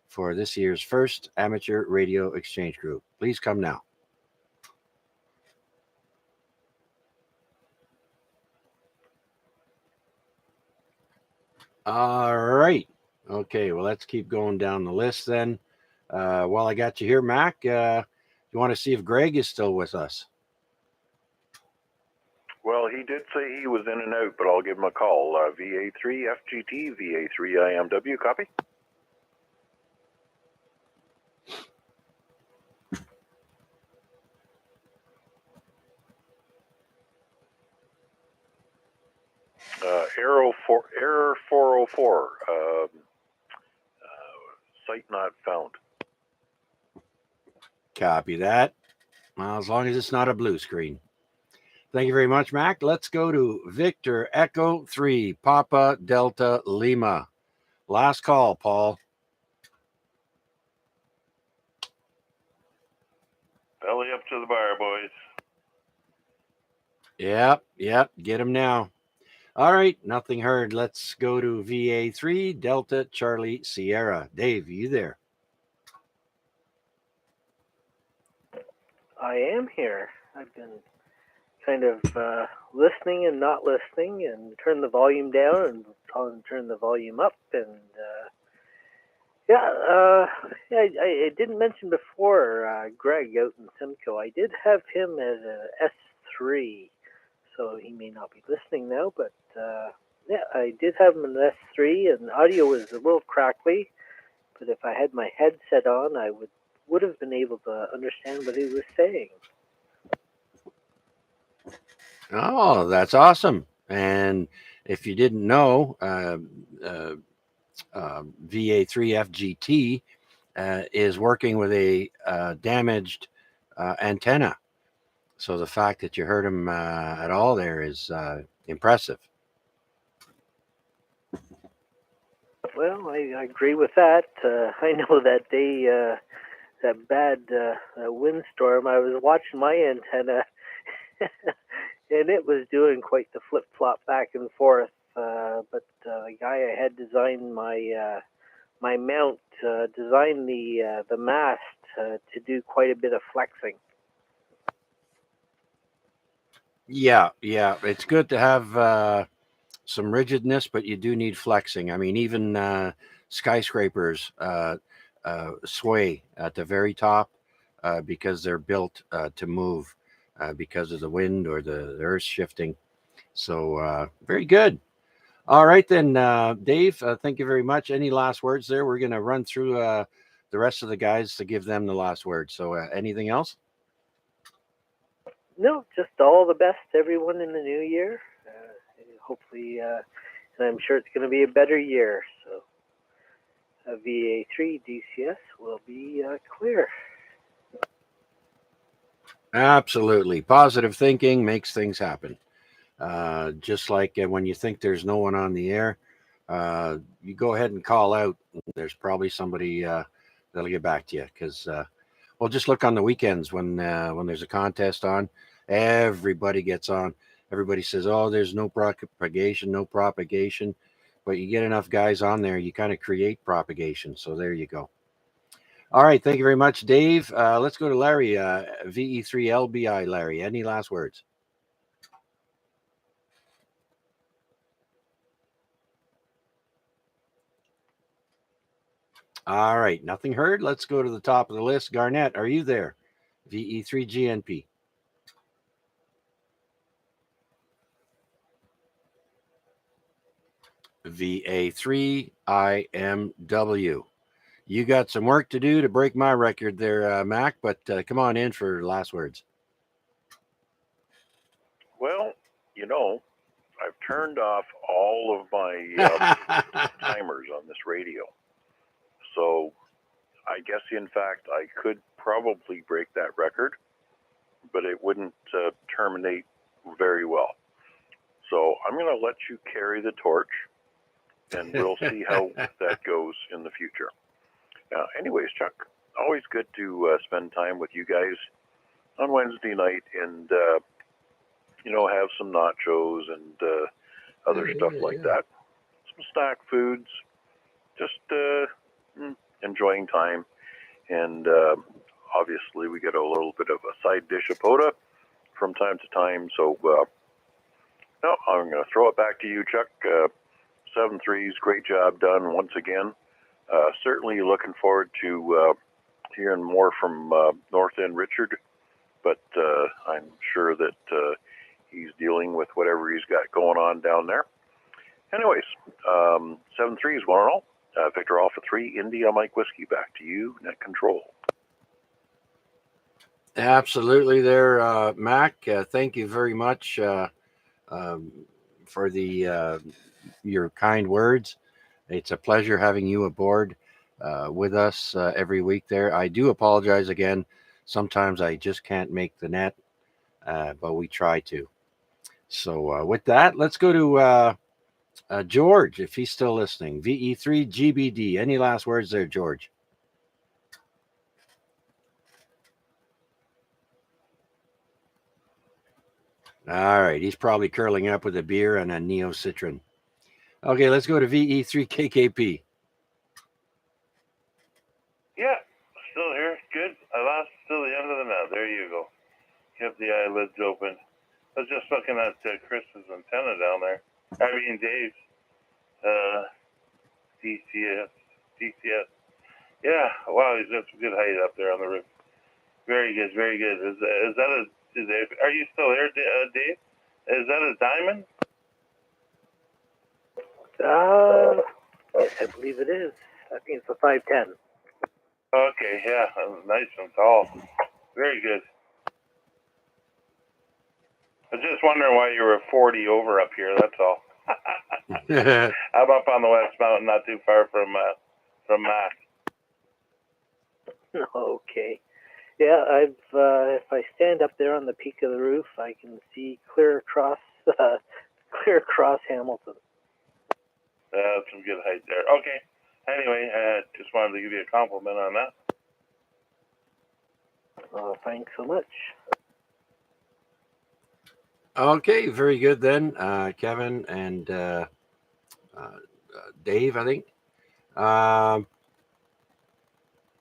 for this year's first amateur radio exchange group. Please come now. All right. Okay, well, let's keep going down the list then. While I got you here, Mac, you want to see if Greg is still with us? Well, he did say he was in and out, but I'll give him a call. VA3 FGT, VA3 IMW, copy? Error 404, site not found. Copy that. Well, as long as it's not a blue screen. Thank you very much, Mac. Let's go to Victor Echo 3, Papa Delta Lima. Last call, Paul. Belly up to the bar, boys. Yep, get him now. All right, nothing heard. Let's go to VA3, Delta Charlie Sierra. Dave, you there? I am here. I've been kind of listening and not listening, and turn the volume down and turn the volume up, and I didn't mention before Greg out in Simcoe. I did have him as a S3, so he may not be listening now, but Yeah, I did have an S3, and audio was a little crackly. But if I had my headset on, I would have been able to understand what he was saying. Oh, that's awesome. And if you didn't know, VA3FGT is working with a damaged antenna. So the fact that you heard him at all there is impressive. Well, I agree with that. I know that day, that bad windstorm, I was watching my antenna, and it was doing quite the flip-flop back and forth. But the guy I had designed my mount, designed the mast to do quite a bit of flexing. Yeah, it's good to have some rigidness, but you do need flexing. I mean, even skyscrapers sway at the very top because they're built to move because of the wind or the earth shifting. So very good. All right, then, Dave, thank you very much. Any last words there? We're going to run through the rest of the guys to give them the last word. So anything else? No, just all the best to everyone in the new year. Hopefully, and I'm sure it's going to be a better year. So VA3 DCS will be clear. Absolutely. Positive thinking makes things happen. Just like when you think there's no one on the air, you go ahead and call out. There's probably somebody that'll get back to you because, well, just look on the weekends when there's a contest on, everybody gets on. Everybody says, oh, there's no propagation. But you get enough guys on there, you kind of create propagation. So there you go. All right. Thank you very much, Dave. Let's go to Larry, VE3LBI. Larry, any last words? All right. Nothing heard. Let's go to the top of the list. Garnett, are you there? VE3GNP. VA3IMW. You got some work to do to break my record there, Mac, but come on in for last words. Well, I've turned off all of my timers on this radio. So I guess, in fact, I could probably break that record, but it wouldn't terminate very well. So I'm going to let you carry the torch, and we'll see how that goes in the future. Anyways, Chuck, always good to spend time with you guys on Wednesday night and, have some nachos and other stuff like that. Some snack foods, just enjoying time. And obviously we get a little bit of a side dish of Poda from time to time. So no, I'm going to throw it back to you, Chuck. 7-3s, great job done once again. Certainly looking forward to hearing more from North End Richard, but I'm sure that he's dealing with whatever he's got going on down there. Anyways, 7-3s, one and all. Victor Alpha 3, India Mike Whiskey, back to you, net control. Absolutely there, Mac. Thank you very much for your kind words. It's a pleasure having you aboard with us every week there. I do apologize again. Sometimes I just can't make the net, but we try to. So with that, let's go to George, if he's still listening. VE3GBD. Any last words there, George? All right. He's probably curling up with a beer and a Neo Citron. Okay, let's go to VE3KKP. Yeah, still here. Good. I lost till the end of the net. There you go. Kept the eyelids open. I was just looking at Chris's antenna down there. I mean, Dave's DCS. Yeah, wow, he's got some good height up there on the roof. Very good, very good. Are you still there, Dave? Is that a diamond? Yes, I believe it is. I think it's a 510. Okay, yeah, nice and tall. Very good. I was just wondering why you were 40 over up here. That's all. I'm up on the West Mountain, not too far from Mac. Okay. Yeah, I've if I stand up there on the peak of the roof, I can see clear across Hamilton. That's some good height there. Okay. Anyway, just wanted to give you a compliment on that. Thanks so much. Okay, very good then, Kevin and Dave, I think.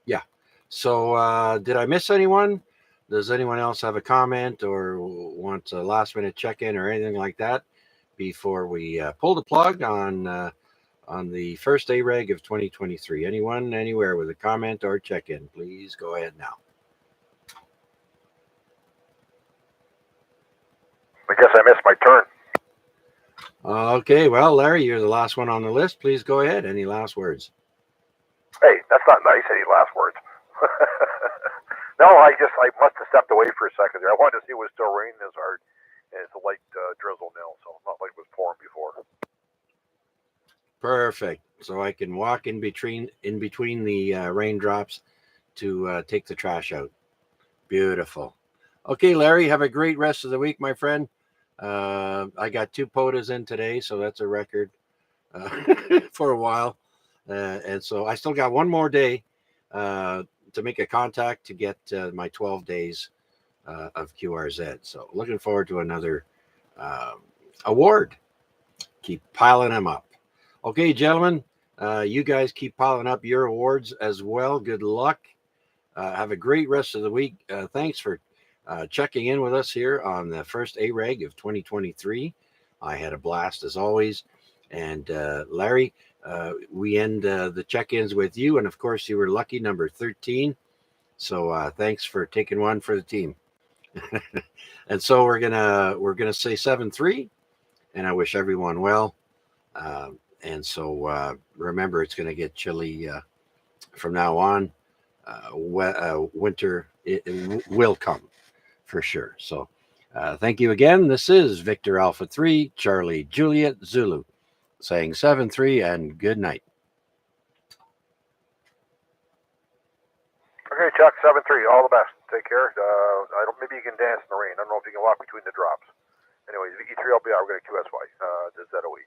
Yeah. So did I miss anyone? Does anyone else have a comment or want a last minute check-in or anything like that before we pull the plug on the first AREG of 2023? Anyone, anywhere with a comment or check-in, please go ahead now. I guess I missed my turn. Okay, well, Larry, you're the last one on the list. Please go ahead. Any last words? Hey, that's not nice. Any last words? No, I must have stepped away for a second there. I wanted to see if it was still raining as hard, and it's a light drizzle now, so not like it was pouring before. Perfect. So I can walk in between the raindrops to take the trash out. Beautiful. Okay, Larry, have a great rest of the week, my friend. I got 2 POTAs in today, so that's a record for a while. And so I still got one more day to make a contact to get my 12 days of QRZ. So looking forward to another award. Keep piling them up. Okay, gentlemen, you guys keep piling up your awards as well. Good luck. Have a great rest of the week. Thanks for checking in with us here on the first AREG of 2023. I had a blast as always. And Larry, we end the check-ins with you. And of course, you were lucky number 13. So thanks for taking one for the team. And so we're gonna say 7-3, and I wish everyone well. And so remember, it's going to get chilly from now on. Winter it will come for sure. So thank you again. This is Victor Alpha 3, Charlie Juliet Zulu, saying 7-3 and good night. Okay, Chuck, 7-3. All the best. Take care. Maybe you can dance in the rain. I don't know if you can walk between the drops. Anyways, E3LBR, we're going to QSY. The ZOE.